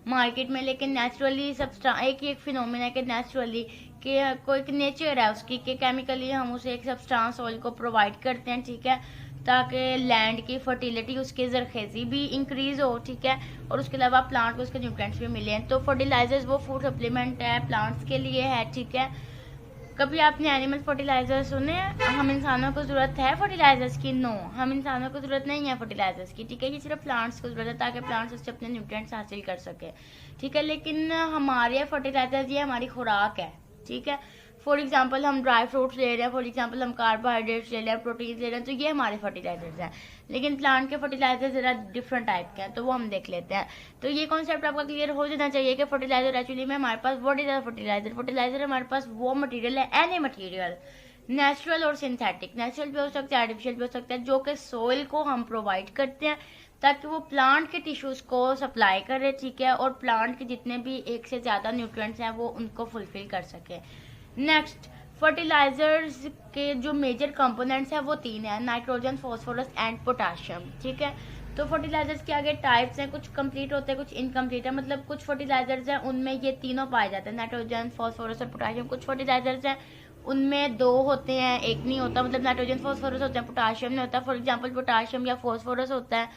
मार्केट में, लेकिन नेचुरली सब्सटेंस एक फिनोमेना है कि नेचुरली कि कोई नेचर है उसकी कि केमिकली हम उसे एक सब्सटेंस ऑयल को प्रोवाइड करते हैं, ठीक है, ताकि लैंड की फर्टिलिटी, उसकी जरखेजी भी इंक्रीज हो, ठीक है, और उसके अलावा प्लांट को उसके न्यूट्रिएंट्स भी मिले। तो फर्टिलाइजर्स वो फूड सप्लीमेंट है, प्लांट्स के लिए है, ठीक है। कभी आपने एनिमल फर्टिलाइजर सुने? हम इंसानों को जरूरत है फर्टिलाइजर्स की? नो, हम इंसानों को जरूरत नहीं है फर्टिलाइजर्स की, ठीक है। ये सिर्फ प्लांट्स को जरूरत है ताकि प्लांट्स उससे अपने न्यूट्रिएंट्स हासिल कर सके, ठीक है। लेकिन हमारे फर्टिलाइजर्स ये हमारी खुराक है, ठीक है। फॉर एग्जाम्पल हम ड्राई फ्रूट्स ले रहे हैं, फॉर एग्जाम्पल हम कार्बोहाइड्रेट्स ले रहे हैं, प्रोटीन ले रहे हैं, तो ये हमारे फर्टिलाइजर्स हैं। लेकिन प्लांट के फर्टिलाइजर जरा डिफरेंट टाइप के हैं, तो वो हम देख लेते हैं। तो ये कॉन्सेप्ट आपका क्लियर हो जाना चाहिए कि फर्टिलाइजर एक्चुअली में हमारे पास व्हाट इज फर्टिलाइजर। फर्टिलाइजर हमारे पास वो मटेरियल है, एनी मटेरियल, नेचुरल और सिंथेटिक, नेचुरल भी हो सकता है, आर्टिफिशियल भी हो सकता है, जो कि सोइल को हम प्रोवाइड करते हैं ताकि वो प्लांट के टिश्यूज को सप्लाई करे, ठीक है, और प्लांट के जितने भी एक से ज्यादा न्यूट्रिएंट्स हैं वो उनको फुलफिल कर सके। नेक्स्ट, फर्टिलाइजर्स के जो मेजर कंपोनेंट्स हैं वो 3 हैं, नाइट्रोजन, फास्फोरस एंड पोटाशियम, ठीक है। तो फर्टिलाइजर्स के आगे टाइप्स हैं, कुछ कंप्लीट होते हैं, कुछ इनकम्प्लीट है। मतलब कुछ फर्टिलाइजर्स हैं उनमें ये तीनों पाए जाते हैं, नाइट्रोजन, फास्फोरस और पोटाशियम। कुछ फर्टिलाइजर्स हैं उनमें 2 होते हैं, एक नहीं होता, मतलब नाइट्रोजन फास्फोरस होते हैं, पोटाशियम नहीं होता। फॉर एग्जाम्पल पोटाशियम या फास्फोरस होता है,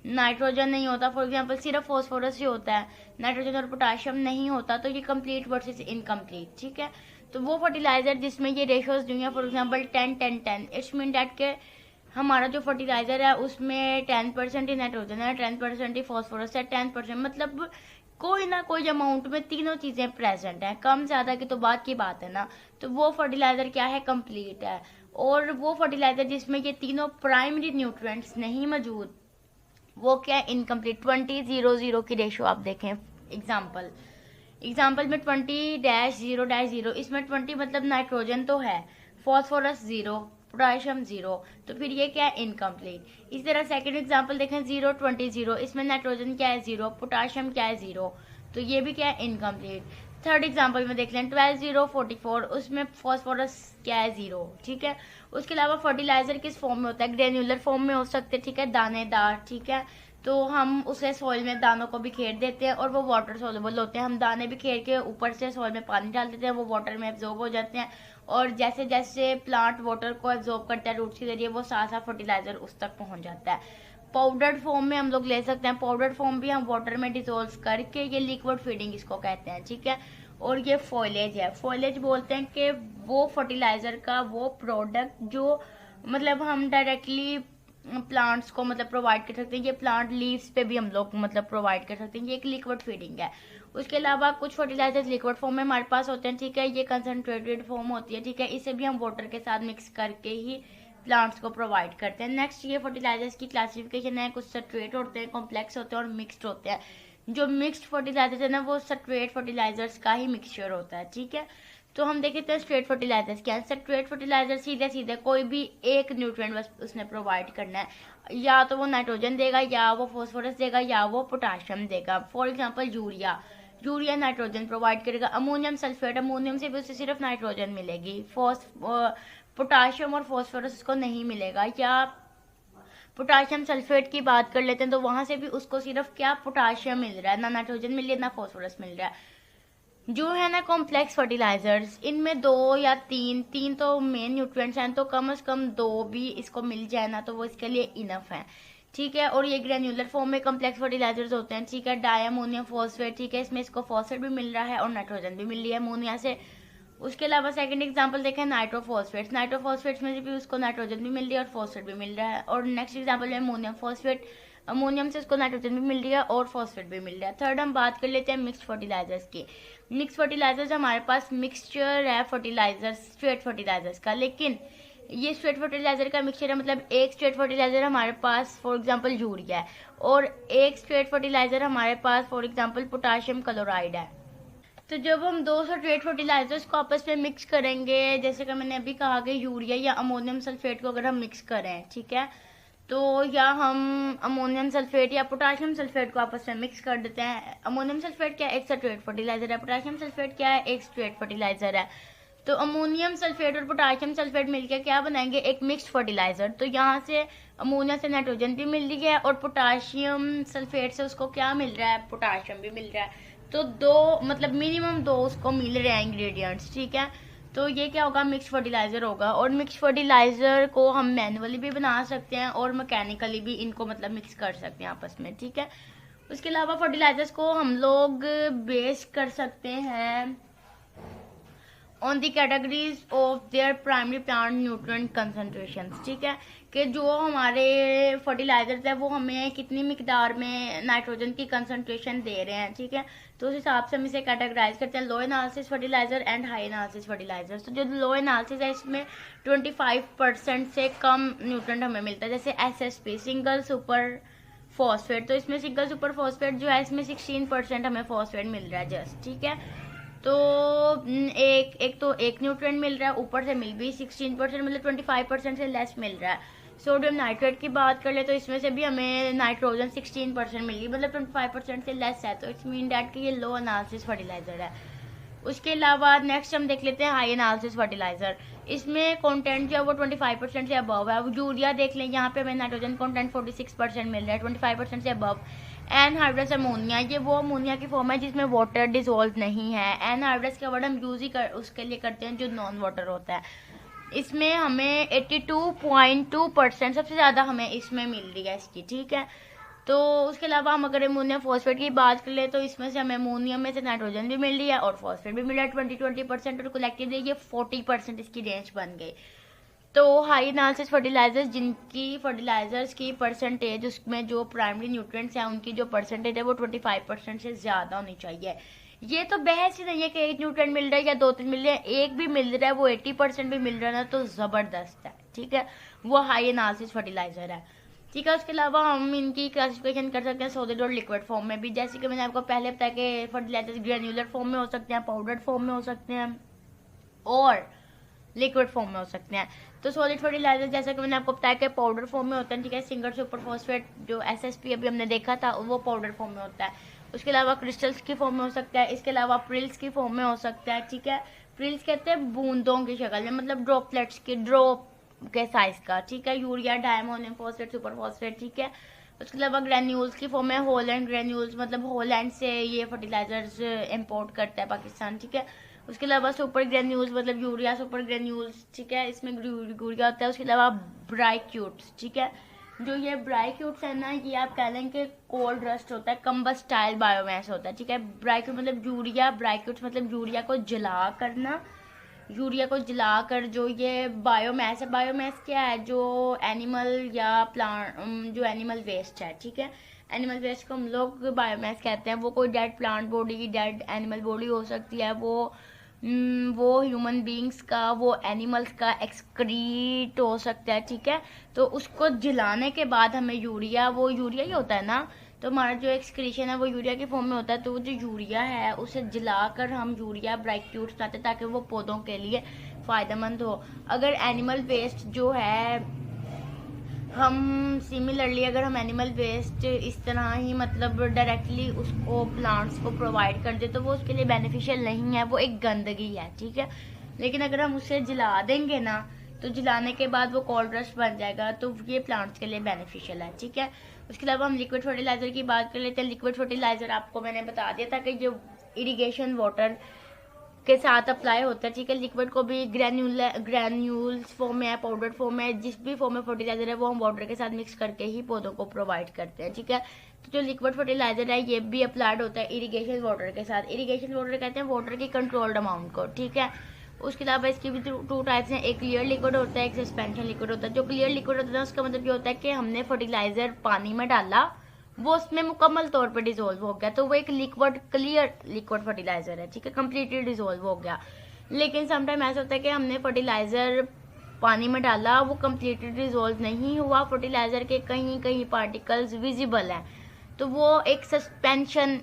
नाइट्रोजन नहीं होता। फॉर एग्जाम्पल सिर्फ फास्फोरस ही होता है, नाइट्रोजन और पोटाशियम नहीं होता। तो ये कंप्लीट वर्सेस इनकम्प्लीट, ठीक है। तो वो फर्टिलाइजर जिसमें ये रेशियोज जो है, for example 10-10-10, it's mean that के हमारा जो फर्टिलाइजर है उसमें 10% ही नाइट्रोजन है, 10% ही फास्फोरस है, 10% मतलब कोई ना कोई अमाउंट में तीनों चीजें प्रेजेंट हैं। कम ज्यादा की तो बात की बात है ना, तो वो फर्टिलाइजर क्या है, कंप्लीट है। और वो फर्टिलाइजर जिसमें ये तीनों प्राइमरी न्यूट्रिएंट्स नहीं मौजूद, वो क्या है, इनकम्प्लीट। 20-0-0 की रेशियो आप देखें, एग्जाम्पल में 20-0-0, इसमें 20 मतलब नाइट्रोजन तो है, फास्फोरस 0, पोटाशियम 0, तो फिर ये क्या है, इनकम्प्लीट। इसी तरह सेकंड एग्जाम्पल देखें, 0-20-0, इसमें नाइट्रोजन क्या है, 0, पोटाशियम क्या है, 0, तो ये भी क्या है, इनकम्प्लीट। थर्ड एग्जांपल में देख लें 12,044, उसमें फॉस्फोरस क्या है 0, ठीक है। उसके अलावा फर्टिलाइजर किस फॉर्म में होता है, ग्रेन्युलर फॉर्म में हो सकते हैं, ठीक है, दानेदार, ठीक है। तो हम उसे सॉइल में दानों को बिखेर देते हैं और वो वाटर सोलुबल होते हैं। हम दाने बिखेर के ऊपर से सॉइल में पानी डाल देते हैं, वो वाटर में एब्जॉर्ब हो जाते हैं और जैसे जैसे प्लांट वाटर को एब्जॉर्ब करता है रूट्स के जरिए, वो साथ साथ फर्टिलाइजर उस तक पहुंच जाता है। पाउडर्ड फॉर्म में हम लोग ले सकते हैं, पाउडर्ड फॉर्म भी हम वाटर में डिसोल्व करके, ये लिक्विड फीडिंग इसको कहते हैं, ठीक है। और ये फॉइलेज है, फॉइलेज बोलते हैं कि वो फर्टिलाइजर का वो प्रोडक्ट जो मतलब हम डायरेक्टली प्लांट्स को मतलब प्रोवाइड कर सकते हैं। ये प्लांट लीव्स पे भी हम लोग मतलब प्रोवाइड कर सकते हैं, ये एक लिक्विड फीडिंग है। उसके अलावा कुछ फर्टिलाइजर्स लिक्विड फॉर्म में हमारे पास होते हैं, ठीक है, ये कंसनट्रेटेड फॉर्म होती है, ठीक है, इसे भी हम वाटर के साथ मिक्स करके ही प्लांट्स को प्रोवाइड करते हैं। नेक्स्ट ये फर्टिलाइजर्स की क्लासिफिकेशन है, कुछ सट्रेट होते हैं, कॉम्प्लेक्स होते हैं और मिक्स्ड होते हैं। जो मिक्स्ड फर्टिलाइजर्स है ना, वो सट्रेट फर्टिलाइजर्स का ही मिक्सचर होता है, ठीक है। तो हम देखें तो स्ट्रेट फर्टिलाइजर्स क्या है। सट्रेट फर्टिलाइजर सीधे सीधे कोई भी एक न्यूट्रिएंट बस उसने प्रोवाइड करना है, या तो वो नाइट्रोजन देगा, या वो फॉस्फोरस देगा, या वो पोटाशियम देगा। For example urea nitrogen provide करेगा। अमोनियम सल्फेट, अमोनियम से भी उसे सिर्फ नाइट्रोजन मिलेगी, पोटाशियम और फॉस्फोरस उसको नहीं मिलेगा। या पोटाशियम सल्फेट की बात कर लेते हैं तो वहां से भी उसको सिर्फ क्या पोटाशियम मिल रहा है, ना नाइट्रोजन मिल रही है ना फॉस्फोरस मिल रहा है। जो है ना कॉम्प्लेक्स फर्टिलाइजर्स, इनमें 2 या 3 तो मेन न्यूट्रिएंट्स हैं, तो कम से कम 2 भी इसको मिल जाए ना तो वो इसके लिए इनफ है, ठीक है। और ये ग्रेन्युलर फॉर्म में कॉम्प्लेक्स फर्टिलाइजर्स होते हैं, ठीक है, डायमोनियम फॉस्फेट, ठीक है, इसमें इसको फॉस्फेट भी मिल रहा है और नाइट्रोजन भी मिल रही है अमोनिया से। उसके अलावा सेकंड एग्जांपल देखें नाइट्रोफॉस्फेट्स, नाइट्रोफॉस्फेट्स में भी उसको नाइट्रोजन भी मिल रही है और फॉस्फेट भी मिल रहा है। और नेक्स्ट एग्जांपल है अमोनियम फॉस्फेट, अमोनियम से उसको नाइट्रोजन भी मिल रही है और फॉस्फेट भी मिल रहा है। थर्ड हम बात कर लेते हैं मिक्स्ड फर्टिलाइजर्स की। मिक्स फर्टिलाइजर्स हमारे पास मिक्सचर है फर्टिलाइजर्स, स्ट्रेट फर्टिलाइजर्स का, लेकिन ये स्ट्रेट फर्टिलाइजर का मिक्सचर है, मतलब एक स्ट्रेट फर्टिलाइजर हमारे पास फॉर एग्जांपल यूरिया है और एक स्ट्रेट फर्टिलाइजर हमारे पास फॉर एग्जांपल पोटाशियम क्लोराइड है। तो जब हम 2 स्ट्रेट फर्टिलाइजर्स को आपस में मिक्स करेंगे, जैसे कि मैंने अभी कहा कि यूरिया या अमोनियम सल्फेट को अगर हम मिक्स करें, ठीक है, तो या हम अमोनियम सल्फेट या पोटाशियम सल्फेट को आपस में मिक्स कर देते हैं। अमोनियम सल्फेट क्या है, एक स्ट्रेट फर्टिलाइजर है, पोटाशियम सल्फेट क्या है, एक स्ट्रेट फर्टिलाइजर है। तो अमोनियम सल्फेट और पोटाशियम सल्फेट मिलकर क्या बनाएंगे, एक मिक्स्ड फर्टिलाइजर। तो यहाँ से अमोनिया से नाइट्रोजन भी मिल रही है और पोटाशियम सल्फेट से उसको क्या मिल रहा है, पोटाशियम भी मिल रहा है। तो 2 मतलब मिनिमम 2 उसको मिल रहे हैं इंग्रेडिएंट्स, ठीक है। तो ये क्या होगा, मिक्स फर्टिलाइजर होगा। और मिक्स फर्टिलाइजर को हम मैनुअली भी बना सकते हैं और मैकेनिकली भी इनको मतलब मिक्स कर सकते हैं आपस में, ठीक है। उसके अलावा फर्टिलाइजर्स को हम लोग बेस कर सकते हैं on the categories of their primary plant nutrient concentration, ठीक है, कि जो हमारे फर्टिलाइजर्स है वो हमें कितनी मिकदार में नाइट्रोजन की कंसंट्रेशन दे रहे हैं, ठीक है। तो उस हिसाब से हम इसे कैटेगराइज करते हैं, low analysis fertiliser and high analysis fertiliser. तो जो लो एनालिसिस है इसमें 25% से कम न्यूट्रिएंट हमें मिलता है, जैसे SSP सिंगल सुपर फॉस्फेट। तो इसमें सिंगल सुपर फॉस्फेट जो है इसमें 16% हमें फॉस्फेट मिल रहा है जस्ट, ठीक है। तो एक न्यूट्रिएंट मिल रहा है, ऊपर से मिल भी 16%, मतलब 25% से लेस मिल रहा है। सोडियम नाइट्रेट की बात कर ले तो इसमें से भी हमें नाइट्रोजन 16% मिल रही है, मतलब 25% से लेस है। तो इट्स मीन डैट कि ये लो एनालिसिस फर्टिलाइजर है। उसके अलावा नेक्स्ट हम देख लेते हैं हाई एनालिसिस फर्टिलाइजर। इसमें कंटेंट जो है वो 25% से अबव है। यूरिया देख लें, यहाँ पे हमें नाइट्रोजन कंटेंट 46% मिल रहा है, 25% से अबव। एनहाइड्रस अमोनिया, ये वो अमोनिया की फॉर्म है जिसमें वाटर डिसॉल्व नहीं है। एनहाइड्रस का वर्ड हम यूज ही उसके लिए करते हैं जो नॉन वाटर होता है। इसमें हमें 82.2% सबसे ज्यादा हमें इसमें मिल रही है इसकी, ठीक है। तो उसके अलावा हम अगर अमोनियम फॉस्फेट की बात कर ले तो इसमें से हमें अमोनियम में से नाइट्रोजन भी मिल रही है और फॉस्फेट भी मिल रहा है 20% और कलेक्टिवली ये 40% इसकी रेंज बन गई। तो हाई एनालिसिस फर्टिलाइजर्स जिनकी फर्टिलाइजर्स की परसेंटेज उसमें जो प्राइमरी न्यूट्रिएंट्स हैं उनकी जो परसेंटेज है वो 25% से ज्यादा होनी चाहिए। ये तो बहस ही नहीं है कि एक न्यूट्रिएंट मिल रहा है या 2-3 मिल रहे हैं, एक भी मिल रहा है वो 80% भी मिल रहा है ना तो जबरदस्त है, ठीक है, वो हाई एनालिसिस फर्टिलाइजर है, ठीक है। उसके अलावा हम इनकी क्लासिफिकेशन कर सकते हैं सॉलिड और लिक्विड फॉर्म में भी, जैसे कि मैंने आपको पहले बताया कि फर्टिलाइजर्स ग्रेन्युलर फॉर्म में हो सकते हैं, पाउडर्ड फॉर्म में हो सकते हैं और लिक्विड फॉर्म में हो सकते हैं। तो सॉलिड फर्टिलाइजर जैसा कि मैंने आपको बताया कि पाउडर फॉर्म में होता है, ठीक है, सिंगल सुपर फॉस्फेट जो SSP अभी हमने देखा था वो पाउडर फॉर्म में होता है। उसके अलावा क्रिस्टल्स की फॉर्म में हो सकता है, इसके अलावा प्रिल्स की फॉर्म में हो सकता है, ठीक है। प्रिल्स कहते हैं बूंदों की शक्ल में, मतलब ड्रॉपलेट्स की, ड्रॉप के साइज का, ठीक है। Urea, diammonium phosphate, super phosphate, ठीक है। उसके अलावा ग्रेन्यूल्स की फॉर्म में होलैंड ग्रेन्यूल्स, मतलब होलैंड से ये फर्टिलाइजर्स इंपोर्ट करता है पाकिस्तान, ठीक है। उसके अलावा सुपर ग्रेन्यूल्स मतलब यूरिया सुपर ग्रेन्यूल्स, ठीक है, इसमें यूरिया होता है। उसके अलावा ब्राइक्यूट्स, ठीक है। जो ये ब्राइक्यूट्स है ना, ये आप कह लें कि कोल्ड रस्ट होता है, कम्बस्टाइल बायोमास होता है, ठीक है। ब्राइक्यूट मतलब यूरिया, ब्राइक्यूट्स मतलब यूरिया को जला करना, यूरिया को जलाकर जो ये बायोमास है, बायोमास क्या है, जो एनिमल या प्लांट, जो एनिमल वेस्ट है, ठीक है। एनिमल वेस्ट को हम लोग बायोमास कहते हैं। वो कोई dead plant body, dead animal body हो सकती है, वो ह्यूमन बींग्स का, वो एनिमल्स का एक्सक्रीट हो सकता है, ठीक है। तो उसको जलाने के बाद हमें यूरिया, वो यूरिया ही होता है ना, तो हमारा जो एक्सक्रीशन है वो यूरिया के फॉर्म में होता है। तो वो जो यूरिया है उसे जलाकर हम यूरिया ब्राइक्यूट्स बनाते हैं ताकि वो पौधों के लिए फ़ायदेमंद हो। अगर एनिमल वेस्ट जो है, हम सिमिलरली अगर हम एनिमल वेस्ट इस तरह ही मतलब डायरेक्टली उसको प्लांट्स को प्रोवाइड कर दे तो वो उसके लिए बेनिफिशियल नहीं है, वो एक गंदगी है, ठीक है। लेकिन अगर हम उसे जला देंगे ना, तो जलाने के बाद वो कोल्ड रस्ट बन जाएगा, तो ये प्लांट्स के लिए बेनिफिशियल है, ठीक है। उसके अलावा हम लिक्विड फर्टिलाइजर की बात कर लेते हैं। लिक्विड फर्टिलाइजर आपको मैंने बता दिया था कि जो इरिगेशन वाटर के साथ अप्लाई होता है, ठीक है। लिक्विड को भी ग्रैन्यूल्स फॉर्म में है, पाउडर फॉर्म में, जिस भी फॉर्म में फर्टिलाइजर है वो हम वाटर के साथ मिक्स करके ही पौधों को प्रोवाइड करते हैं, ठीक है। तो जो लिक्विड फर्टिलाइजर है ये भी अप्लाइड होता है इरिगेशन वाटर के साथ। इरिगेशन वाटर कहते हैं वाटर की कंट्रोल्ड अमाउंट को, ठीक है। उसके अलावा इसकी भी टू टाइप्स हैं, एक क्लियर लिक्विड होता है, एक सस्पेंशन लिक्विड होता है। जो क्लियर लिक्विड होता है उसका मतलब ये होता है कि हमने फर्टिलाइजर पानी में डाला, वो उसमें मुकम्मल तौर पे डिसोल्व हो गया, तो वो एक लिक्विड क्लियर लिक्विड फर्टिलाइजर है, ठीक है, कम्प्लीटली डिसोल्व हो गया। लेकिन समटाइम ऐसा होता है कि हमने फर्टिलाइजर पानी में डाला, वो कम्प्लीटली डिसोल्व नहीं हुआ, फर्टिलाइजर के कहीं कहीं पार्टिकल्स विजिबल हैं, तो वो एक सस्पेंशन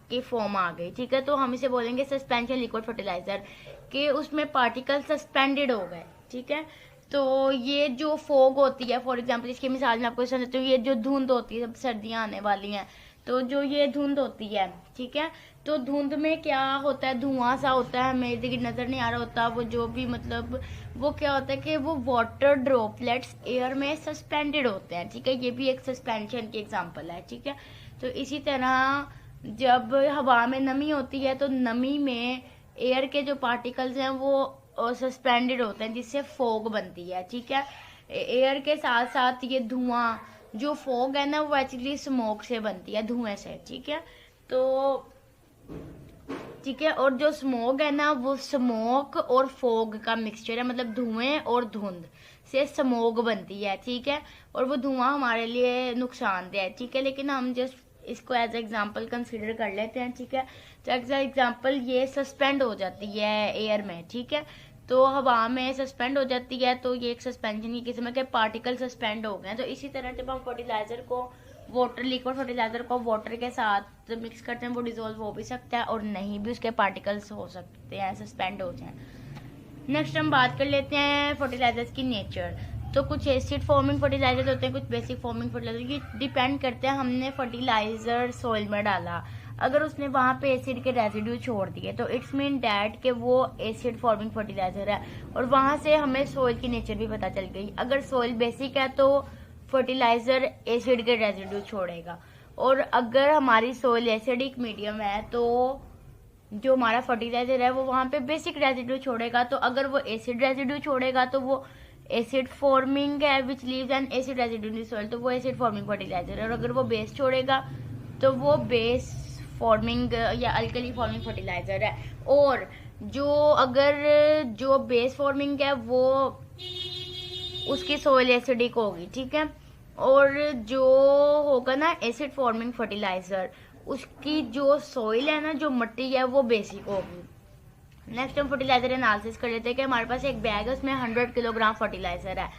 की फॉर्म आ गई, ठीक है। तो हम इसे बोलेंगे सस्पेंशन लिक्विड फर्टिलाइजर, कि उसमें पार्टिकल सस्पेंडेड हो गए, ठीक है। तो ये जो फोग होती है, फॉर एग्जांपल इसकी मिसाल मैं आपको समझाती हूँ, ये जो धुंध होती है, अब सर्दियाँ आने वाली हैं, तो जो ये धुंध होती है, ठीक है, तो धुंध में क्या होता है, धुआं सा होता है, हमें देखिए नजर नहीं आ रहा होता, वो जो भी मतलब वो क्या होता है कि वो वाटर ड्रॉपलेट्स एयर में सस्पेंडेड होते हैं, ठीक है। ये भी एक सस्पेंशन की एग्जाम्पल है, ठीक है। तो इसी तरह जब हवा में नमी होती है तो नमी में एयर के जो पार्टिकल्स हैं वो सस्पेंडेड होते हैं, जिससे फोग बनती है, ठीक है। एयर के साथ साथ ये धुआं, जो फोग है ना, वो एक्चुअली स्मोक से बनती है, धुएं से, ठीक है। तो ठीक है, और जो स्मोक है ना, वो स्मोक और फोग का मिक्सचर है, मतलब धुएं और धुंध से स्मोक बनती है, ठीक है। और वो धुआं हमारे लिए नुकसानदेह है, ठीक है, लेकिन हम जस्ट इसको एज एग्जाम्पल कंसीडर कर लेते हैं, ठीक है। तो एज एग्जाम्पल ये सस्पेंड हो जाती है एयर में, ठीक है, तो हवा में सस्पेंड हो जाती है, तो ये एक सस्पेंशन की किस्म है कि पार्टिकल सस्पेंड हो गए। तो इसी तरह जब हम फर्टिलाइजर को वाटर, लिक्विड फर्टिलाइजर को वाटर के साथ मिक्स करते हैं, वो डिजोल्व हो भी सकता है और नहीं भी, उसके पार्टिकल्स हो सकते हैं सस्पेंड हो जाए। नेक्स्ट हम बात कर लेते हैं फर्टिलाइजर्स की नेचर। तो कुछ एसिड फॉर्मिंग फर्टिलाइजर होते हैं, कुछ बेसिक फॉर्मिंग फर्टिलाइजर, ये डिपेंड करते हैं हमने फर्टिलाइजर सॉइल में डाला, अगर उसने वहाँ पे एसिड के रेजिड्यू छोड़ दिए तो इट्स मीन डैट कि वो एसिड फॉर्मिंग फर्टिलाइजर है, और वहाँ से हमें सॉइल की नेचर भी पता चल गई। अगर सॉइल बेसिक है तो फर्टिलाइजर एसिड के रेजिड्यू छोड़ेगा, और अगर हमारी सॉइल एसिडिक मीडियम है तो जो हमारा फर्टिलाइजर है वो वहाँ पे बेसिक रेजिड्यू छोड़ेगा। तो अगर वो एसिड रेजिड्यू छोड़ेगा तो वो एसिड फॉर्मिंग है विच leaves an acid residue in soil, तो वो एसिड फॉर्मिंग फर्टिलाइजर है। और अगर वो बेस छोड़ेगा तो वो बेस फॉर्मिंग या अल्कली फॉर्मिंग फर्टिलाइजर है। और जो बेस फॉर्मिंग है वो उसकी सॉइल एसिडिक होगी, ठीक है। और जो होगा ना एसिड फॉर्मिंग फर्टिलाइजर, उसकी जो सॉइल है ना, जो मिट्टी है, वो बेसिक होगी। नेक्स्ट हम फर्टिलाइजर एनालिसिस कर लेते हैं कि हमारे पास एक बैग है, उसमें 100 किलोग्राम फर्टिलाइजर है।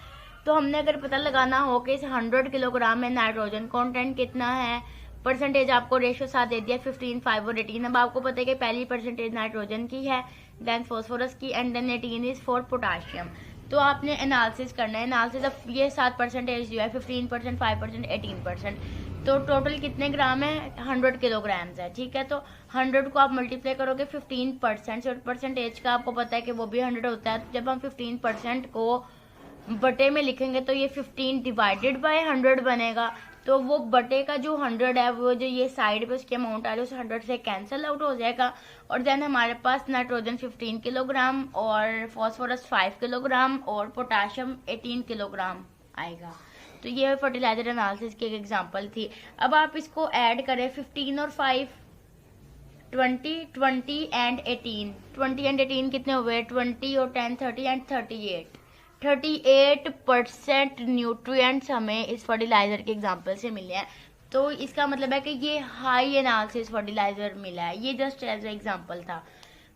तो हमने अगर पता लगाना हो कि इस 100 किलोग्राम में नाइट्रोजन कंटेंट कितना है, परसेंटेज आपको रेशियो साथ दे दिया 15, 5 और 18। अब आपको पता है कि पहली परसेंटेज नाइट्रोजन की है, देन फॉस्फोरस की, and then 18 is for potassium. तो आपने एनालिसिस करना है, एनालिसिस अब ये 7 परसेंटेज जो है 15%, 5%, 18%। तो टोटल कितने ग्राम है, 100 किलोग्राम्स है, ठीक है। तो 100 को आप मल्टीप्लाई करोगे 15% से, और परसेंटेज का आपको पता है कि वो भी 100 होता है। तो जब हम 15% को बटे में लिखेंगे तो ये 15 डिवाइडेड बाय 100 बनेगा। तो वो बटे का जो 100 है, वो जो ये साइड पे उसकी अमाउंट आ रही है उस 100 से कैंसिल आउट हो जाएगा। और देन हमारे पास नाइट्रोजन 15 किलोग्राम और फॉस्फोरस 5 किलोग्राम और पोटाशियम 18 किलोग्राम आएगा। तो ये फर्टिलाइजर एनालिसिस की एक एग्जांपल थी। अब आप इसको ऐड करें 15 और 5, 20 एंड 18, 20 एंड 18 कितने हुए, 20 और 10 30 एंड 38% न्यूट्रिएंट्स हमें इस फर्टिलाइजर के एग्जांपल से मिले हैं। तो इसका मतलब है कि ये हाई एनालिसिस फर्टिलाइजर मिला है, ये जस्ट एज एग्जांपल था।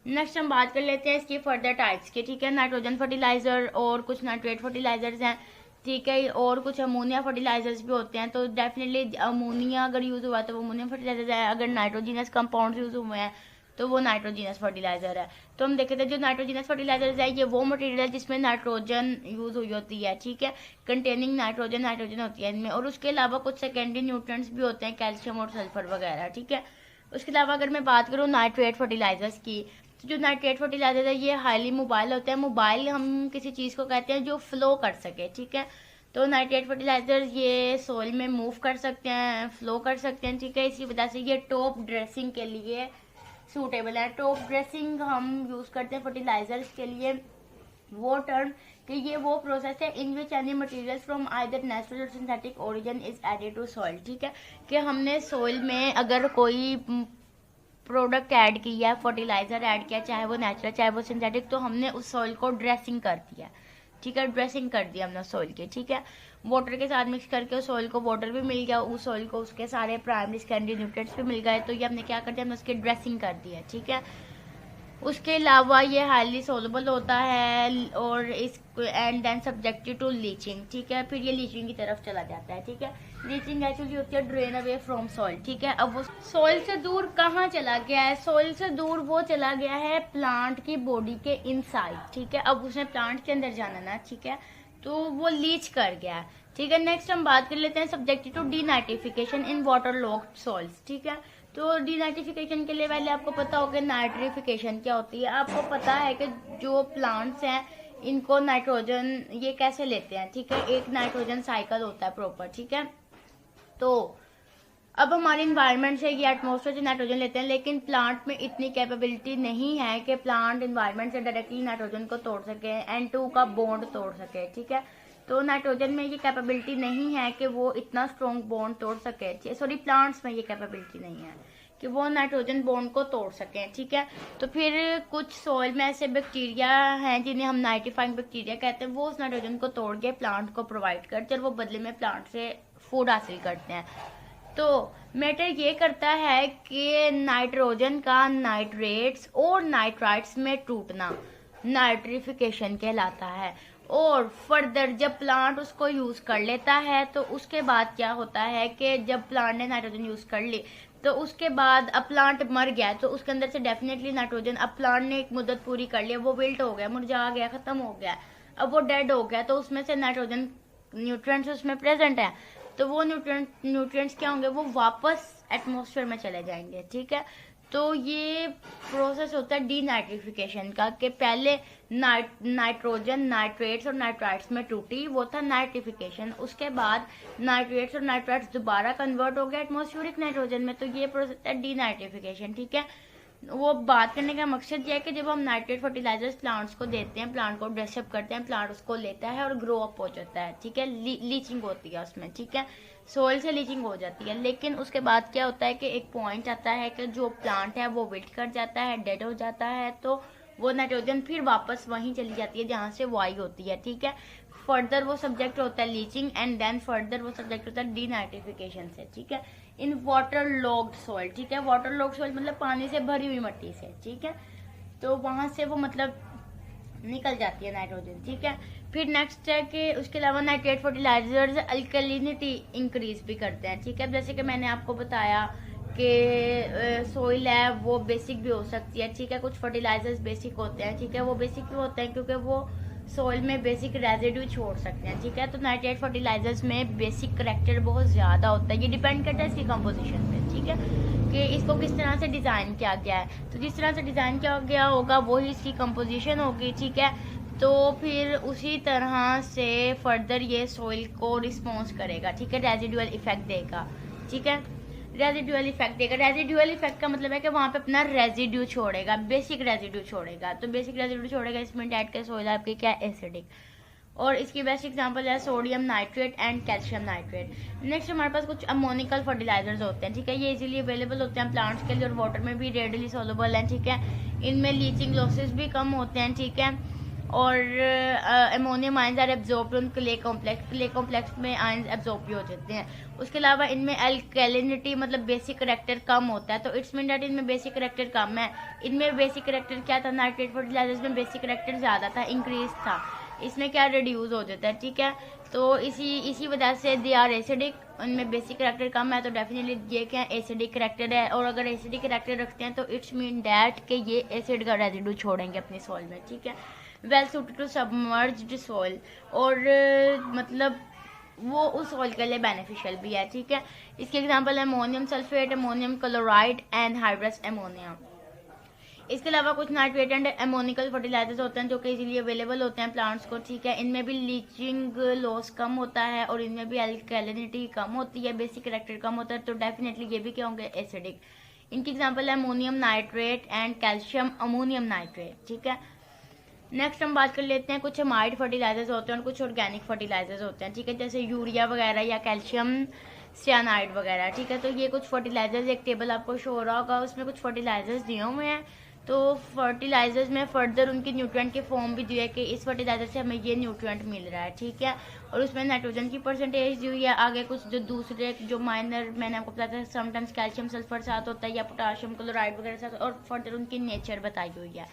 नेक्स्ट हम बात कर लेते हैं इसकी फर्दर टाइप्स के, ठीक है। नाइट्रोजन फर्टिलाइजर और कुछ नाइट्रेट फर्टिलाइजर्स हैं, ठीक है, और कुछ अमोनिया फर्टिलाइजर्स भी होते हैं। तो डेफिनेटली अमोनिया अगर यूज हुआ है तो वो अमोनियम फर्टिलाइजर है, अगर नाइट्रोजीनस कंपाउंड यूज हुए हैं तो वो नाइट्रोजीनस फर्टिलाइजर है। तो हम देखे थे जो नाइट्रोजीनस फर्टिलाइजर है ये वो मटेरियल है जिसमें नाइट्रोजन यूज हुई होती है, ठीक है, कंटेनिंग नाइट्रोजन होती है इनमें। और उसके अलावा कुछ सेकेंडरी न्यूट्रिएंट्स भी होते हैं, कैल्शियम और सल्फर वगैरह, ठीक है। उसके अलावा अगर मैं बात करूँ नाइट्रेट फर्टिलाइजर्स की, तो जो नाइट्रेट फर्टिलाइजर है ये हाईली मोबाइल होते हैं। मोबाइल हम किसी चीज़ को कहते हैं जो फ्लो कर सके, ठीक है। तो नाइट्रेट फर्टिलाइजर ये सोइल में मूव कर सकते हैं, फ्लो कर सकते हैं, ठीक है। इसी वजह से ये टॉप ड्रेसिंग के लिए सूटेबल है। टॉप ड्रेसिंग हम यूज करते हैं फर्टिलाइजर्स के लिए वो टर्म कि ये वो प्रोसेस है in which any material from either natural और synthetic origin is added to soil, ठीक है। कि हमने सॉइल में अगर कोई प्रोडक्ट ऐड किया है, फर्टिलाइजर ऐड किया, चाहे वो नेचुरल चाहे वो सिंथेटिक, तो हमने उस सॉइल को ड्रेसिंग कर दिया, ठीक है, ड्रेसिंग कर दिया हमने सॉइल के, ठीक है। वाटर के साथ मिक्स करके उस सॉइल को वाटर भी मिल गया, उस सॉइल को उसके सारे प्राइमरी सेकेंडरी न्यूट्रिएंट्स भी मिल गए। तो ये हमने क्या कर दिया, हमने उसकी ड्रेसिंग कर दी है, ठीक है। उसके अलावा ये हाईली सोलबल होता है और इस and then subjected to leaching, ठीक है। फिर ये लीचिंग की तरफ चला जाता है, ठीक है। लीचिंग एक्चुअली होती है ड्रेन अवे फ्रॉम सॉइल, ठीक है। अब वो सॉइल से दूर कहाँ चला गया है, सॉइल से दूर वो चला गया है प्लांट की बॉडी के इनसाइड, ठीक है। अब उसने प्लांट के अंदर जाना ना, ठीक है, तो वो लीच कर गया, ठीक है। नेक्स्ट हम बात कर लेते हैं subjected to denitrification in water logged soils, ठीक है। तो डीनाइट्रिफिकेशन के लिए पहले आपको पता होगा नाइट्रिफिकेशन क्या होती है। आपको पता है कि जो प्लांट्स हैं इनको नाइट्रोजन ये कैसे लेते हैं, ठीक है, एक नाइट्रोजन साइकिल होता है प्रॉपर, ठीक है। तो अब हमारे इन्वायरमेंट से ये एटमॉस्फेयर से नाइट्रोजन लेते हैं, लेकिन प्लांट में इतनी कैपेबिलिटी नहीं है कि प्लांट इन्वायरमेंट से डायरेक्टली नाइट्रोजन को तोड़ सके, N2 का बॉन्ड तोड़ सके, ठीक है। तो नाइट्रोजन में ये कैपेबिलिटी नहीं है कि वो इतना स्ट्रॉन्ग बॉन्ड तोड़ सके, सॉरी प्लांट्स में ये कैपेबिलिटी नहीं है कि वो नाइट्रोजन बॉन्ड को तोड़ सकें, ठीक है। तो फिर कुछ सॉइल में ऐसे बैक्टीरिया हैं जिन्हें हम नाइट्रीफाइंग बैक्टीरिया कहते हैं, वो उस नाइट्रोजन को तोड़ के प्लांट को प्रोवाइड करते हैं और वो बदले में प्लांट से फूड हासिल करते हैं। तो मैटर ये करता है कि नाइट्रोजन का नाइट्रेट्स और नाइट्राइट्स में टूटना नाइट्रिफिकेशन कहलाता है। और फर्दर जब प्लांट उसको यूज कर लेता है तो उसके बाद क्या होता है कि जब प्लांट ने नाइट्रोजन यूज कर ली तो उसके बाद अब प्लांट मर गया तो उसके अंदर से डेफिनेटली नाइट्रोजन, अब प्लांट ने एक मुद्दत पूरी कर ली, वो विल्ट हो गया, मुरझा गया, खत्म हो गया, अब वो डेड हो गया, तो उसमें से नाइट्रोजन न्यूट्रिएंट्स उसमें प्रेजेंट है, तो वो न्यूट्रिएंट्स क्या होंगे, वो वापस एटमॉस्फेयर में चले जाएंगे, ठीक है। तो ये प्रोसेस होता है डीनाइट्रिफिकेशन का कि पहले नाइट्रोजन नाइट्रेट्स और नाइट्राइट्स में टूटी, वो था नाइट्रिफिकेशन। उसके बाद नाइट्रेट्स और नाइट्राइट्स दोबारा कन्वर्ट हो गए एटमॉस्फेरिक नाइट्रोजन में, तो ये प्रोसेस है डीनाइट्रिफिकेशन, ठीक है। वो बात करने का मकसद ये है कि जब हम नाइट्रेट फर्टिलाइजर्स प्लांट्स को देते हैं, प्लांट को ड्रेसअप करते हैं, प्लांट उसको लेता है और ग्रो अप हो जाता है, ठीक है, लीचिंग होती है उसमें, ठीक है, सोइल से लीचिंग हो जाती है। लेकिन उसके बाद क्या होता है कि एक पॉइंट आता है कि जो प्लांट है वो विल्ट कर जाता है, डेड हो जाता है, तो वो नाइट्रोजन फिर वापस वहीं चली जाती है जहाँ से वो आई होती है, ठीक है। फर्दर वो सब्जेक्ट होता है लीचिंग एंड देन फर्दर वो सब्जेक्ट होता है डीनाइट्रिफिकेशन से, ठीक है, इन वाटर लॉग्ड सॉइल, ठीक है। वाटर लॉग्ड सॉइल मतलब पानी से भरी हुई मिट्टी से, ठीक है, तो वहां से वो मतलब निकल जाती है नाइट्रोजन, ठीक है। फिर नेक्स्ट है कि उसके अलावा नाइट्रेट फर्टिलाइजर्स अल्कलिनिटी इंक्रीज भी करते हैं, ठीक है। जैसे कि मैंने आपको बताया कि सोइल है वो बेसिक भी हो सकती है, ठीक है, कुछ फर्टिलाइजर्स बेसिक होते हैं, ठीक है, वो बेसिक भी होते हैं क्योंकि वो सॉइल में बेसिक रेजिड्यू छोड़ सकते हैं, ठीक है। तो नाइट्रेट फर्टिलाइजर्स में बेसिक करेक्टर बहुत ज़्यादा होता है, ये डिपेंड करता है इसकी कंपोजिशन पे, ठीक है, कि इसको किस तरह से डिज़ाइन किया गया है। तो जिस तरह से डिज़ाइन किया गया होगा वही इसकी कंपोजिशन होगी, ठीक है। तो फिर उसी तरह से फर्दर ये सॉइल को रिस्पॉन्स करेगा, ठीक है, रेजिडुअल इफेक्ट देगा, ठीक है। रेजिडुअल इफेक्ट देगा, रेजिडुअल इफेक्ट का मतलब है कि वहाँ पे अपना रेजिड्यू छोड़ेगा, बेसिक रेजिड्यू छोड़ेगा। तो बेसिक रेजिड्यू छोड़ेगा, इसमें ऐड के सॉइल आपकी क्या एसिडिक, और इसकी बेस्ट एग्जांपल है sodium nitrate and calcium nitrate. Next हमारे पास कुछ अमोनिकल फर्टिलाइजर्स होते हैं, ठीक है, ये इजीली अवेलेबल होते हैं प्लांट्स के लिए और वाटर में भी रेडली सोलुबल हैं, ठीक है। इनमें लीचिंग लॉसेस भी कम होते हैं, ठीक है, और ammonium ions are absorbed on clay complex में आयंस एब्जॉर्ब भी हो जाते हैं। उसके अलावा इनमें अल्कैलिनिटी मतलब बेसिक करेक्टर कम होता है, तो इट्स मीन दैट इनमें बेसिक करेक्टर कम है। इनमें बेसिक करेक्टर क्या था, नाइट्रेट फर्टिलाइजर्स में बेसिक करेक्टर ज़्यादा था, इंक्रीज था, इसमें क्या रिड्यूस हो जाता है, ठीक है। तो इसी वजह से दे आर एसिडिक, उनमें बेसिक करेक्टर कम है, तो डेफिनेटली ये क्या एसिडिक करेक्टर है। और अगर एसिडिक करेक्टर रखते हैं तो इट्स मीन डैट कि ये एसिड का रेजिड्यू छोड़ेंगे अपनी सॉइल में, ठीक है। Well suited to submerged soil, और मतलब वो उस सॉइल के लिए बेनिफिशियल भी है, ठीक है। इसके एग्जांपल है ammonium sulphate, ammonium chloride and hydrous ammonia. इसके अलावा कुछ नाइट्रेट एंड एमोनिकल फर्टिलाइजर्स होते हैं जो कि इजीली अवेलेबल होते हैं प्लांट्स को, ठीक है। इनमें भी लीचिंग लॉस कम होता है और इनमें भी अल्कैलिनिटी कम होती है, बेसिक करेक्टर कम होता है, तो डेफिनेटली ये भी क्या होंगे, एसिडिक। इनकी एग्जांपल है ammonium nitrate and calcium ammonium nitrate, ठीक है। नेक्स्ट हम बात कर लेते हैं कुछ अमाइड फर्टिलाइजर्स होते हैं और कुछ ऑर्गेनिक फर्टिलाइजर्स होते हैं, ठीक है, जैसे यूरिया वगैरह या कैल्शियम सियानाइड वगैरह, ठीक है। तो ये कुछ फर्टिलाइजर्स, एक टेबल आपको शो हो रहा होगा, उसमें कुछ फर्टिलाइजर्स दिए हुए हैं। तो फर्टिलाइजर्स में फर्दर उनकी न्यूट्रिएंट के फॉर्म भी दिए है कि इस फर्टिलाइजर से हमें ये न्यूट्रिएंट मिल रहा है, ठीक है। और उसमें नाइट्रोजन की परसेंटेज दी हुई है। आगे कुछ जो दूसरे जो माइनर मैंने आपको बताया था, समटाइम्स कैल्शियम सल्फर साथ होता है या पोटाशियम क्लोराइड वगैरह साथ, और फर्दर उनकी नेचर बताई हुई है,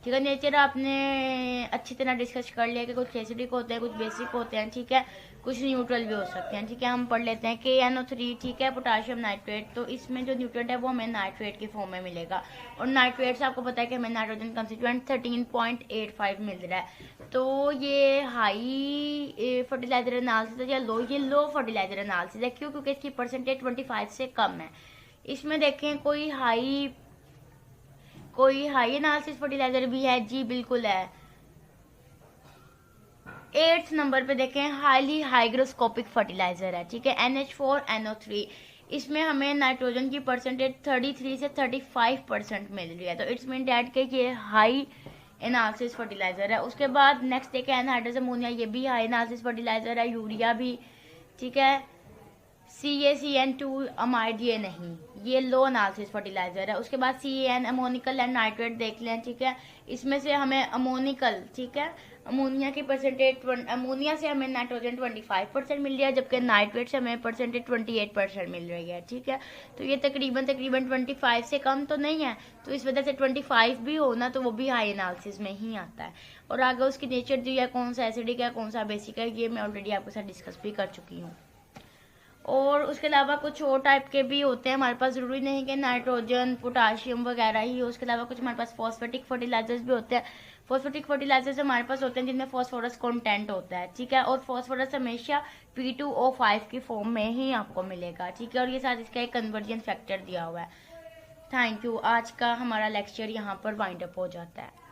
ठीक है। नेचर आपने अच्छी तरह डिस्कस कर लिया कि कुछ एसिडिक होते हैं, कुछ बेसिक होते हैं, ठीक है, कुछ न्यूट्रल भी हो सकते हैं, ठीक है। हम पढ़ लेते हैं KNO3, ठीक है, पोटाशियम नाइट्रेट। तो इसमें जो न्यूट्रिएंट है वो हमें नाइट्रेट की फॉर्म में मिलेगा, और नाइट्रेट से आपको पता है कि हमें नाइट्रोजन कंस्टिट्यूएंट 13.85 मिल रहा है। तो ये हाई फर्टिलाइजर एनालिसिस है या लो, ये लो फर्टिलाइजर एनालिसिस है। क्यों? क्योंकि इसकी परसेंटेज 25 से कम है। इसमें देखें कोई हाई एनालिसिस फर्टिलाइजर भी है, जी बिल्कुल है। 8th नंबर पे देखें हाईली हाइग्रोस्कोपिक फर्टिलाइजर है, ठीक है, NH4NO3। इसमें हमें नाइट्रोजन की परसेंटेज 33 से 35% मिल रही है, तो इट्स मीन डैट के ये हाई एनालिसिस फर्टिलाइजर है। उसके बाद नेक्स्ट देखें एनहाइड्रस अमोनिया, ये भी हाई एनालिसिस फर्टिलाइजर है। यूरिया भी, ठीक है। CaCN2 अमाइड ये नहीं, ये लो एनालिसिस फर्टिलाइजर है। उसके बाद CAN अमोनिकल एंड नाइट्रेट देख लें, ठीक है। इसमें से हमें अमोनिकल, ठीक है, अमोनिया की परसेंटेज, अमोनिया से हमें नाइट्रोजन 25% मिल रहा है, जबकि नाइट्रेट से हमें परसेंटेज 28% मिल रही है, ठीक है। तो ये तकरीबन 25 से कम तो नहीं है, तो इस वजह से 25 भी होना तो वो भी हाई एनालिसिस में ही आता है। और आगे उसकी नेचर जो है, कौन सा एसिडिक है कौन सा बेसिक है, ये मैं ऑलरेडी आपके साथ डिस्कस भी कर चुकी हूँ। और उसके अलावा कुछ और टाइप के भी होते हैं हमारे पास, ज़रूरी नहीं कि नाइट्रोजन पोटाशियम वगैरह ही हो। उसके अलावा कुछ हमारे पास फॉस्फेटिक फर्टिलाइजर्स भी होते हैं। फॉस्फेटिक फर्टिलाइजर्स हमारे पास होते हैं जिनमें फॉस्फोरस कंटेंट होता है, ठीक है, और फॉस्फोरस हमेशा P2O5 की फॉर्म में ही आपको मिलेगा, ठीक है। और ये साथ इसका एक कन्वर्जन फैक्टर दिया हुआ है। Thank you. आज का हमारा लेक्चर यहाँ पर वाइंड अप हो जाता है।